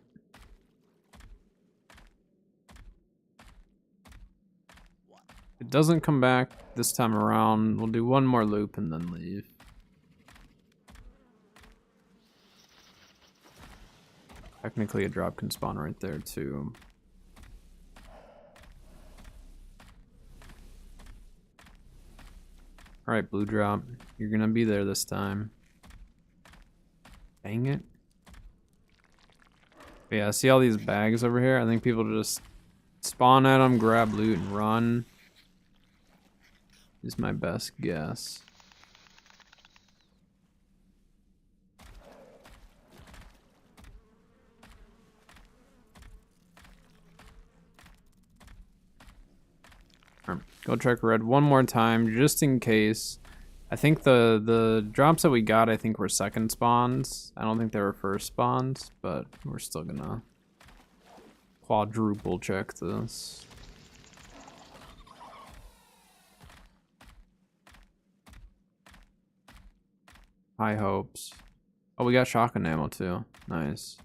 if it doesn't come back this time around, we'll do one more loop and then leave. Technically, a drop can spawn right there too. All right, blue drop, you're gonna be there this time. Dang it. But yeah, see all these bags over here? I think people just spawn at them, grab loot, and run. Is my best guess. Alright, go check red one more time, just in case. I think the drops that we got, I think were second spawns. I don't think they were first spawns, but we're still gonna quadruple check this. High hopes. Oh, we got shotgun ammo too. Nice.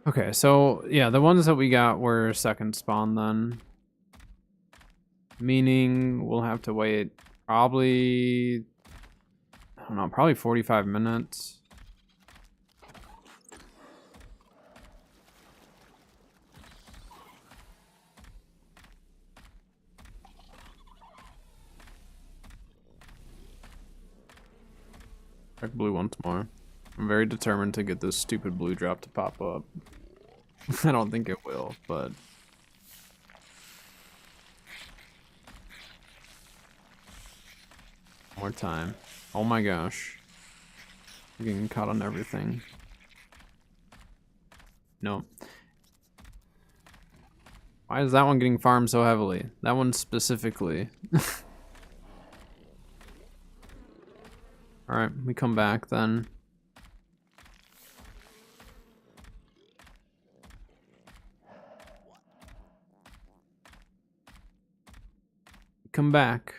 Okay, so yeah, the ones that we got were second spawn then. Meaning we'll have to wait probably, I don't know, probably 45 minutes. Check blue once more. I'm very determined to get this stupid blue drop to pop up. I don't think it will, but more time. Oh my gosh. I'm getting caught on everything. No. Why is that one getting farmed so heavily? That one specifically. Alright, we come back then. Come back.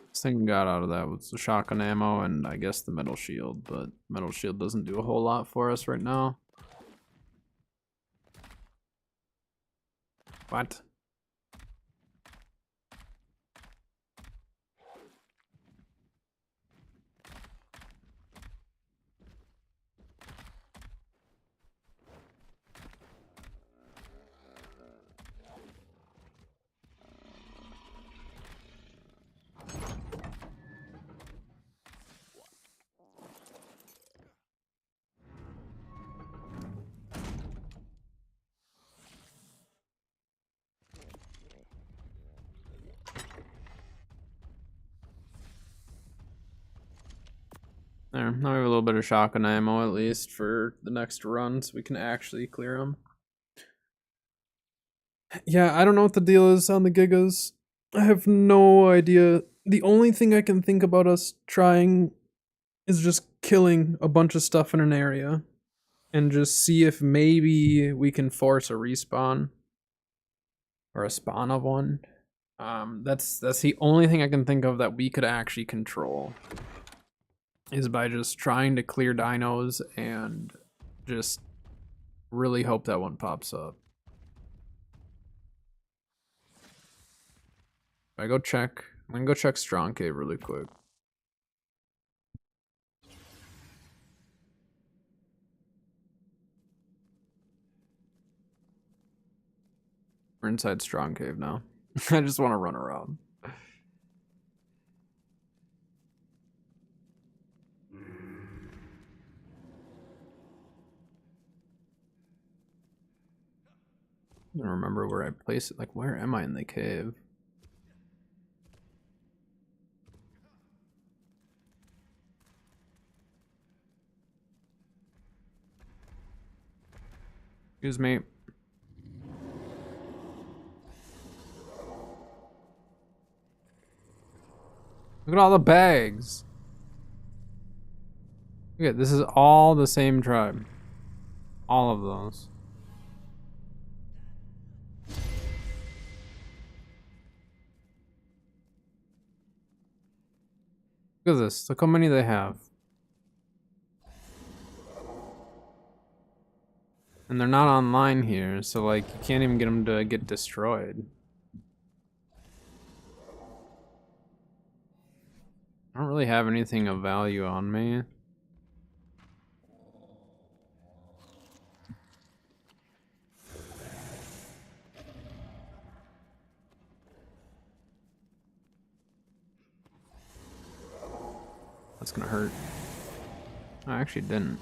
This thing got out of that with the shotgun ammo and I guess the metal shield, but metal shield doesn't do a whole lot for us right now. What? There, now we have a little bit of shotgun ammo at least for the next run so we can actually clear them. Yeah, I don't know what the deal is on the Gigas. I have no idea. The only thing I can think about us trying is just killing a bunch of stuff in an area and just see if maybe we can force a respawn or a spawn of one. That's the only thing I can think of that we could actually control, is by just trying to clear dinos and just really hope that one pops up. I'm gonna go check Strong Cave really quick. We're inside Strong Cave now. I just want to run around. I don't remember where I placed it. Like, where am I in the cave? Excuse me. Look at all the bags. Look at this is all the same tribe. All of those. Look at this. Look how many they have. And they're not online here, so like you can't even get them to get destroyed. I don't really have anything of value on me. That's gonna hurt. I actually didn't.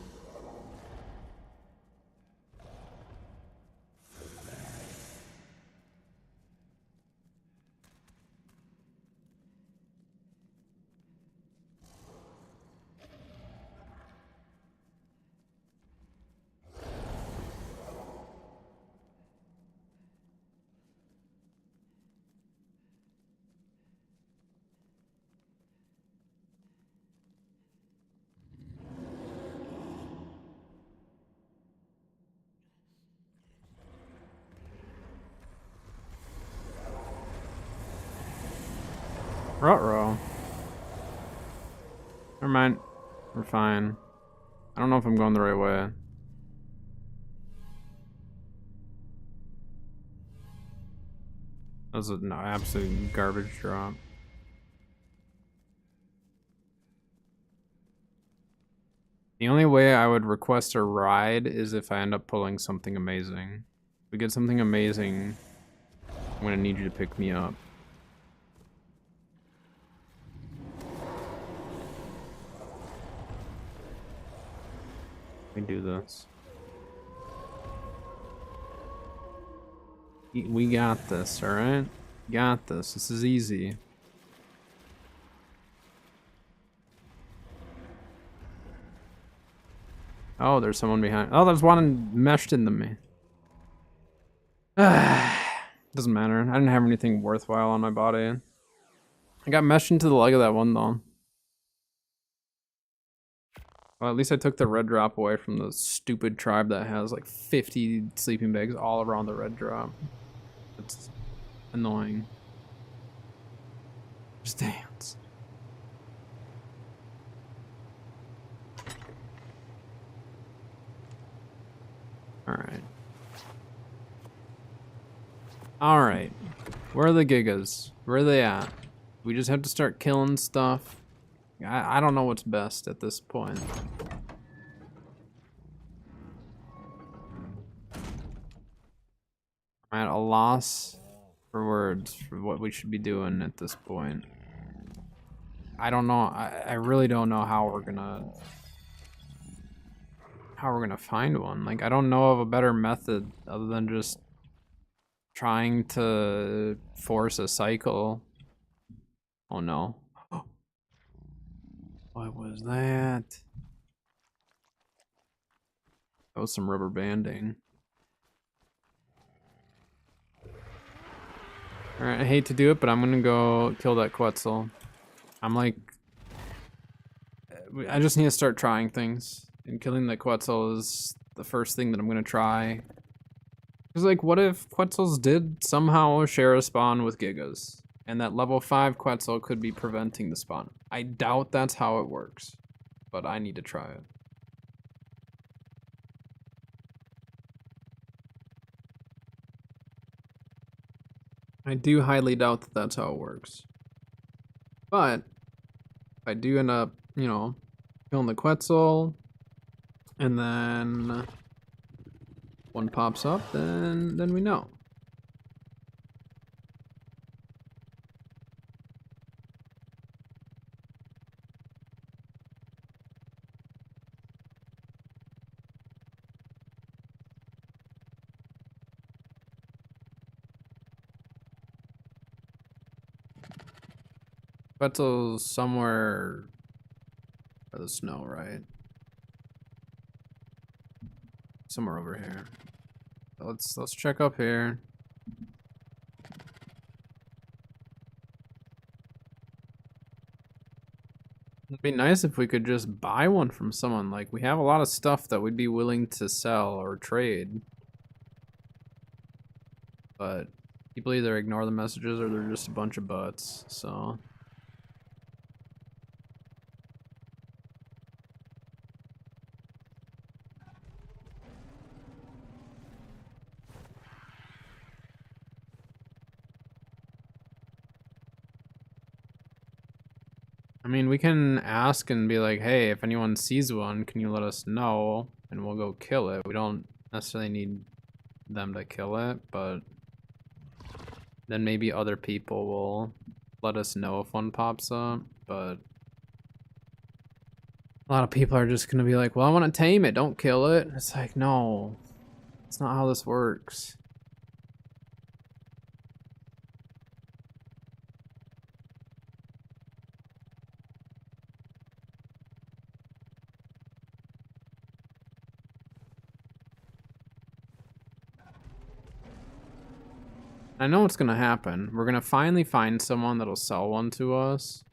Ruh-roh. Never mind. We're fine. I don't know if I'm going the right way. That was an absolute garbage drop. The only way I would request a ride is if I end up pulling something amazing. If we get something amazing, I'm gonna need you to pick me up. We do this. We got this, alright? Got this. This is easy. Oh, there's someone behind. Oh, there's one meshed into me. Doesn't matter. I didn't have anything worthwhile on my body. I got meshed into the leg of that one, though. Well, at least I took the red drop away from the stupid tribe that has like 50 sleeping bags all around the red drop. It's annoying. Just dance. Alright. Alright. Where are the gigas? Where are they at? We just have to start killing stuff. I don't know what's best at this point. I'm at a loss for words for what we should be doing at this point. I don't know. I really don't know how we're gonna find one. Like, I don't know of a better method other than just trying to force a cycle. Oh no. What was that? That was some rubber banding. Alright, I hate to do it, but I'm gonna go kill that Quetzal. I'm like... I just need to start trying things. And killing the Quetzal is the first thing that I'm gonna try. Because, like, what if Quetzals did somehow share a spawn with Gigas? And that level 5 Quetzal could be preventing the spawn. I doubt that's how it works. But I need to try it. I do highly doubt that that's how it works. But, if I do end up, you know, killing the Quetzal, and then one pops up, then we know. Quetzal's somewhere by the snow, right? Somewhere over here. Let's check up here. It'd be nice if we could just buy one from someone. Like, we have a lot of stuff that we'd be willing to sell or trade. But people either ignore the messages or they're just a bunch of butts, so. I mean, we can ask and be like, hey, if anyone sees one, can you let us know? And we'll go kill it. We don't necessarily need them to kill it, but then maybe other people will let us know if one pops up. But a lot of people are just gonna be like, well, I want to tame it, don't kill it. It's like, no, it's not how this works. I know what's gonna happen. We're gonna finally find someone that'll sell one to us,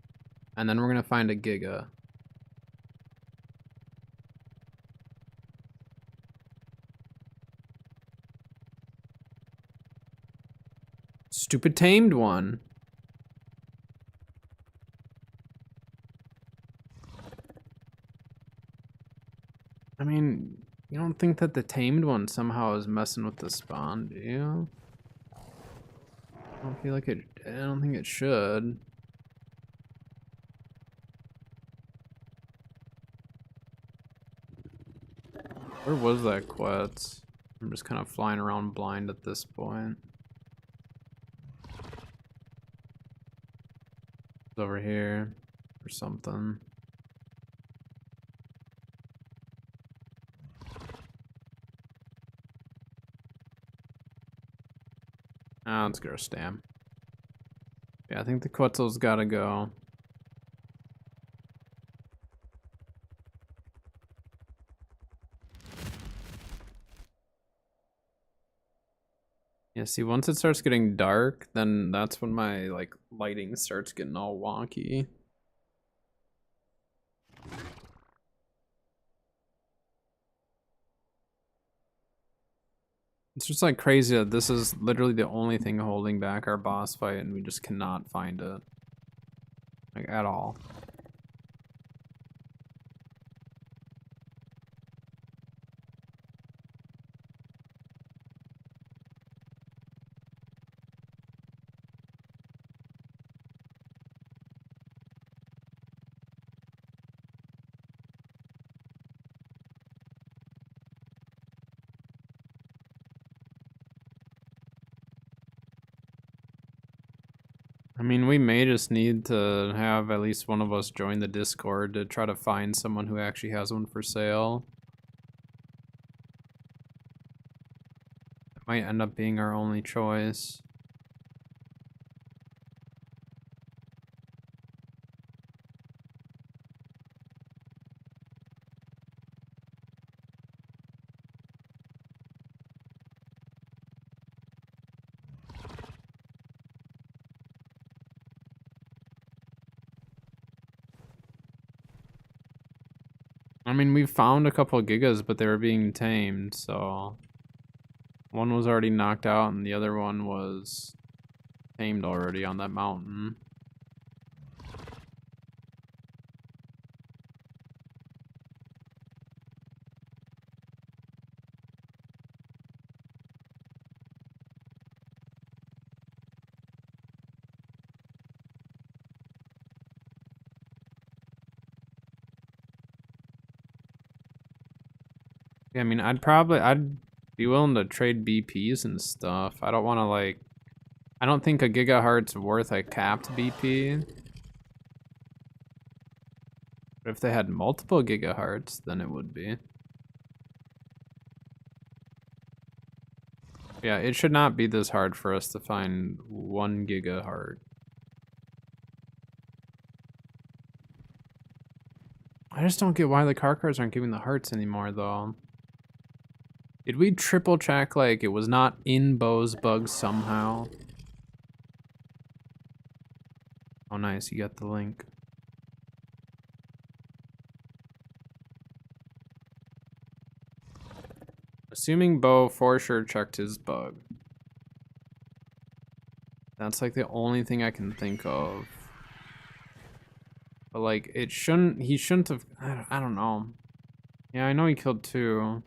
and then we're gonna find a Giga. Stupid tamed one. I mean, you don't think that the tamed one somehow is messing with the spawn, do you? I don't feel like it. I don't think it should. Where was that Quetz? I'm just kind of flying around blind at this point. It's over here or something. Ah, let's go stam. Yeah, I think the Quetzal's gotta go. Yeah, see, once it starts getting dark, then that's when my, like, lighting starts getting all wonky. It's just, like, crazy that this is literally the only thing holding back our boss fight, and we just cannot find it. Like, at all. I mean, we may just need to have at least one of us join the Discord to try to find someone who actually has one for sale. It might end up being our only choice. I mean, we found a couple of Gigas, but they were being tamed, so... One was already knocked out, and the other one was tamed already on that mountain. Yeah, I mean, I'd be willing to trade BPs and stuff. I don't want to, like... I don't think a gigahertz worth a capped BP. But if they had multiple gigahertz, then it would be. Yeah, it should not be this hard for us to find 1 gigahertz. I just don't get why the car cars aren't giving the hearts anymore, though. Did we triple check, like, it was not in Bo's bugs somehow? Oh, nice, you got the link. Assuming Bo for sure checked his bug. That's like the only thing I can think of. But like, he shouldn't have, I don't know. Yeah, I know he killed 2.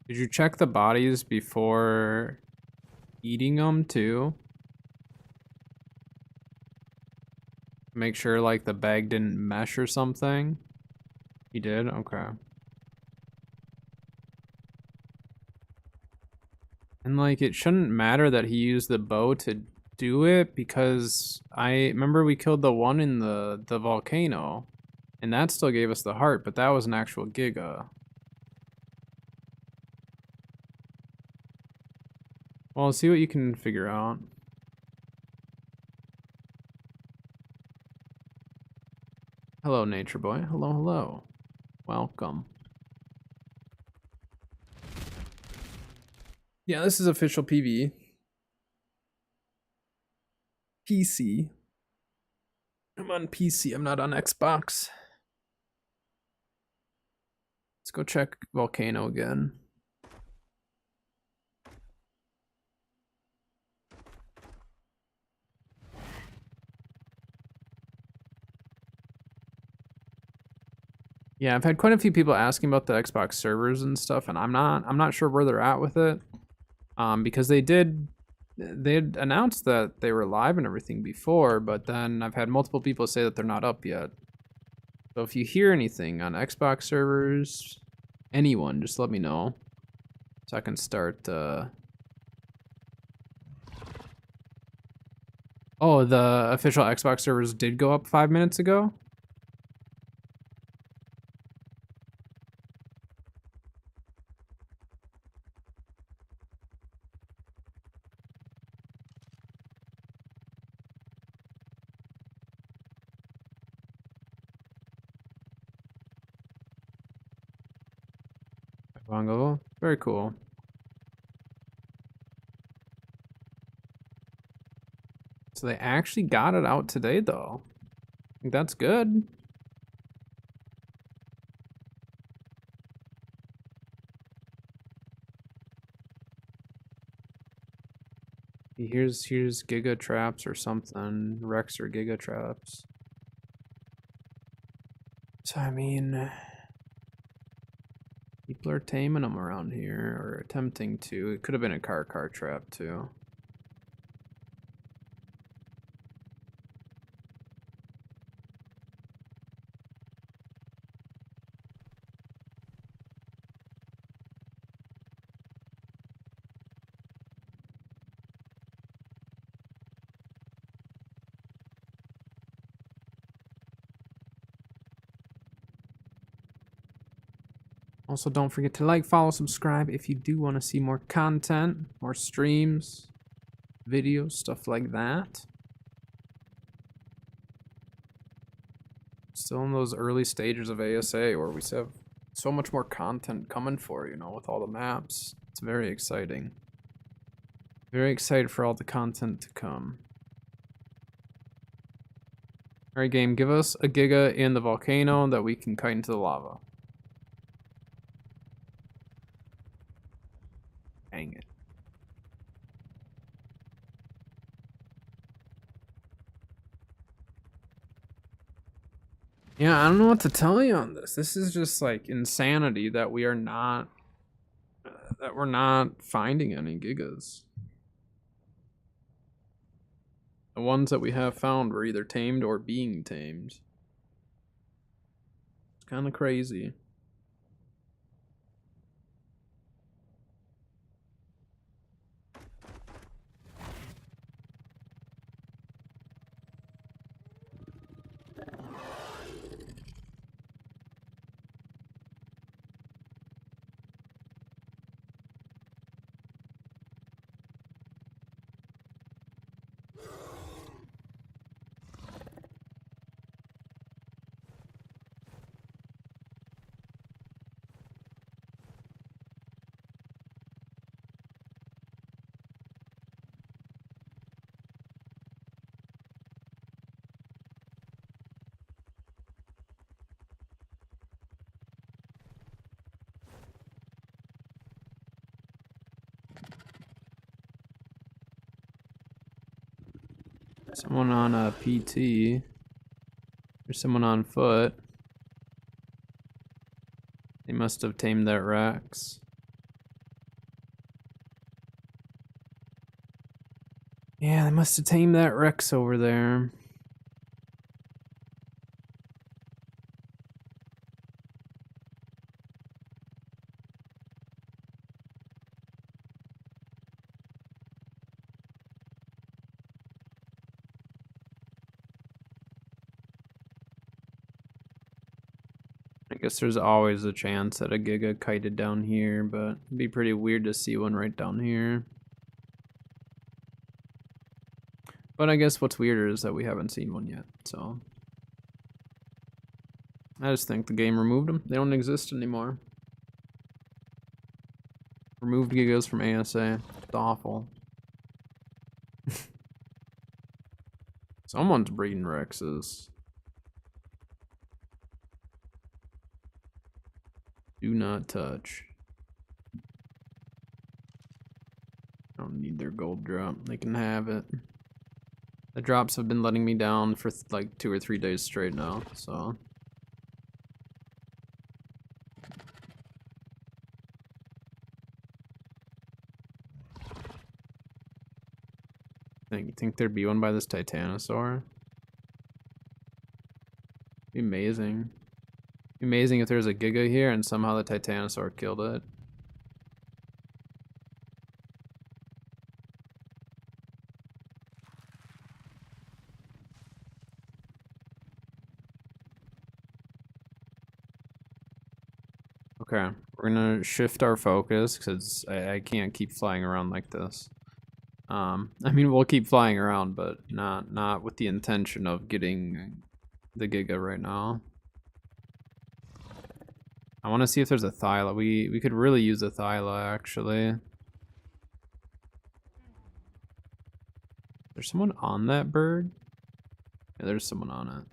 Did you check the bodies before eating them too? Make sure like the bag didn't mesh or something? You did? Okay. And like, it shouldn't matter that he used the bow to do it, because I remember we killed the one in the volcano, and that still gave us the heart, but that was an actual Giga. Well, see what you can figure out. Hello, Nature Boy. Hello, hello. Welcome. Yeah, this is official PV. PC. I'm on PC, I'm not on Xbox. Let's go check Volcano again. Yeah, I've had quite a few people asking about the Xbox servers and stuff, and I'm not sure where they're at with it. Because they had announced that they were live and everything before, but then I've had multiple people say that they're not up yet. So if you hear anything on Xbox servers, anyone, just let me know so I can start. Oh, the official Xbox servers did go up 5 minutes ago. Bongo, very cool. So they actually got it out today, though. I think that's good. Here's Giga Traps or something. Rex or Giga Traps. So I mean, people are taming them around here, or attempting to. It could have been a car trap too. Also, don't forget to like, follow, subscribe if you do want to see more content, more streams, videos, stuff like that. Still in those early stages of ASA where we have so much more content coming for, you know, with all the maps. It's very exciting. Very excited for all the content to come. Alright, game, give us a Giga in the volcano that we can kite into the lava. Dang it. Yeah, I don't know what to tell you on this. This is just like insanity that we are not, that we're not finding any Gigas. The ones that we have found were either tamed or being tamed. It's kind of crazy. Someone on a PT. There's someone on foot. They must have tamed that Rex. Yeah, they must have tamed that Rex over there. I guess there's always a chance that a Giga kited down here, but it'd be pretty weird to see one right down here. But I guess what's weirder is that we haven't seen one yet, so. I just think the game removed them. They don't exist anymore. Removed Gigas from ASA. It's awful. Someone's breeding Rexes. Do not touch. I don't need their gold drop. They can have it. The drops have been letting me down for like 2 or 3 days straight now, so. Think there'd be one by this Titanosaur? Be amazing. Be amazing if there's a Giga here and somehow the Titanosaur killed it. Okay, we're gonna shift our focus because I can't keep flying around like this. I mean, we'll keep flying around, but not with the intention of getting the Giga right now. I want to see if there's a Thyla. We could really use a Thyla, actually. There's someone on that bird? Yeah, there's someone on it.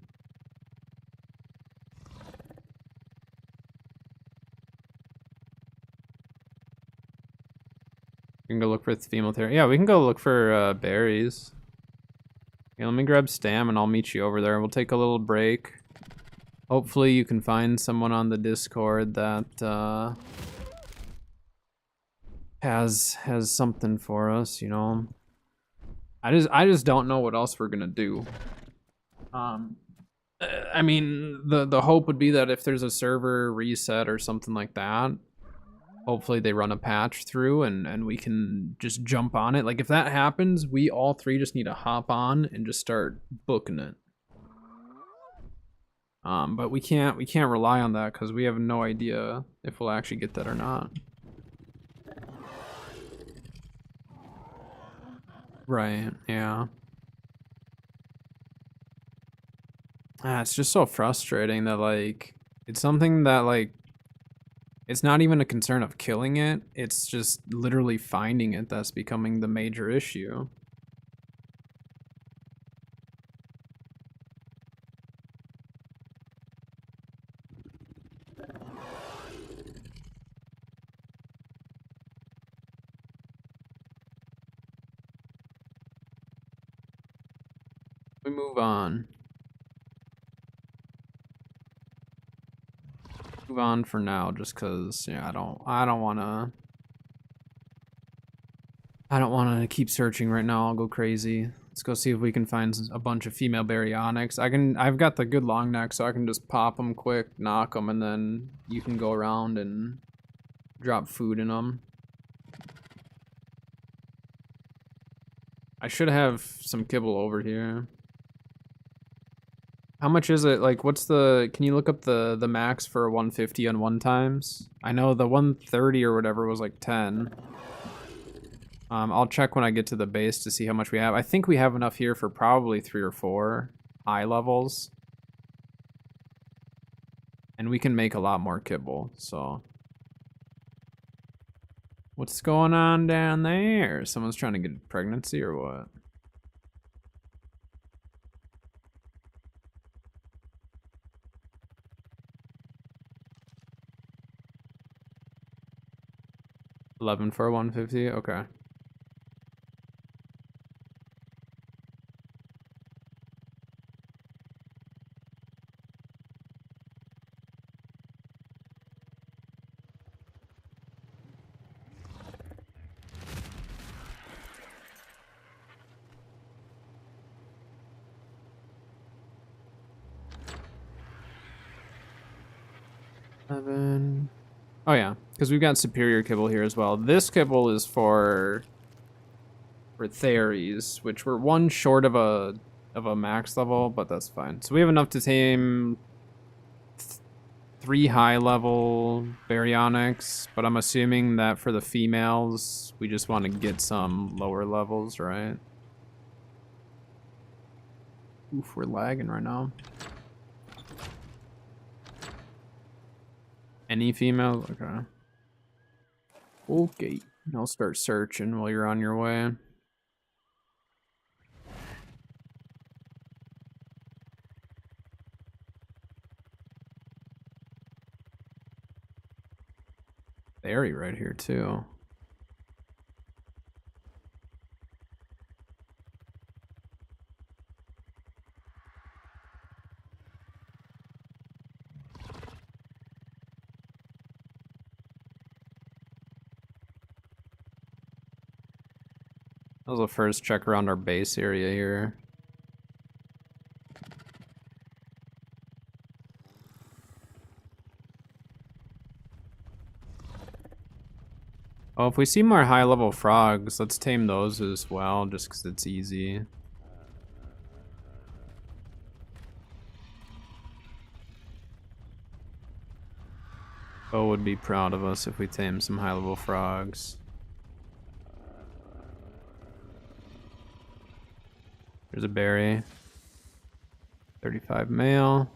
We can go look for female therapy. Yeah, we can go look for berries. Yeah, let me grab Stam and I'll meet you over there. We'll take a little break. Hopefully you can find someone on the Discord that has something for us, you know. I just don't know what else we're gonna do. I mean, the hope would be that if there's a server reset or something like that, hopefully they run a patch through and we can just jump on it. Like if that happens, we all three just need to hop on and just start booking it. But we can't rely on that because we have no idea if we'll actually get that or not. Right, yeah. It's just so frustrating that like it's something that like it's not even a concern of killing it, it's just literally finding it that's becoming the major issue. We move on. Move on for now, just cause yeah, I don't wanna keep searching right now. I'll go crazy. Let's go see if we can find a bunch of female baryonyx. I've got the good long neck, so I can just pop them quick, knock them, and then you can go around and drop food in them. I should have some kibble over here. How much is it? Like, what's the... Can you look up the max for 150 on 1x? I know the 130 or whatever was like 10. I'll check when I get to the base to see how much we have. I think we have enough here for probably 3 or 4 high levels. And we can make a lot more kibble, so... What's going on down there? Someone's trying to get pregnancy or what? $11 for 150? Okay. 11. Oh yeah, because we've got superior kibble here as well. This kibble is for Theres, which we're one short of a max level, but that's fine. So we have enough to tame 3 high level baryonyx, but I'm assuming that for the females, we just want to get some lower levels, right? Oof, we're lagging right now. Any females? Okay. Okay, I'll start searching while you're on your way. Berry right here too. That was the first check around our base area here. Oh, if we see more high-level frogs, let's tame those as well, just because it's easy. Bo would be proud of us if we tame some high-level frogs. There's a berry. 35 male.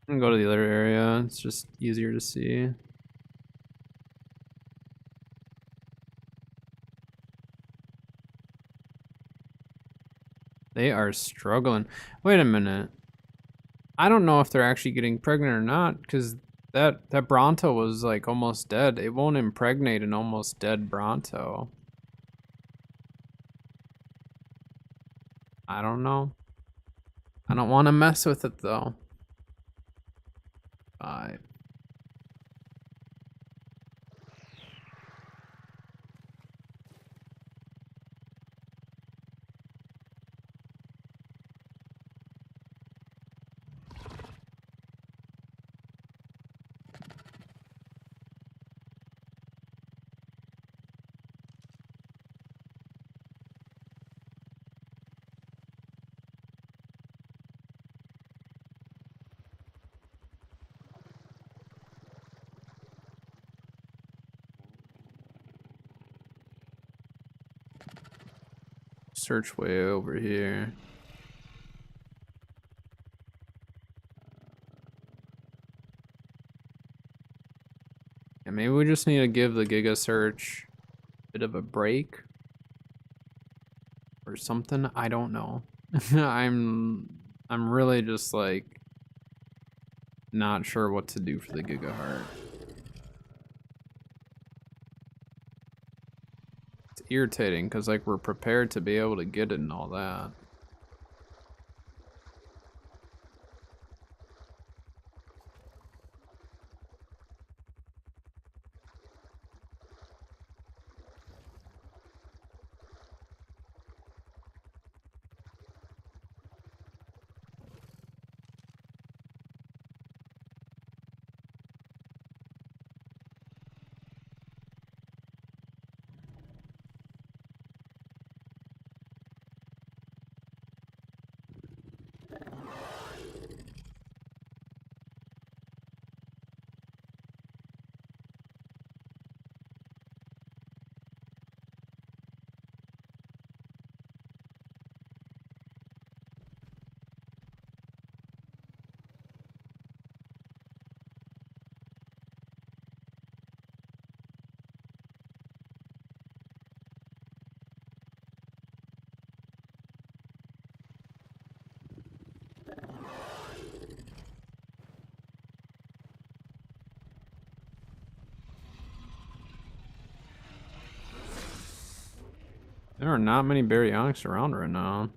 I'm gonna go to the other area. It's just easier to see. They are struggling. Wait a minute. I don't know if they're actually getting pregnant or not, because that Bronto was like almost dead. It won't impregnate an almost dead Bronto. I don't know. I don't want to mess with it though. 5. Search way over here. And maybe we just need to give the Giga Search a bit of a break or something. I don't know. I'm really just like not sure what to do for the Giga Heart. It's irritating because like we're prepared to be able to get it and all that. There are not many baryonyx around right now.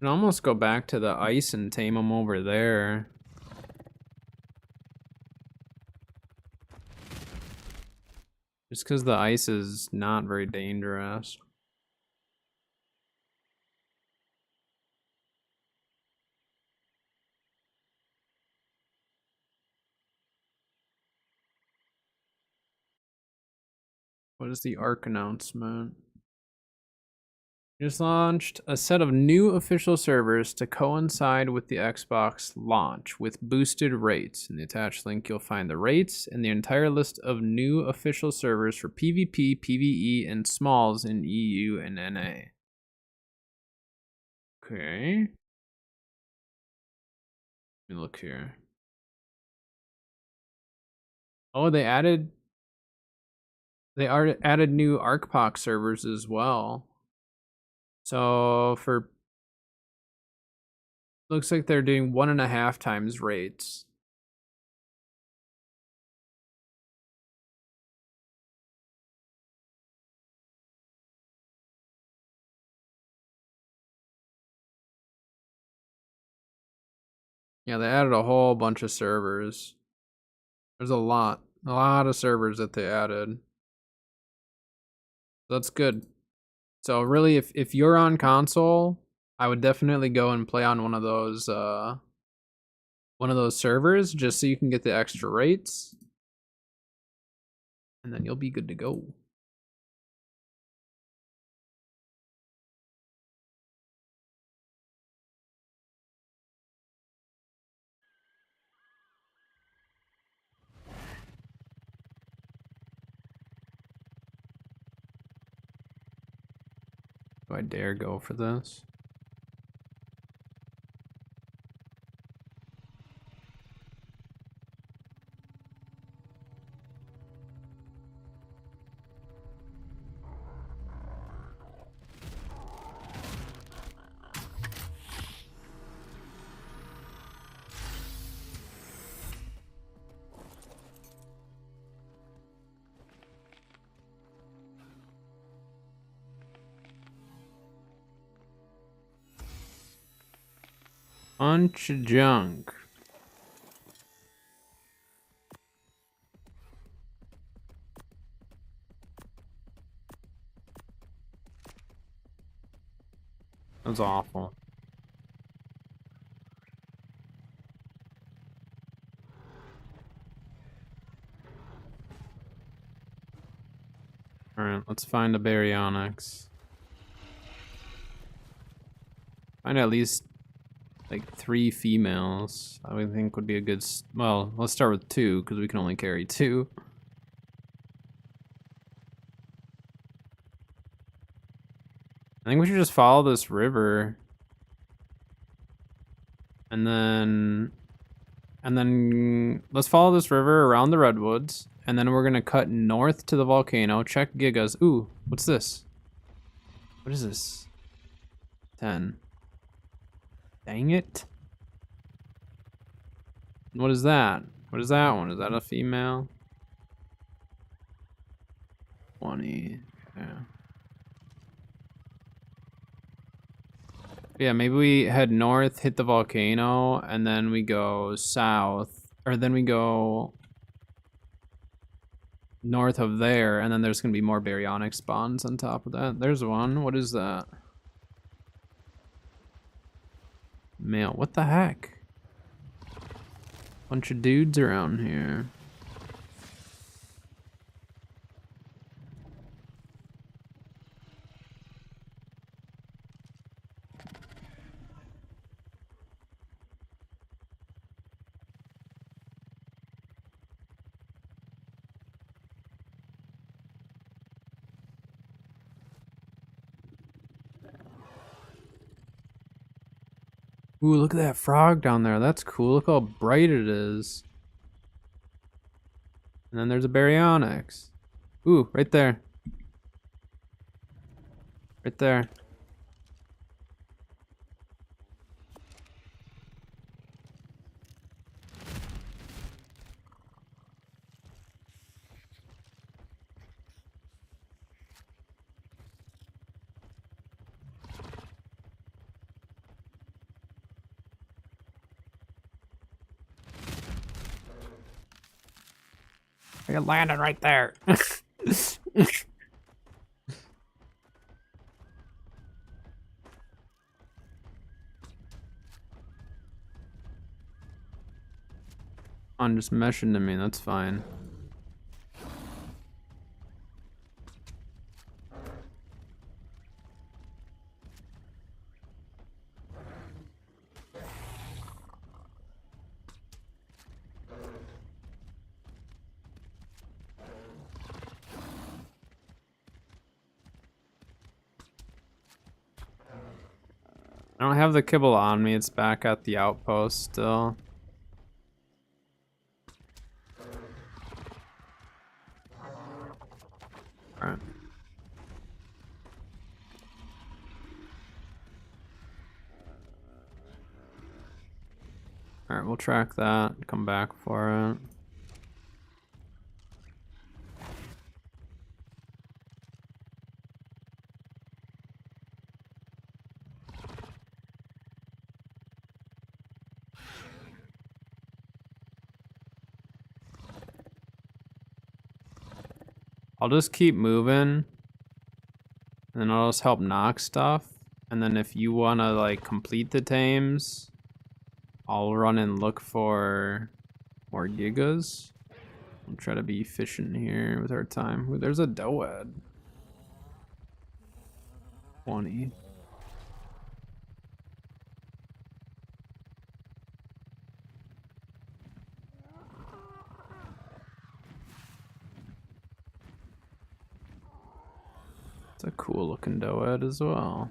Can almost go back to the ice and tame them over there. Just because the ice is not very dangerous. What is the ARC announcement? Just launched a set of new official servers to coincide with the Xbox launch with boosted rates. In the attached link, you'll find the rates and the entire list of new official servers for PvP, PvE, and Smalls in EU and NA. Okay. Let me look here. Oh, they added new ArcPox servers as well. So for looks like they're doing 1.5 times rates. Yeah, they added a whole bunch of servers. There's a lot of servers that they added. That's good. So really, if you're on console, I would definitely go and play on one of those servers just so you can get the extra rates, and then you'll be good to go. Do I dare go for this? Bunch of junk. That's awful. Alright, let's find a baryonyx. Find at least like 3 females. I would think would be a good. Well, let's start with 2 because we can only carry 2. I think we should just follow this river, and then let's follow this river around the redwoods, and then we're gonna cut north to the volcano. Check gigas. Ooh, what's this? What is this? 10. Dang it. What is that? What is that one? Is that a female? 20. Yeah. Yeah, maybe we head north, hit the volcano, and then we go south, or then we go north of there, and then there's gonna be more baryonic spawns on top of that. There's one. What is that? Male. What the heck? Bunch of dudes around here. Ooh, look at that frog down there. That's cool. Look how bright it is. And then there's a baryonyx. Ooh, right there. Right there. I landed right there. I'm just meshing to me, that's fine. I don't have the kibble on me, it's back at the outpost still. Alright. Alright, we'll track that, come back for it. I'll just keep moving, and then I'll just help knock stuff. And then if you wanna like complete the tames, I'll run and look for more gigas. I'll try to be efficient here with our time. Ooh, there's a doad. 20. It's a cool looking doad as well.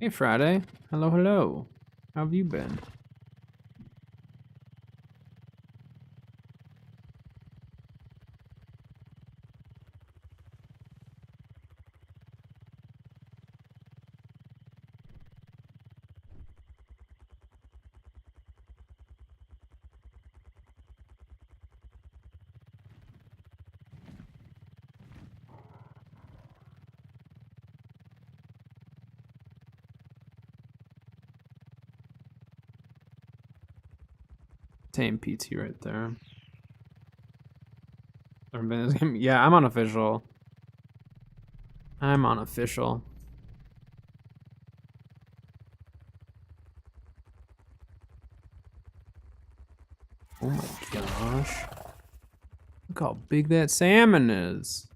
Hey Friday, hello hello. How have you been? Tame PT right there. Yeah, I'm unofficial. I'm unofficial. Oh my gosh. Look how big that salmon is.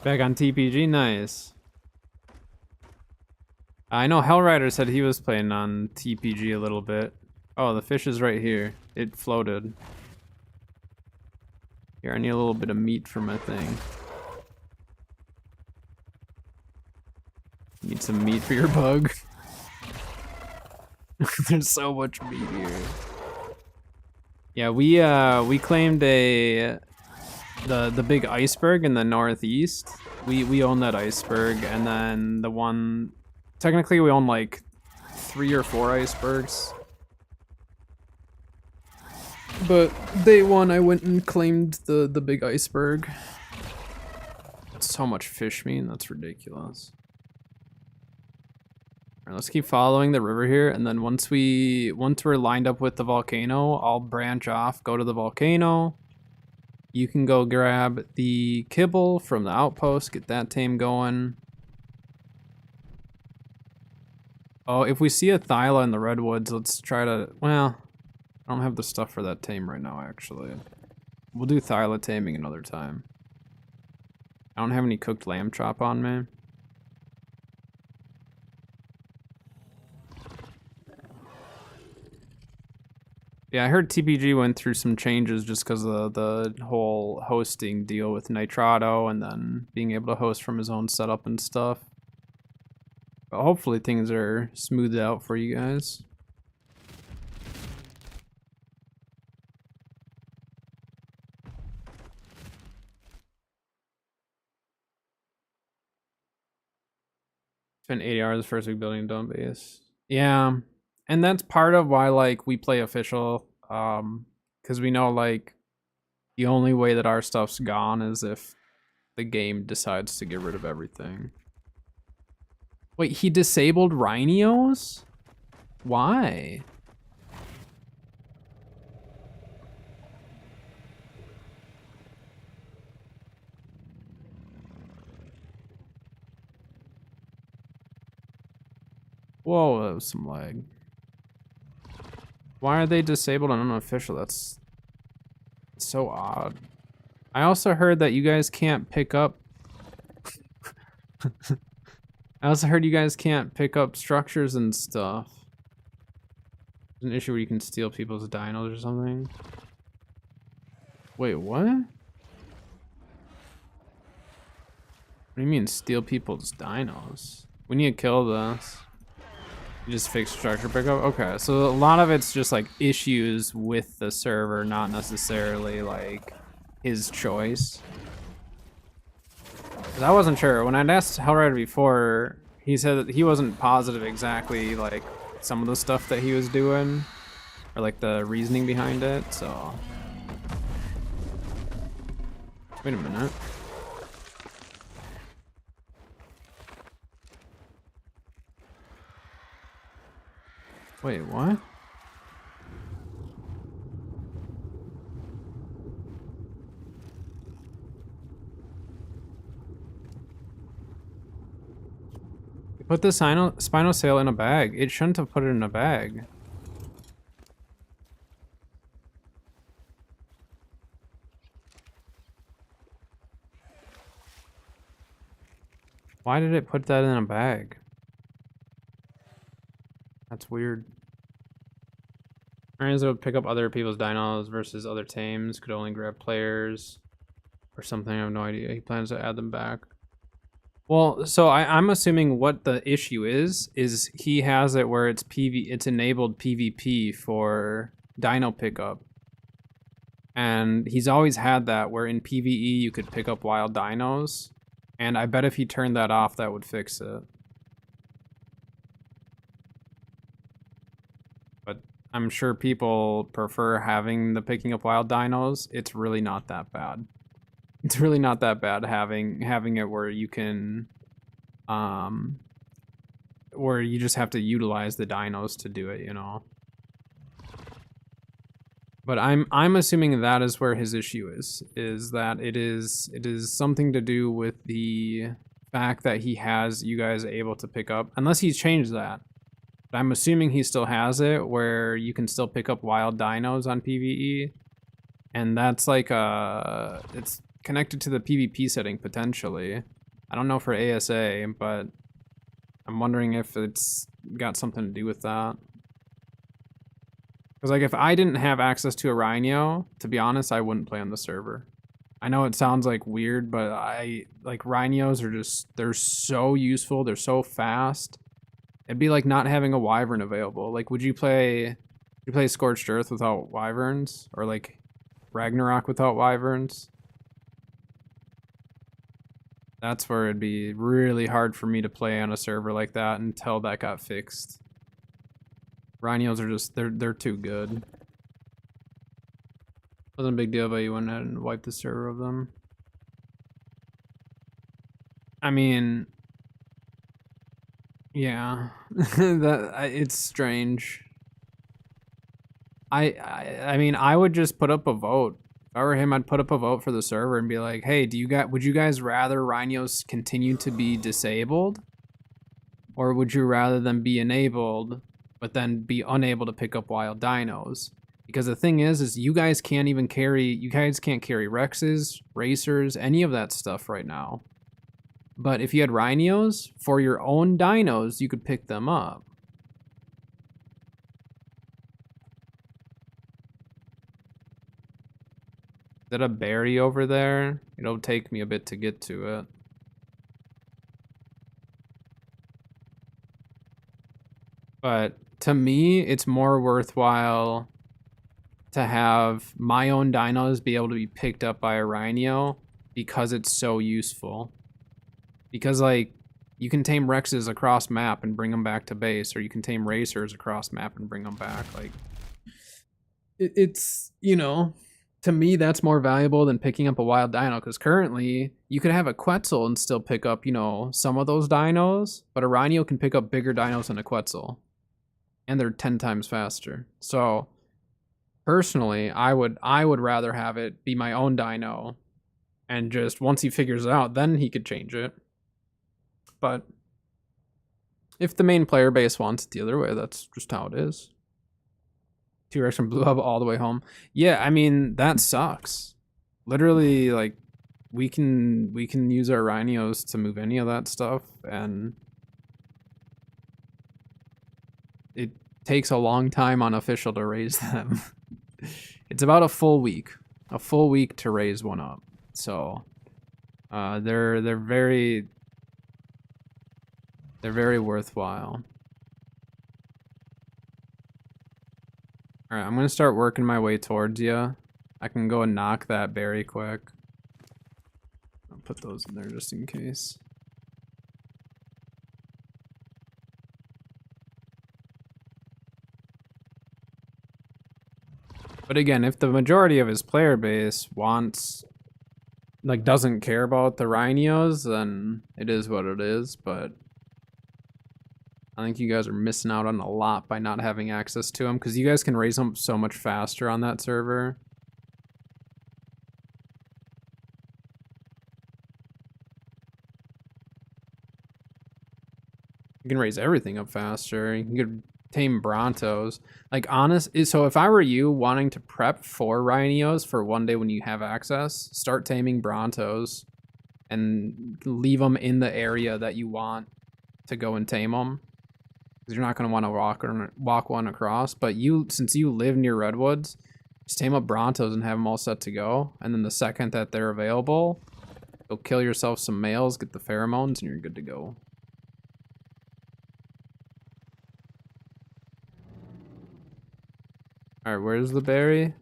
Back on TPG, nice. I know Hellrider said he was playing on TPG a little bit. Oh, the fish is right here. It floated. Here, I need a little bit of meat for my thing. Need some meat for your bug. There's so much meat here. Yeah, we claimed the big iceberg in the northeast. We own that iceberg, and then the one, technically we own like 3 or 4 icebergs. But day one I went and claimed the big iceberg. So much fish meat, that's ridiculous. Alright, let's keep following the river here, and then once we're lined up with the volcano, I'll branch off, go to the volcano. You can go grab the kibble from the outpost, get that tame going. Oh, if we see a thyla in the redwoods, let's try to, well, I don't have the stuff for that tame right now, actually. We'll do thyla taming another time. I don't have any cooked lamb chop on me. Yeah, I heard TPG went through some changes just because of the whole hosting deal with Nitrado and then being able to host from his own setup and stuff. But hopefully things are smoothed out for you guys. Spent 80 hours the first week building a dome base. Yeah, and that's part of why like we play official, because we know like the only way that our stuff's gone is if the game decides to get rid of everything. Wait, he disabled rhinos? Why? Whoa, that was some lag. Why are they disabled and unofficial? That's so odd. I also heard that you guys can't pick up... I also heard you guys can't pick up structures and stuff. There's an issue where you can steal people's dinos or something. Wait, what? What do you mean steal people's dinos? We need to kill this. You just fix structure pickup? Okay, so a lot of it's just like issues with the server, not necessarily like his choice. 'Cause I wasn't sure. When I'd asked Hellrider before, he said that he wasn't positive exactly like some of the stuff that he was doing, or like the reasoning behind it, so. Wait a minute. Wait, what? Put the spinal sail in a bag. It shouldn't have put it in a bag. Why did it put that in a bag? That's weird. Rhinos would pick up other people's dinos versus other tames. Could only grab players or something. I have no idea. He plans to add them back. Well, so I'm assuming what the issue is he has it where it's it's enabled PvP for dino pickup. And he's always had that where in PvE you could pick up wild dinos. And I bet if he turned that off, that would fix it. But I'm sure people prefer having the picking up wild dinos. It's really not that bad. It's really not that bad having it where you can, where you just have to utilize the dinos to do it, you know. But I'm assuming that is where his issue is that it is something to do with the fact that he has you guys able to pick up, unless he's changed that. But I'm assuming he still has it where you can still pick up wild dinos on PvE, and that's like it's connected to the PvP setting potentially. I don't know for ASA, but I'm wondering if it's got something to do with that. Because like if I didn't have access to a Rhino, to be honest, I wouldn't play on the server. I know it sounds like weird, but like Rhinos are just, they're so useful, they're so fast. It'd be like not having a Wyvern available. Like would you play Scorched Earth without Wyverns? Or like Ragnarok without Wyverns? That's where it'd be really hard for me to play on a server like that until that got fixed. Rhinos are just, they're too good. Wasn't a big deal, but you went ahead and wiped the server of them. I mean, yeah, it's strange. I mean, I would just put up a vote. If I were him, I'd put up a vote for the server and be like, hey, would you guys rather Rhinos continue to be disabled? Or would you rather them be enabled, but then be unable to pick up wild dinos? Because the thing is you guys can't carry Rexes, Racers, any of that stuff right now. But if you had Rhinos, for your own dinos, you could pick them up. Is that a berry over there? It'll take me a bit to get to it. But to me, it's more worthwhile to have my own dinos be able to be picked up by a Rhino because it's so useful. Because like You can tame Rexes across map and bring them back to base, or you can tame Racers across map and bring them back. Like, it's, you know, to me, that's more valuable than picking up a wild dino, because currently you could have a Quetzal and still pick up, you know, some of those dinos, but a Rhino can pick up bigger dinos than a Quetzal, and they're 10 times faster. So personally, I would rather have it be my own dino, and just once he figures it out, then he could change it. But if the main player base wants it the other way, that's just how it is. T-Rex from Blue Hub all the way home. Yeah, I mean, that sucks. Literally, like, we can use our Rhinos to move any of that stuff, and it takes a long time unofficial to raise them. It's about a full week to raise one up. So they're very worthwhile. All right, I'm gonna start working my way towards you. I can go and knock that berry quick. I'll put those in there just in case. But again, if the majority of his player base wants, like, doesn't care about the Rhinos, then it is what it is. But I think you guys are missing out on a lot by not having access to them, because you guys can raise them so much faster on that server. You can raise everything up faster. You can tame Brontos. Like, so if I were you wanting to prep for Rhinos for one day when you have access, start taming Brontos and leave them in the area that you want to go and tame them. Because you're not going to want to walk one across. But since you live near Redwoods, just tame up Brontos and have them all set to go. And then the second that they're available, go kill yourself some males, get the pheromones, and you're good to go. All right, where's the berry?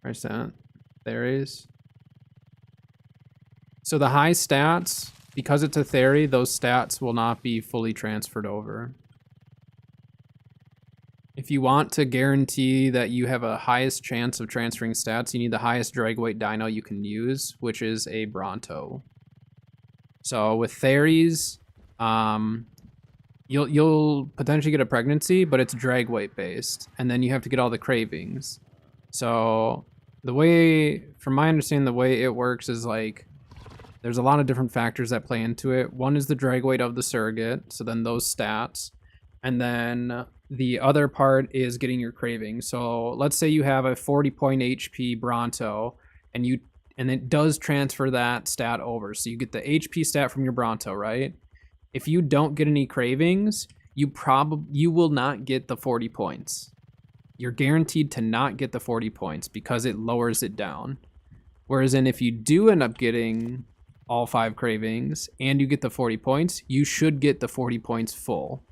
Where's that? There he is. So the high stats, because it's a theory, those stats will not be fully transferred over. If you want to guarantee that you have a highest chance of transferring stats, you need the highest drag weight dino you can use, which is a Bronto. So with theories, you'll potentially get a pregnancy, but it's drag weight based, and then you have to get all the cravings. So the way, from my understanding, the way it works is like there's a lot of different factors that play into it. One is the drag weight of the surrogate, so then those stats, and then the other part is getting your cravings. So let's say you have a 40-point HP Bronto, and it does transfer that stat over. So you get the HP stat from your Bronto, right? If you don't get any cravings, you will not get the 40 points. You're guaranteed to not get the 40 points because it lowers it down. Whereas if you do end up getting all 5 cravings and you get the 40 points, you should get the 40 points full.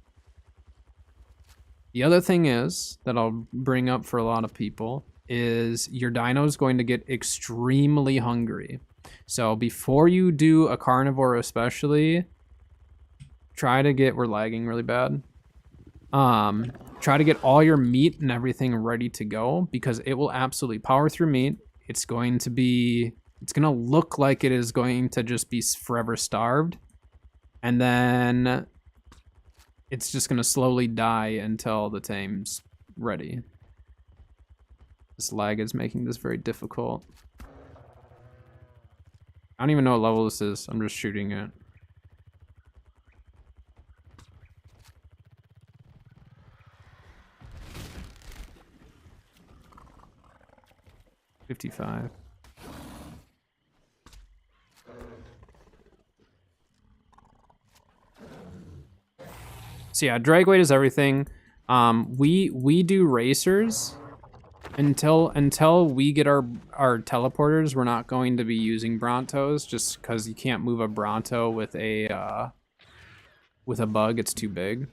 The other thing is that I'll bring up for a lot of people is your dino is going to get extremely hungry. So before you do a carnivore especially, try to get, we're lagging really bad. Try to get all your meat and everything ready to go, because it will absolutely power through meat. It's going to look like it is going to just be forever starved. And then it's just going to slowly die until the tame's ready. This lag is making this very difficult. I don't even know what level this is. I'm just shooting it. $55. So yeah, drag weight is everything. We do racers until we get our teleporters. We're not going to be using Brontos just because you can't move a Bronto with a bug. It's too big.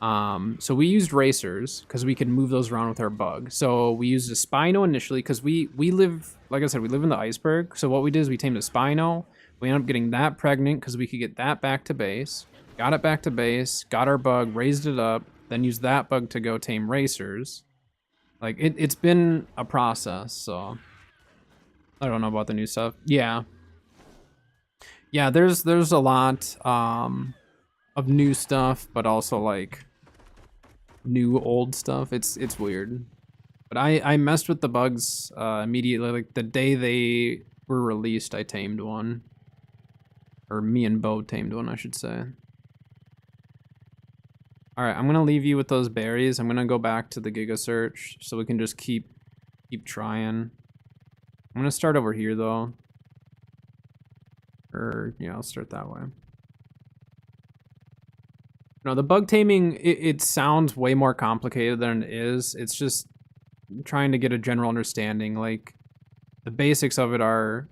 So we used racers because we could move those around with our bug. So we used a Spino initially because we live, like I said, we live in the iceberg. So what we did is we tamed a Spino. We ended up getting that pregnant because we could get that back to base. Got it back to base, got our bug, raised it up, then used that bug to go tame racers. Like, it's been a process, so... I don't know about the new stuff. Yeah. Yeah, there's a lot of new stuff, but also, like, new old stuff. It's weird. But I messed with the bugs immediately. Like, the day they were released, I tamed one. Or me and Bo tamed one, I should say. Alright, I'm gonna leave you with those berries. I'm gonna go back to the Giga Search so we can just keep trying. I'm gonna start over here though. Or yeah, I'll start that way. No, the bug taming, it sounds way more complicated than it is. It's just trying to get a general understanding. Like, the basics of it are,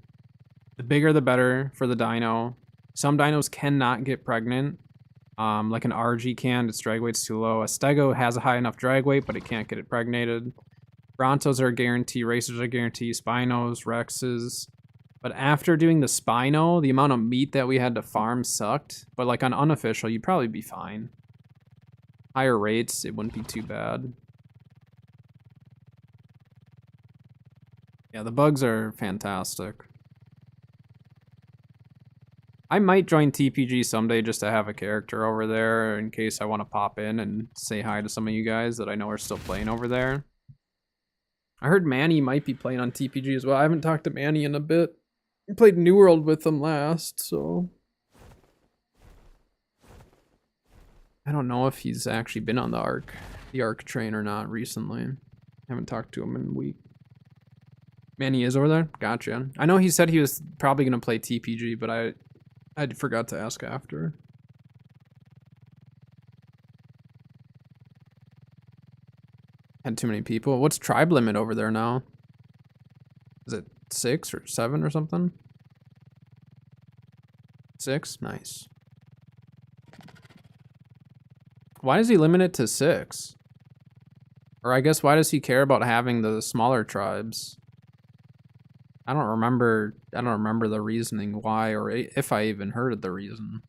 the bigger the better for the dino. Some dinos cannot get pregnant. Like an RG can, its drag weight's too low. A Stego has a high enough drag weight, but it can't get it pregnated. Brontos are a guarantee, racers are a guarantee, Spinos, Rexes. But after doing the Spino, the amount of meat that we had to farm sucked. But like on unofficial, you'd probably be fine. Higher rates, it wouldn't be too bad. Yeah, the bugs are fantastic. I might join TPG someday just to have a character over there in case I want to pop in and say hi to some of you guys that I know are still playing over there. I heard Manny might be playing on TPG as well. I haven't talked to Manny in a bit. I played New World with him last, so... I don't know if he's actually been on the Arc train or not recently. Haven't talked to him in a week. Manny is over there? Gotcha. I know he said he was probably going to play TPG, but I forgot to ask after. Had too many people. What's tribe limit over there now? Is it 6 or 7 or something? 6? Nice. Why does he limit it to 6? Or I guess why does he care about having the smaller tribes? I don't remember the reasoning why, or if I even heard of the reason.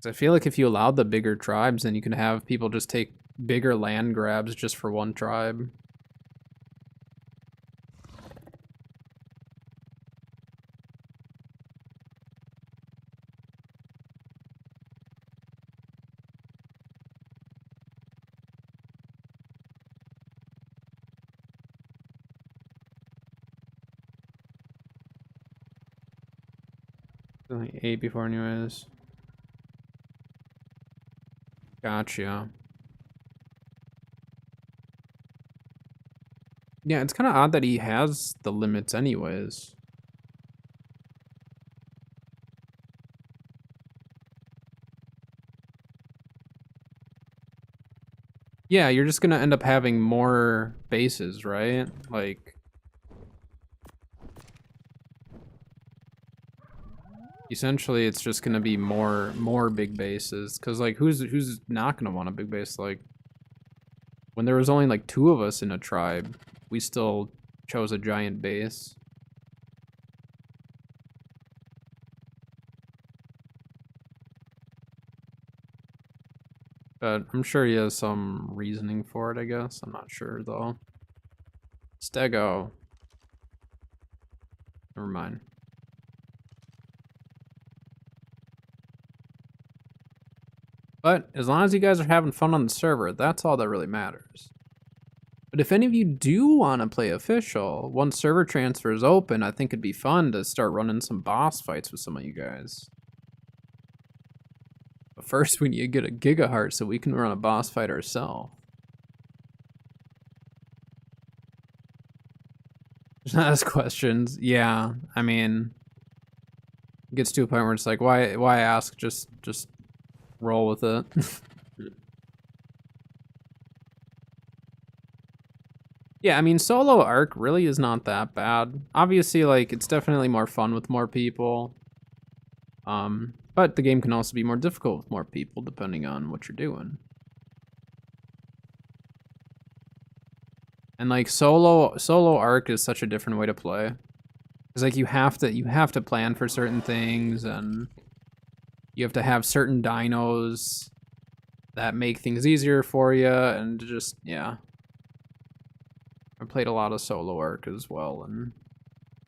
I feel like if you allowed the bigger tribes, then you can have people just take bigger land grabs just for one tribe. Only 8 before anyways. Gotcha. Yeah, it's kind of odd that he has the limits anyways. Yeah, you're just gonna end up having more bases, right? Like... essentially, it's just gonna be more big bases. Cause like, who's not gonna want a big base? Like, when there was only like 2 of us in a tribe, we still chose a giant base. But I'm sure he has some reasoning for it, I guess. I'm not sure though. Stego. Never mind. But as long as you guys are having fun on the server, that's all that really matters. But if any of you do want to play official, once server transfer is open, I think it'd be fun to start running some boss fights with some of you guys. But first, we need to get a gigaheart so we can run a boss fight ourselves. Just ask questions. Yeah, I mean, it gets to a point where it's like, why ask? Just roll with it. Yeah, I mean, solo arc really is not that bad. Obviously, like, it's definitely more fun with more people. But the game can also be more difficult with more people depending on what you're doing. And like solo arc is such a different way to play. It's like you have to plan for certain things, and you have to have certain dinos that make things easier for you, and just, yeah. I played a lot of solo arc as well, and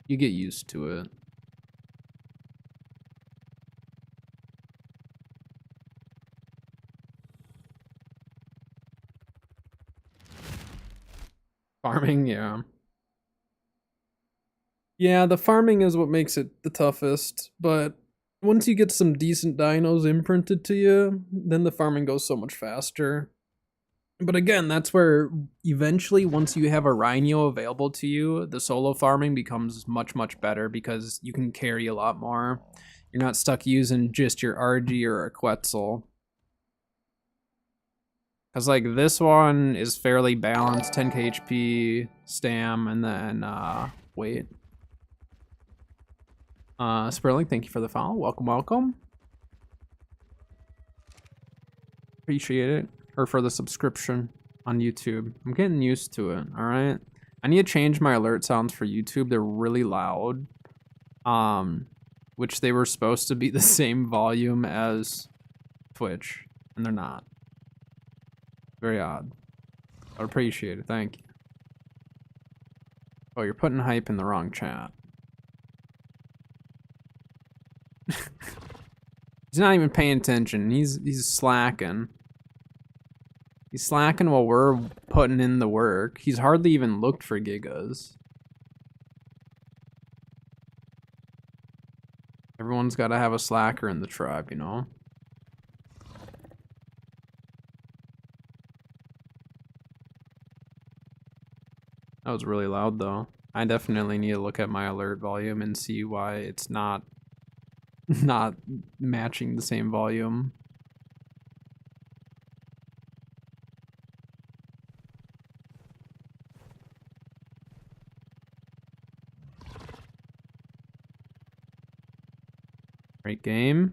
you get used to it. Farming, yeah. Yeah, the farming is what makes it the toughest, but once you get some decent dinos imprinted to you, then the farming goes so much faster. But again, that's where eventually, once you have a Rhino available to you, the solo farming becomes much, much better because you can carry a lot more. You're not stuck using just your RG or a Quetzal. Because, like, this one is fairly balanced, 10k HP, stam, and then, wait. Sperling, thank you for the follow. Welcome, welcome. Appreciate it. Or for the subscription on YouTube. I'm getting used to it, alright? I need to change my alert sounds for YouTube. They're really loud. Which they were supposed to be the same volume as Twitch, and they're not. Very odd. I appreciate it, thank you. Oh, you're putting hype in the wrong chat. He's not even paying attention. He's slacking. He's slacking while we're putting in the work. He's hardly even looked for gigas. Everyone's got to have a slacker in the tribe, you know? That was really loud, though. I definitely need to look at my alert volume and see why it's not matching the same volume. Great game.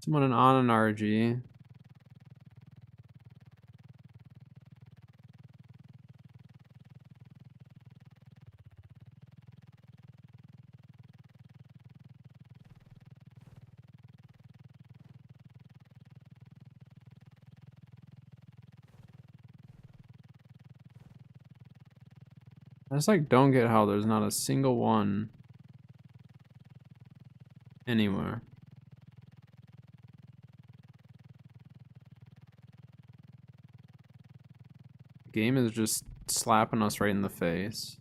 Someone on an RG. I just like don't get how there's not a single one anywhere. The game is just slapping us right in the face.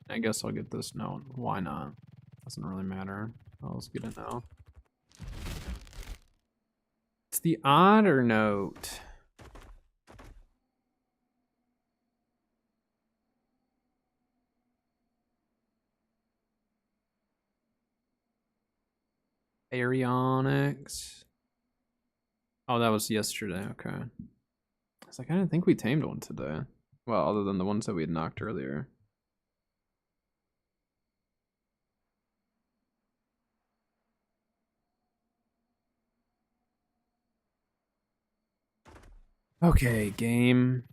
I guess I'll get this note. Why not? Doesn't really matter. I'll just get it now. It's the honor note. Aryonics. Oh, that was yesterday. Okay. I was like, I didn't think we tamed one today. Well, other than the ones that we had knocked earlier. Okay, game.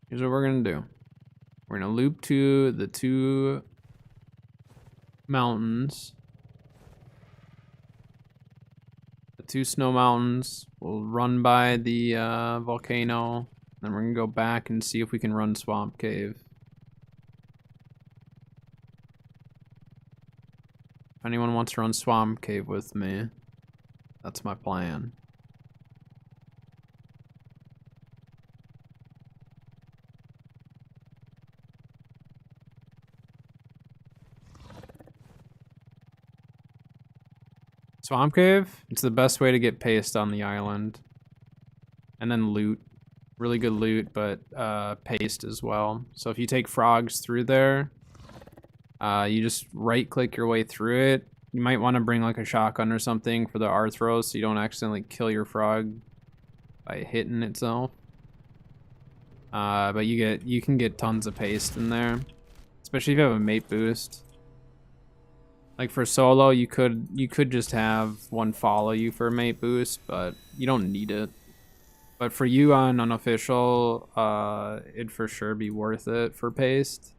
Here's what we're gonna do. We're gonna loop to the two mountains. The two snow mountains. We'll run by the volcano. Then we're gonna go back and see if we can run Swamp Cave. If anyone wants to run Swamp Cave with me, that's my plan. Swamp Cave, it's the best way to get paste on the island. And then loot. Really good loot, but paste as well. So if you take frogs through there, you just right-click your way through it. You might want to bring like a shotgun or something for the Arthros so you don't accidentally kill your frog by hitting itself. But you can get tons of paste in there, especially if you have a mate boost. Like for solo, you could just have one follow you for a mate boost, but you don't need it. But for you on unofficial, it'd for sure be worth it for paste.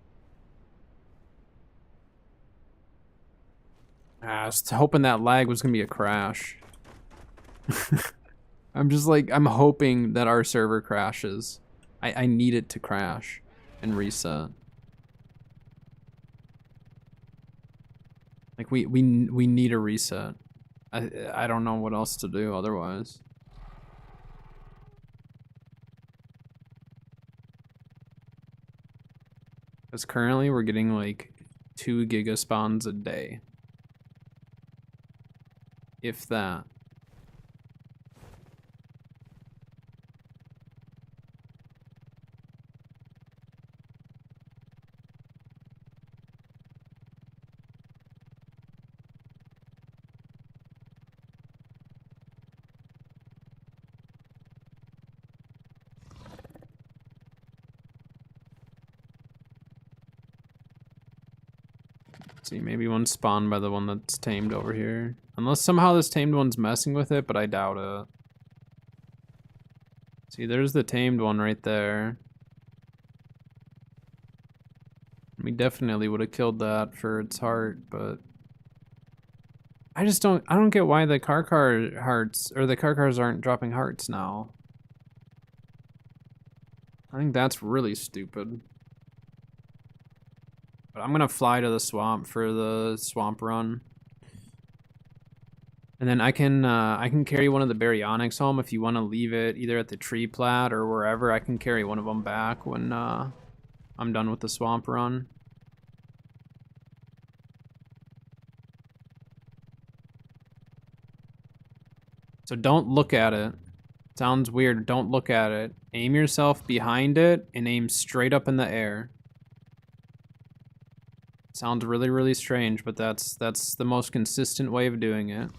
I was hoping that lag was gonna be a crash. I'm hoping that our server crashes. I need it to crash and reset. Like we need a reset. I don't know what else to do otherwise. Because currently we're getting like 2 giga spawns a day. If that. See, maybe one spawned by the one that's tamed over here. Unless somehow this tamed one's messing with it, but I doubt it. See, there's the tamed one right there. We definitely would have killed that for its heart, but I don't get why the car hearts, or the car cars aren't dropping hearts now. I think that's really stupid. But I'm gonna fly to the swamp for the swamp run. And then I can carry one of the baryonyx home if you want to leave it either at the tree plat or wherever. I can carry one of them back when I'm done with the swamp run. So don't look at it. Sounds weird. Don't look at it. Aim yourself behind it and aim straight up in the air. Sounds really, really strange, but that's the most consistent way of doing it.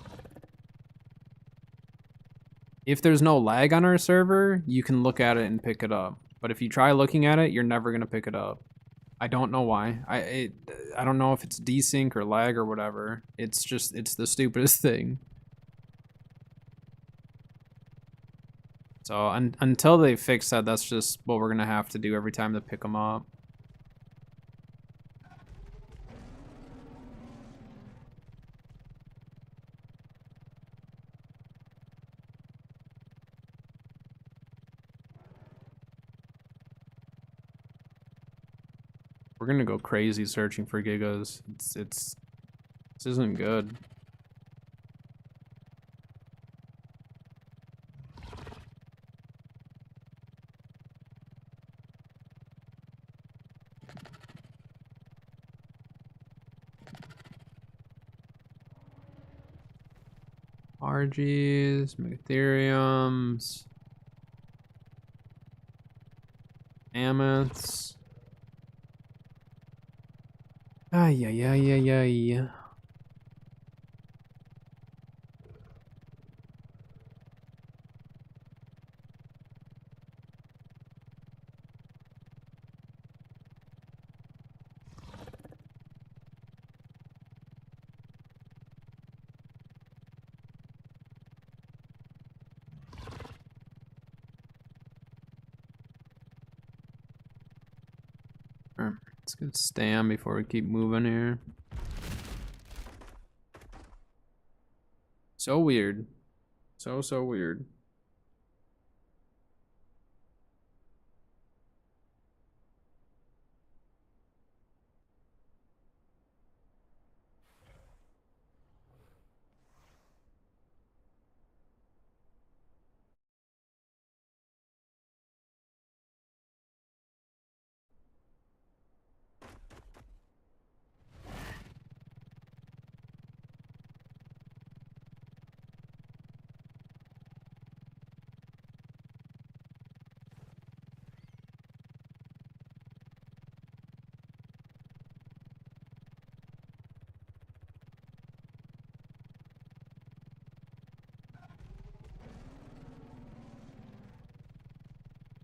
If there's no lag on our server, you can look at it and pick it up. But if you try looking at it, you're never gonna pick it up. I don't know why. I don't know if it's desync or lag or whatever. It's the stupidest thing. So until they fix that, that's just what we're gonna have to do every time to pick them up. We're gonna go crazy searching for gigas. This isn't good. RGs, Megatheriums, Mammoths. Ay, ay, ay, ay, ay. Alright, let's get Stam before we keep moving here. So weird. So weird.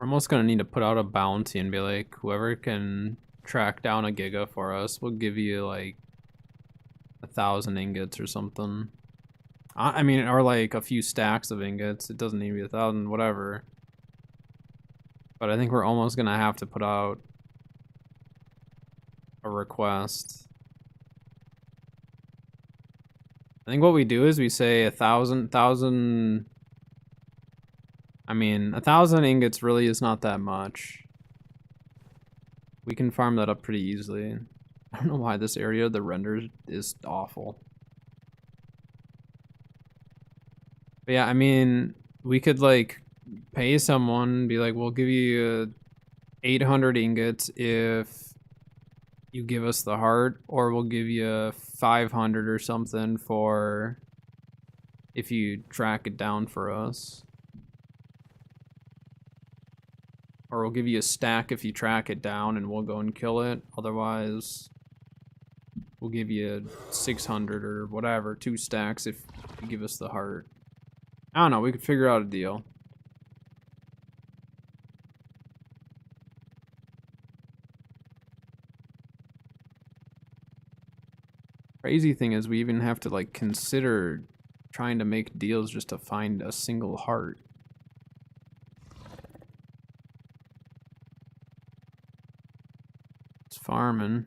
almost gonna need to put out a bounty and be like, whoever can track down a giga for us, we'll give you like 1,000 ingots or something. I mean, or like a few stacks of ingots. It doesn't need to be 1,000, whatever. But I think we're almost gonna have to put out a request. I think what we do is we say 1,000. I mean, 1,000 ingots really is not that much. We can farm that up pretty easily. I don't know why this area, the render is awful. But yeah, I mean, we could like pay someone, be like, we'll give you 800 ingots if you give us the heart, or we'll give you 500 or something for if you track it down for us. Or we'll give you a stack if you track it down and we'll go and kill it. Otherwise, we'll give you 600 or whatever, 2 stacks if you give us the heart. I don't know, we could figure out a deal. Crazy thing is we even have to like consider trying to make deals just to find a single heart. It's farming.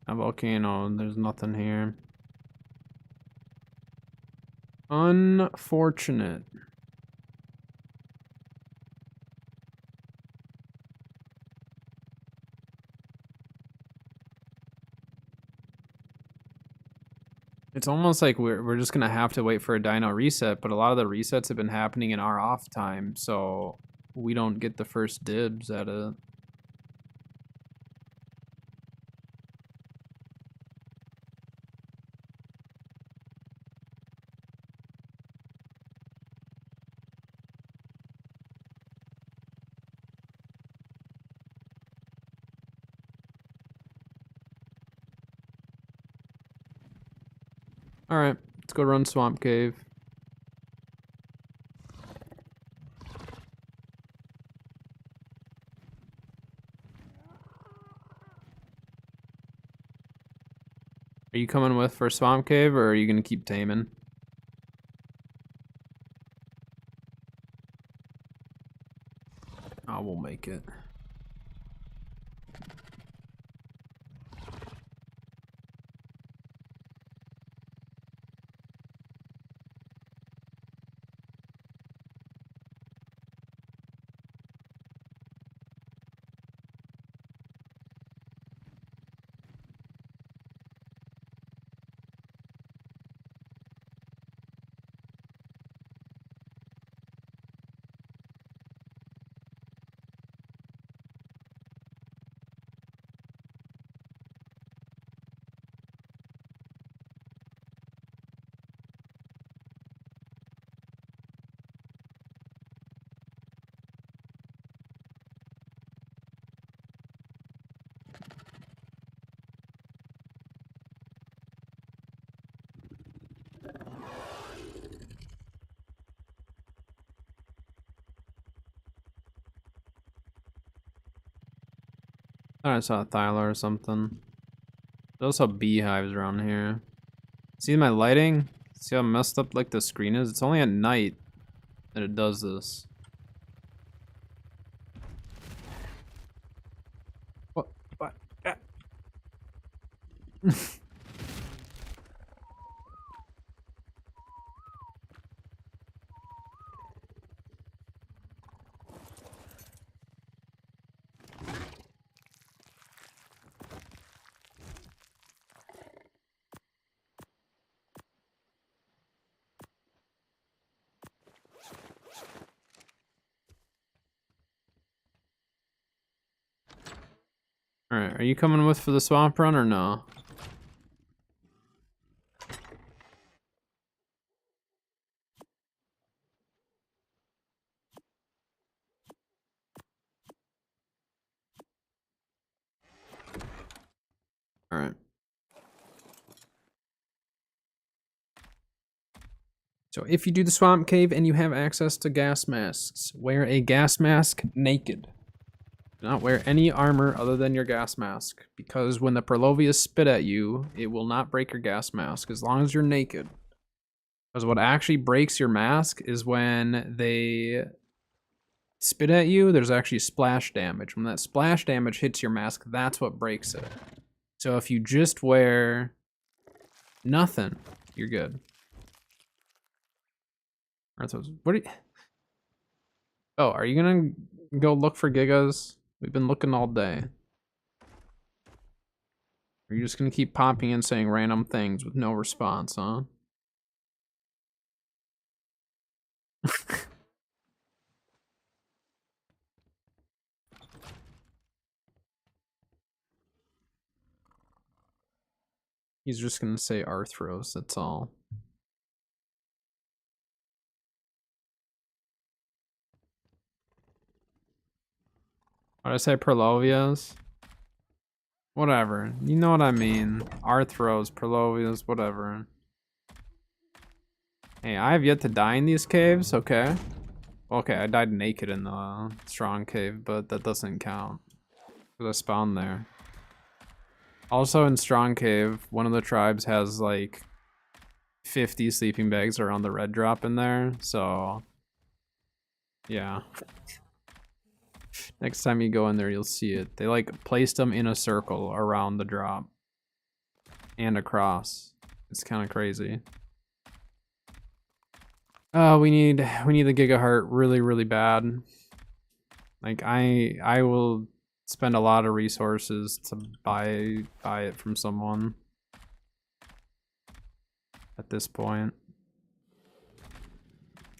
A volcano, there's nothing here. Unfortunate. It's almost like we're just gonna have to wait for a dino reset, but a lot of the resets have been happening in our off time, so we don't get the first dibs at it. Alright, let's go run Swamp Cave. Are you coming with for Swamp Cave, or are you gonna keep taming? Oh, we'll make it. Thought I saw a Thyla or something. There's also beehives around here. See my lighting? See how messed up like the screen is? It's only at night that it does this. What? What? Ah. Alright, are you coming with for the swamp run or no? Alright. So if you do the swamp cave and you have access to gas masks, wear a gas mask naked. Do not wear any armor other than your gas mask, because when the Perlovias spit at you, it will not break your gas mask as long as you're naked. Because what actually breaks your mask is when they spit at you, there's actually splash damage. When that splash damage hits your mask, that's what breaks it. So if you just wear nothing, you're good. What are you... Oh, are you gonna go look for Gigas? We've been looking all day. Are you just gonna keep popping and saying random things with no response, huh? He's just gonna say Arthros, that's all. What did I say, Perlovias? Whatever, you know what I mean. Arthros, Perlovias, whatever. Hey, I have yet to die in these caves, okay. Okay, I died naked in the strong cave, but that doesn't count. Because I spawned there. Also in strong cave, one of the tribes has like 50 sleeping bags around the red drop in there, so yeah. Next time you go in there, you'll see it. They like placed them in a circle around the drop and across. It's kind of crazy. Oh, we need the gigaheart really, really bad. Like I will spend a lot of resources to buy it from someone at this point.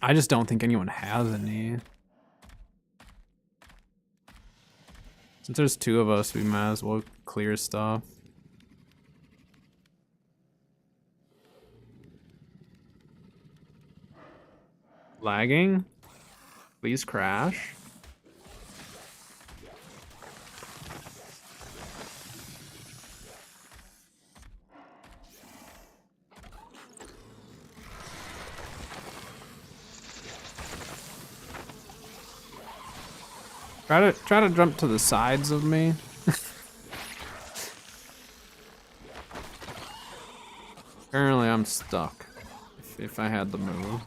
I just don't think anyone has any. Since there's two of us, we might as well clear stuff. Lagging? Please crash. Try to jump to the sides of me. Apparently I'm stuck. If I had the move.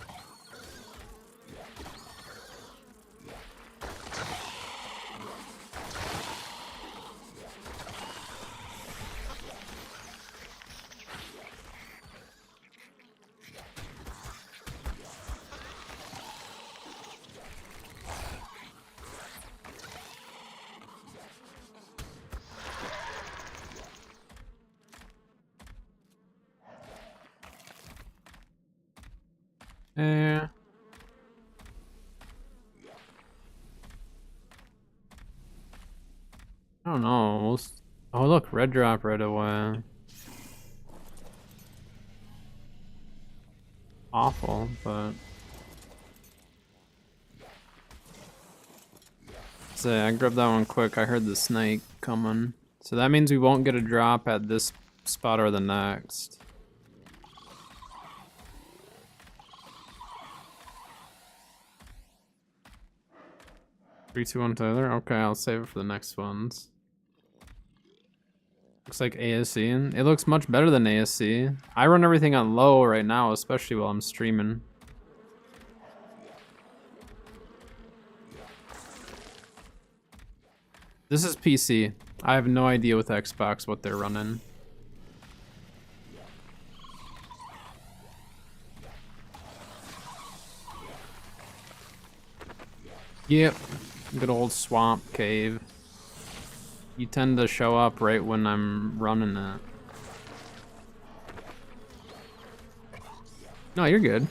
Yeah. I don't know. Oh look, red drop right away. Awful, but say I grabbed that one quick. I heard the snake coming, so that means we won't get a drop at this spot or the next. Three, two, one, Tyler. Okay, I'll save it for the next ones. Looks like ASC. It looks much better than ASC. I run everything on low right now, especially while I'm streaming. This is PC. I have no idea with Xbox what they're running. Yep. Good old swamp cave. You tend to show up right when I'm running it. No, you're good.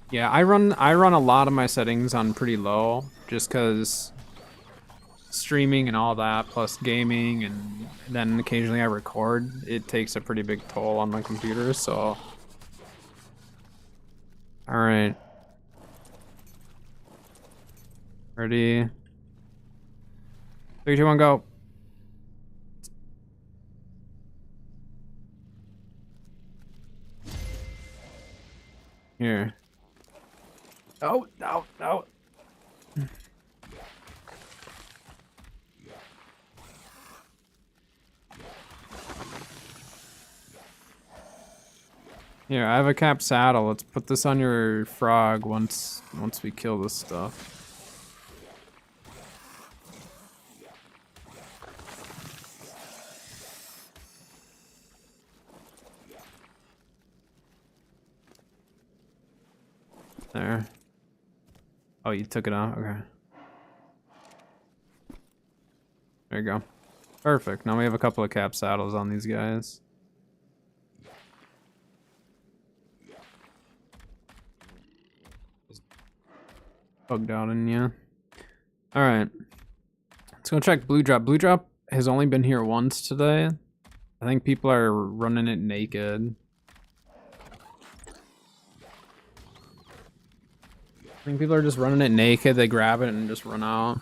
Yeah, I run a lot of my settings on pretty low, just cause streaming and all that, plus gaming, and then occasionally I record. It takes a pretty big toll on my computer, so. All right. Ready? 3, 2, 1, go. Here. Oh, no, no. Here, I have a cap saddle. Let's put this on your frog once we kill this stuff. There. Oh, you took it out? Okay. There you go. Perfect. Now we have a couple of cap saddles on these guys. Bugged out in you. Alright. Let's go check Blue Drop. Blue Drop has only been here once today. I think people are running it naked. I think people are just running it naked. They grab it and just run out.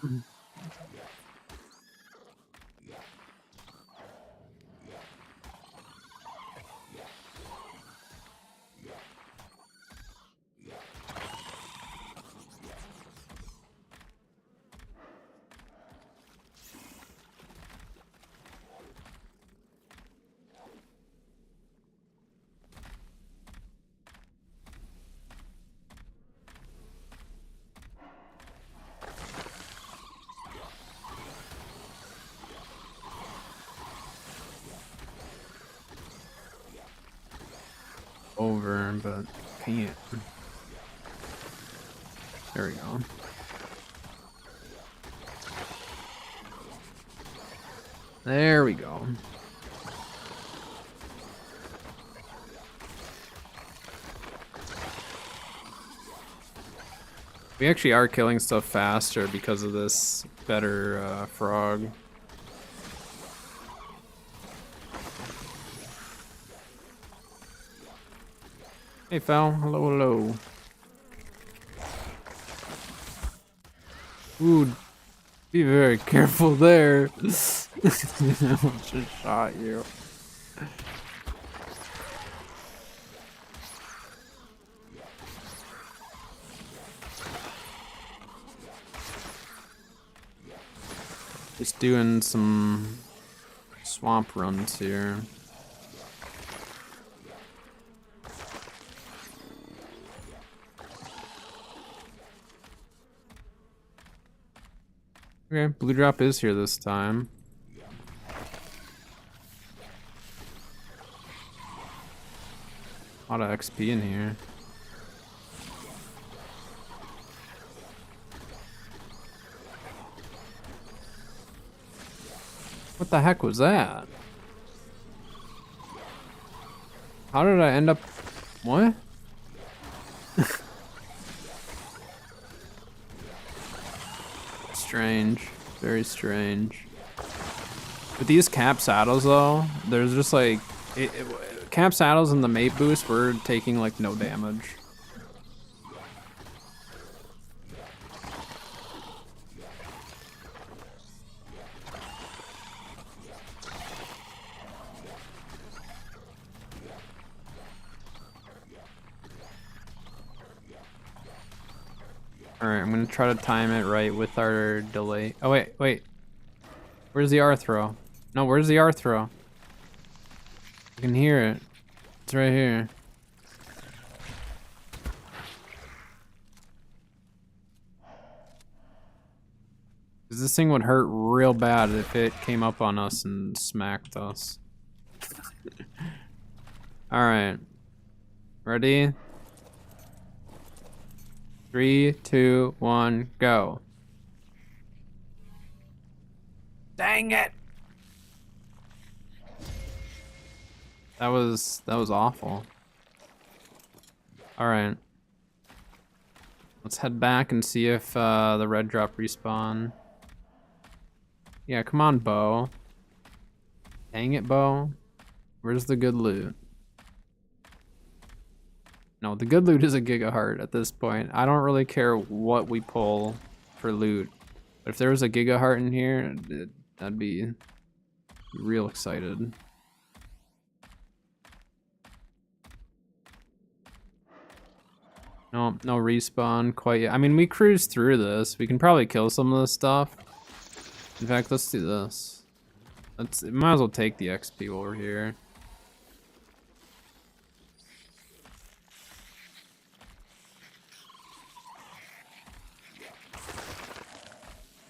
Over, but can't. There we go. There we go. We actually are killing stuff faster because of this better frog. Hey, Fel. Hello, hello. Ooh, be very careful there. Just shot you. Just doing some swamp runs here. Okay, Blue Drop is here this time. A lot of XP in here. What the heck was that? How did I end up... What? Strange. Very strange. With these cap saddles though, there's just like... cap saddles and the mate boost were taking like no damage. Alright, I'm gonna try to time it right with our delay. Oh, wait. Where's the R throw? No, where's the R throw? I can hear it. It's right here. Cause this thing would hurt real bad if it came up on us and smacked us. Alright. Ready? 3, 2, 1, go. Dang it! That was awful. Alright. Let's head back and see if the red drop respawn. Yeah, come on, Bo. Dang it, Bo. Where's the good loot? No, the good loot is a gigaheart at this point. I don't really care what we pull for loot. But if there was a gigaheart in here, I'd be real excited. No, no respawn quite yet. I mean, we cruised through this. We can probably kill some of this stuff. In fact, let's do this. Might as well take the XP over here.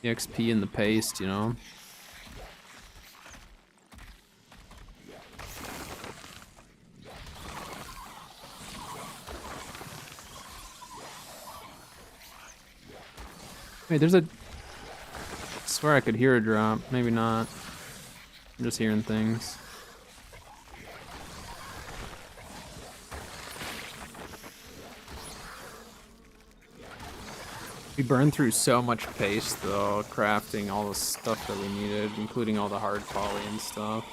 The XP and the paste, you know? Wait, there's a... I swear I could hear a drop. Maybe not. I'm just hearing things. We burned through so much paste though, crafting all the stuff that we needed, including all the hard poly and stuff.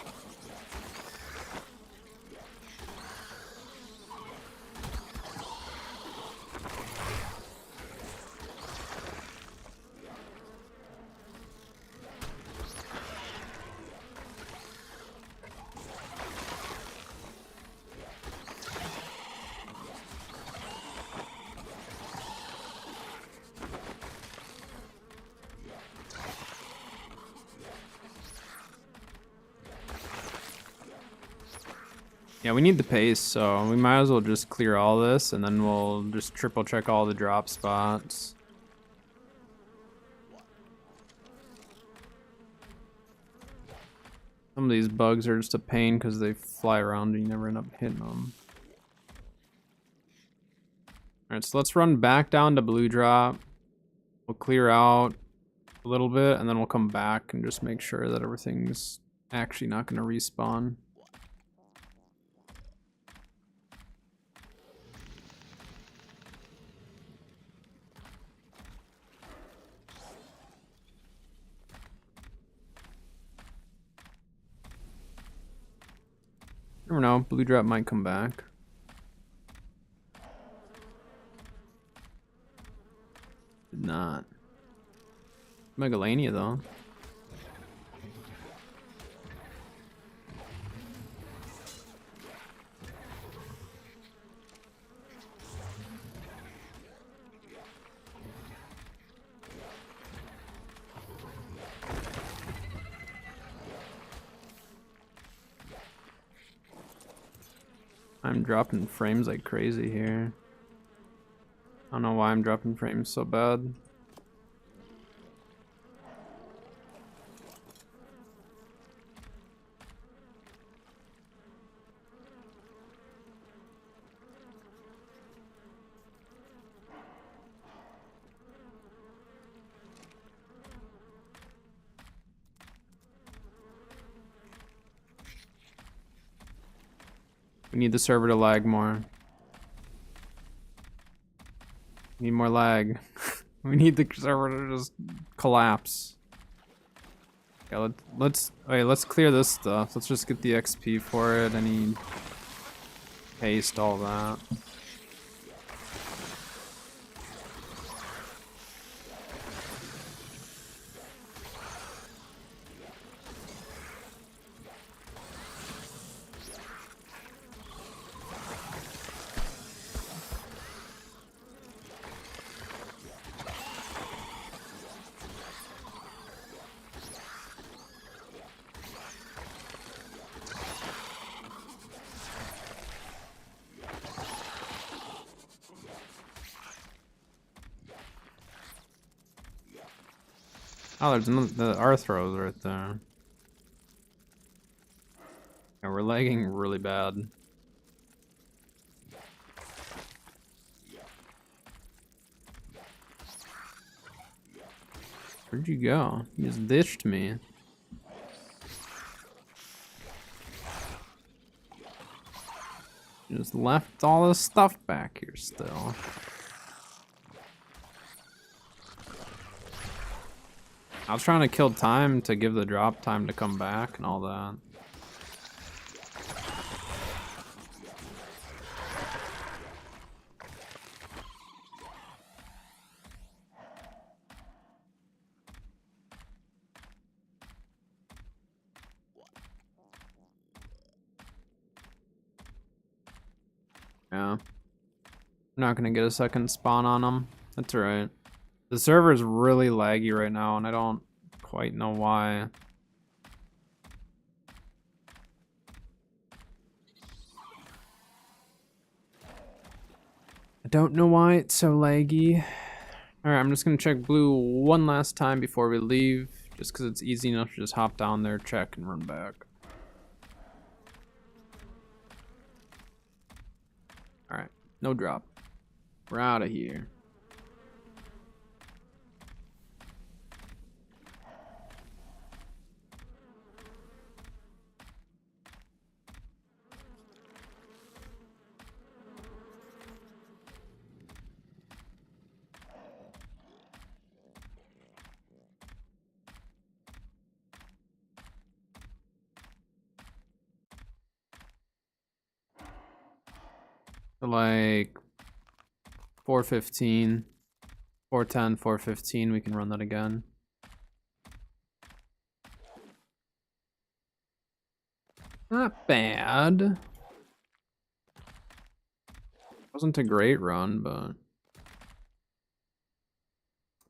Yeah, we need the pace, so we might as well just clear all this, and then we'll just triple check all the drop spots. Some of these bugs are just a pain because they fly around and you never end up hitting them. Alright, so let's run back down to blue drop. We'll clear out a little bit, and then we'll come back and just make sure that everything's actually not going to respawn. Never know, blue drop might come back. Did not. Megalania though. I'm dropping frames like crazy here. I don't know why I'm dropping frames so bad. We need the server to lag more. We need more lag. We need the server to just collapse. Yeah, let's clear this stuff. Let's just get the XP for it. Any paste, all that. Oh, there's the Arthros right there. Yeah, we're lagging really bad. Where'd you go? You just ditched me. You just left all this stuff back here still. I was trying to kill time to give the drop time to come back and all that. Yeah. We're not gonna get a second spawn on them. That's right. The server is really laggy right now, and I don't quite know why. I don't know why it's so laggy. All right, I'm just gonna check blue one last time before we leave, just because it's easy enough to just hop down there, check, and run back. All right, no drop. We're out of here. Like 4:15, 4:10, 4:15, we can run that again. Not bad. Wasn't a great run, but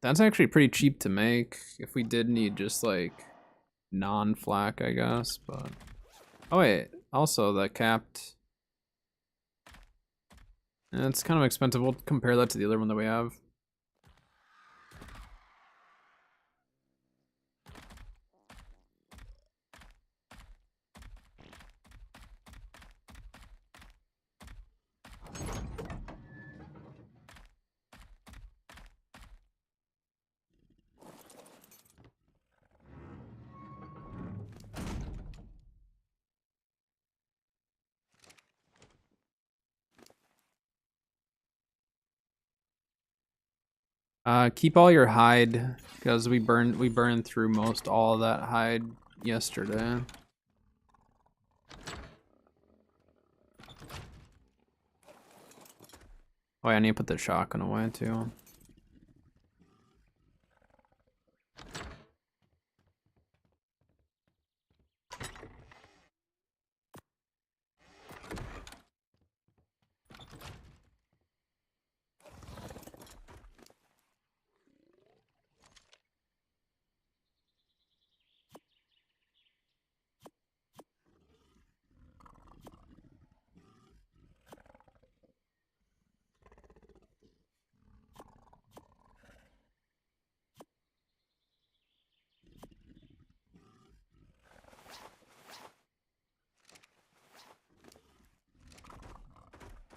that's actually pretty cheap to make if we did need just like non-flak, I guess, but oh wait, also that capped. It's kind of expensive. We'll compare that to the other one that we have. Keep all your hide because we burned through most all of that hide yesterday. Oh, yeah, I need to put the shotgun away too.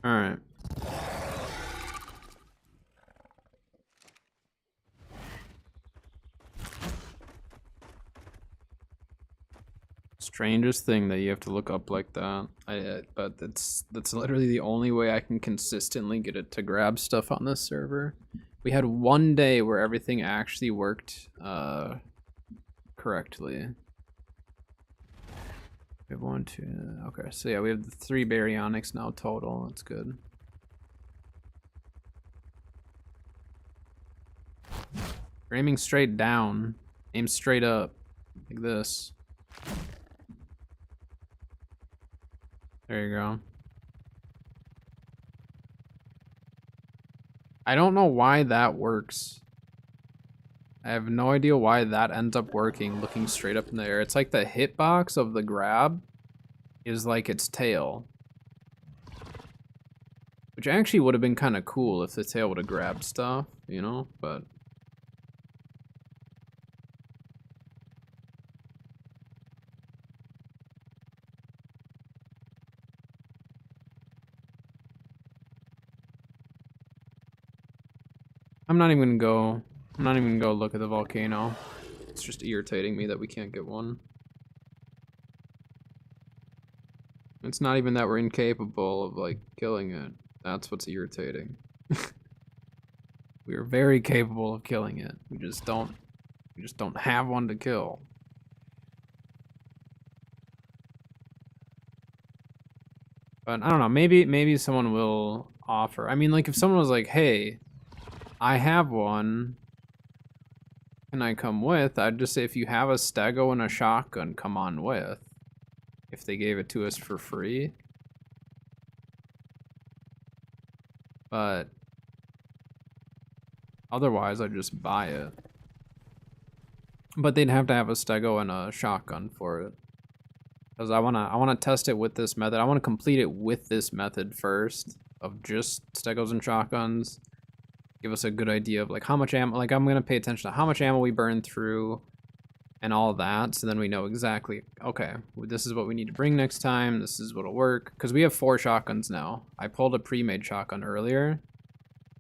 All right. Strangest thing that you have to look up like that. But that's literally the only way I can consistently get it to grab stuff on this server. We had one day where everything actually worked correctly. We have 1, 2. Okay, so yeah, we have the 3 baryonics now total. That's good. You're aiming straight down. Aim straight up, like this. There you go. I don't know why that works. I have no idea why that ends up working, looking straight up in the air. It's like the hitbox of the grab is like its tail. Which actually would have been kind of cool if the tail would have grabbed stuff, you know, but... I'm not even gonna go look at the volcano. It's just irritating me that we can't get one. It's not even that we're incapable of like killing it. That's what's irritating. We are very capable of killing it. We just don't have one to kill. But I don't know, maybe someone will offer. I mean, like if someone was like, "Hey, I have one. Can I come with?" I'd just say if you have a stego and a shotgun, come on with. If they gave it to us for free. but otherwise I'd just buy it. But they'd have to have a stego and a shotgun for it. Because I wanna test it with this method. I wanna complete it with this method first of just stegos and shotguns. Give us a good idea of like how much ammo, like I'm gonna pay attention to how much ammo we burn through and all of that, so then we know exactly, okay, this is what we need to bring next time, this is what'll work. Because we have 4 shotguns now. I pulled a pre-made shotgun earlier.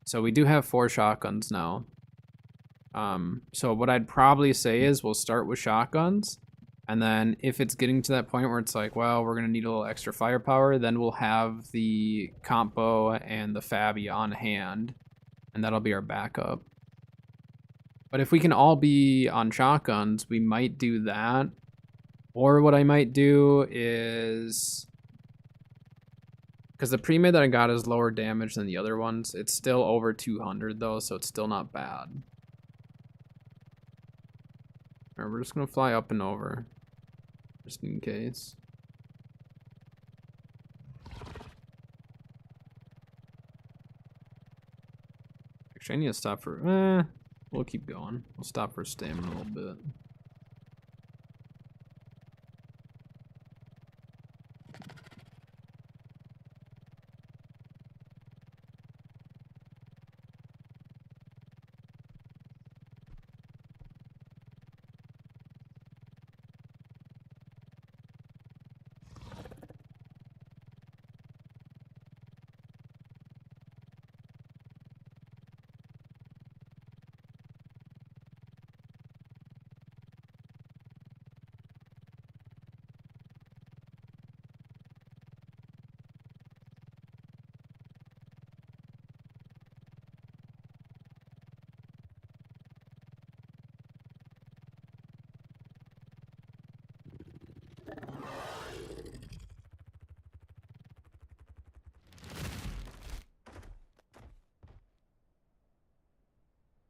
So we do have 4 shotguns now. So what I'd probably say is we'll start with shotguns, and then if it's getting to that point where it's like, well, we're gonna need a little extra firepower, then we'll have the compo and the Fabby on hand, and that'll be our backup. But if we can all be on shotguns, we might do that. Or what I might do is, because the pre-made that I got is lower damage than the other ones. It's still over 200 though, so it's still not bad. Alright, we're just gonna fly up and over, just in case. Actually, I need to stop for, we'll keep going. We'll stop for stamina a little bit.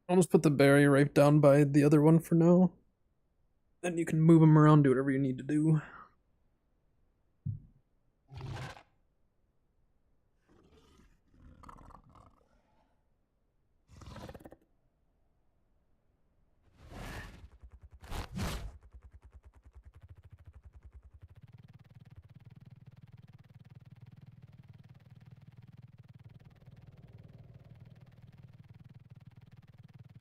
I'll just put the barrier right down by the other one for now. Then you can move them around, do whatever you need to do.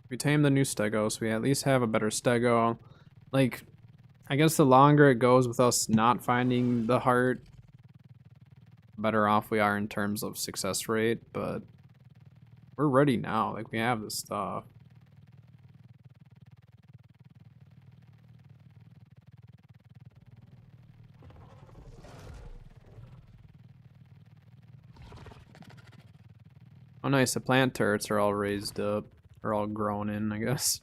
We tame the new stego, so we at least have a better stego. Like, I guess the longer it goes with us not finding the heart, better off we are in terms of success rate, but we're ready now. Like, we have the stuff. Oh nice, the plant turrets are all raised up. Or all grown in, I guess.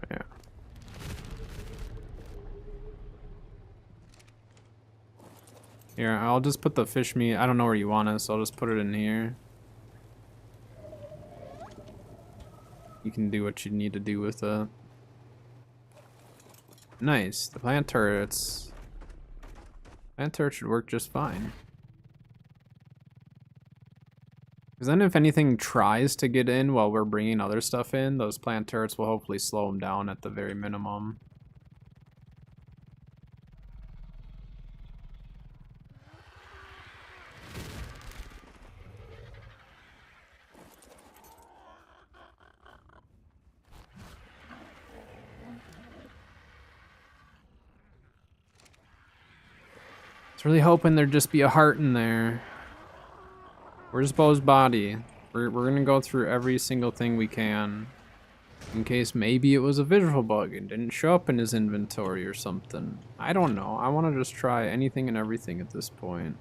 Yeah. Here, I'll just put the fish meat. I don't know where you want it, so I'll just put it in here. You can do what you need to do with it. Nice. The plant turrets. Plant turret should work just fine. Because then if anything tries to get in while we're bringing other stuff in, those plant turrets will hopefully slow them down at the very minimum. I was really hoping there'd just be a heart in there. Where's Bo's body? We're gonna go through every single thing we can. In case maybe it was a visual bug and didn't show up in his inventory or something. I don't know. I want to just try anything and everything at this point.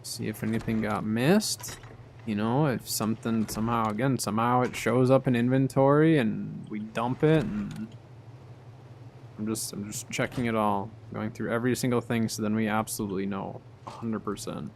See if anything got missed. You know, if something somehow it shows up in inventory and we dump it, and I'm just checking it all, going through every single thing so then we absolutely know 100%.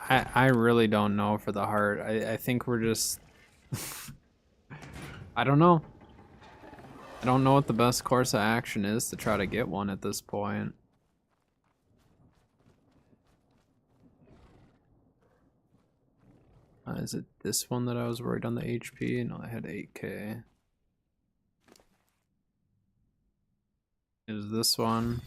I really don't know for the heart. I think we're just I don't know. I don't know what the best course of action is to try to get one at this point. Is it this one that I was worried on the HP? No, I had 8K. Is this one?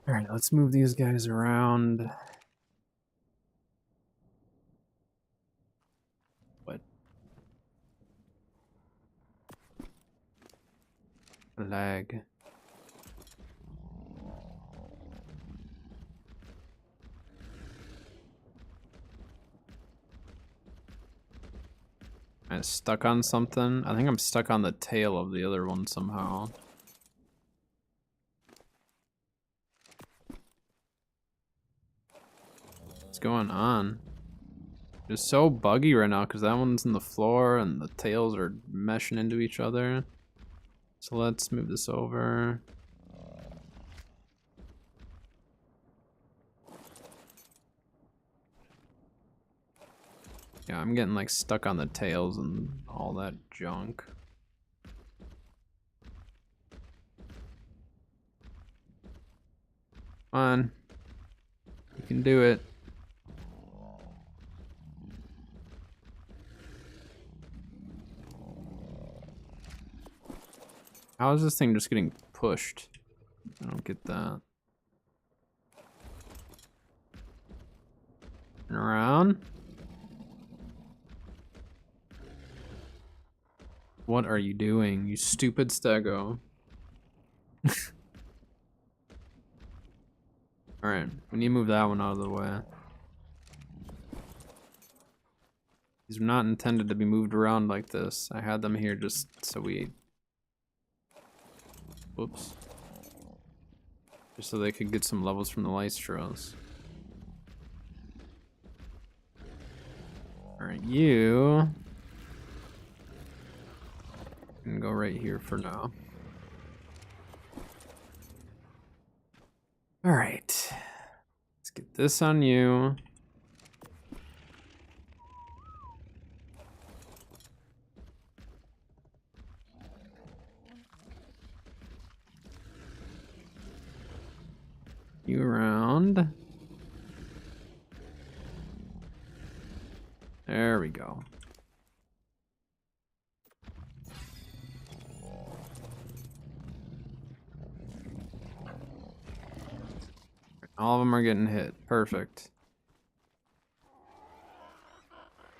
Alright, let's move these guys around. What? Lag. I'm stuck on something. I think I'm stuck on the tail of the other one somehow. What's going on? It's so buggy right now because that one's in the floor and the tails are meshing into each other. So let's move this over. Yeah, I'm getting like stuck on the tails and all that junk. Come on. You can do it. How is this thing just getting pushed? I don't get that. Turn around. What are you doing, you stupid stego? Alright, we need to move that one out of the way. These are not intended to be moved around like this. I had them here just so we... Whoops. Just so they could get some levels from the Lystros. Alright, you... can go right here for now. Alright. Let's get this on you. You around. There we go. All of them are getting hit. Perfect.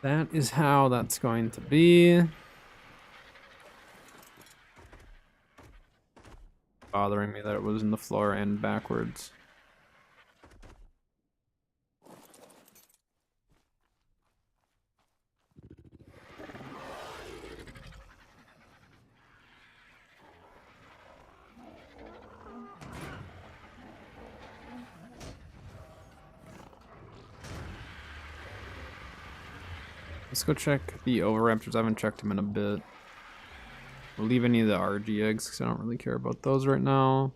That is how that's going to be. Bothering me that it was in the floor and backwards. Let's go check the Overraptors. I haven't checked them in a bit. We'll leave any of the RG eggs because I don't really care about those right now.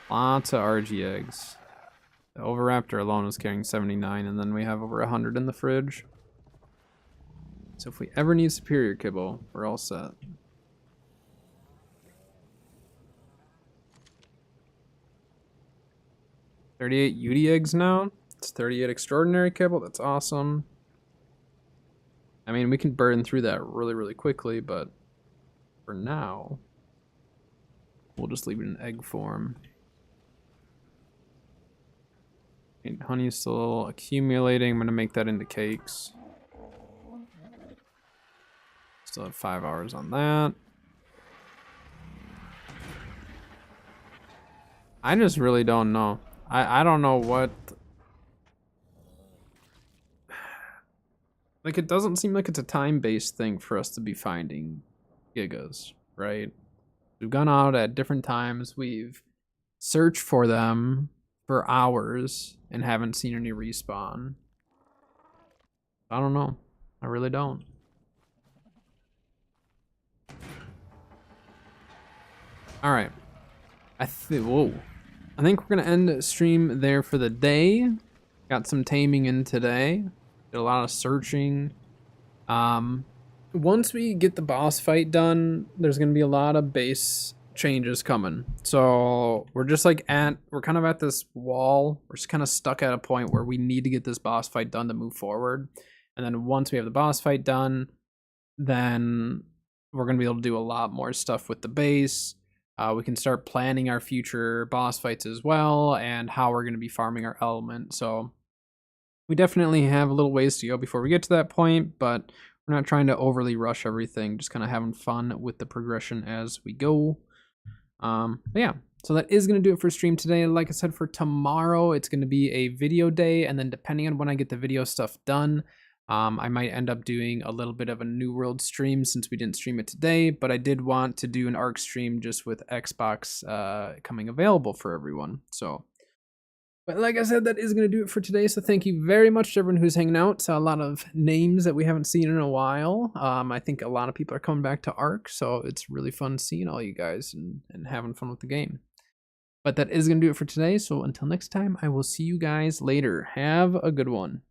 Lots of RG eggs. The Overraptor alone was carrying 79, and then we have over 100 in the fridge. So if we ever need superior kibble, we're all set. $38 UD eggs now. It's 38 extraordinary kibble. That's awesome. I mean, we can burn through that really, really quickly, but for now, we'll just leave it in egg form. And honey is still accumulating. I'm going to make that into cakes. Still have 5 hours on that. I just really don't know. I don't know what... Like, it doesn't seem like it's a time-based thing for us to be finding gigas, right? We've gone out at different times. We've searched for them for hours and haven't seen any respawn. I don't know. I really don't. All right. Whoa. I think we're gonna end the stream there for the day. Got some taming in today. Did a lot of searching. Once we get the boss fight done, there's gonna be a lot of base changes coming. So we're just like we're kind of at this wall. We're just kind of stuck at a point where we need to get this boss fight done to move forward. And then once we have the boss fight done, then we're gonna be able to do a lot more stuff with the base. We can start planning our future boss fights as well and how we're going to be farming our element. So we definitely have a little ways to go before we get to that point, but we're not trying to overly rush everything, just kind of having fun with the progression as we go. But yeah, so that is going to do it for stream today. Like I said, for tomorrow, it's going to be a video day, and then depending on when I get the video stuff done, I might end up doing a little bit of a New World stream since we didn't stream it today, but I did want to do an ARC stream just with Xbox coming available for everyone. So, but like I said, that is going to do it for today. So thank you very much to everyone who's hanging out. Saw a lot of names that we haven't seen in a while. I think a lot of people are coming back to ARC, so it's really fun seeing all you guys and having fun with the game. But that is going to do it for today. So until next time, I will see you guys later. Have a good one.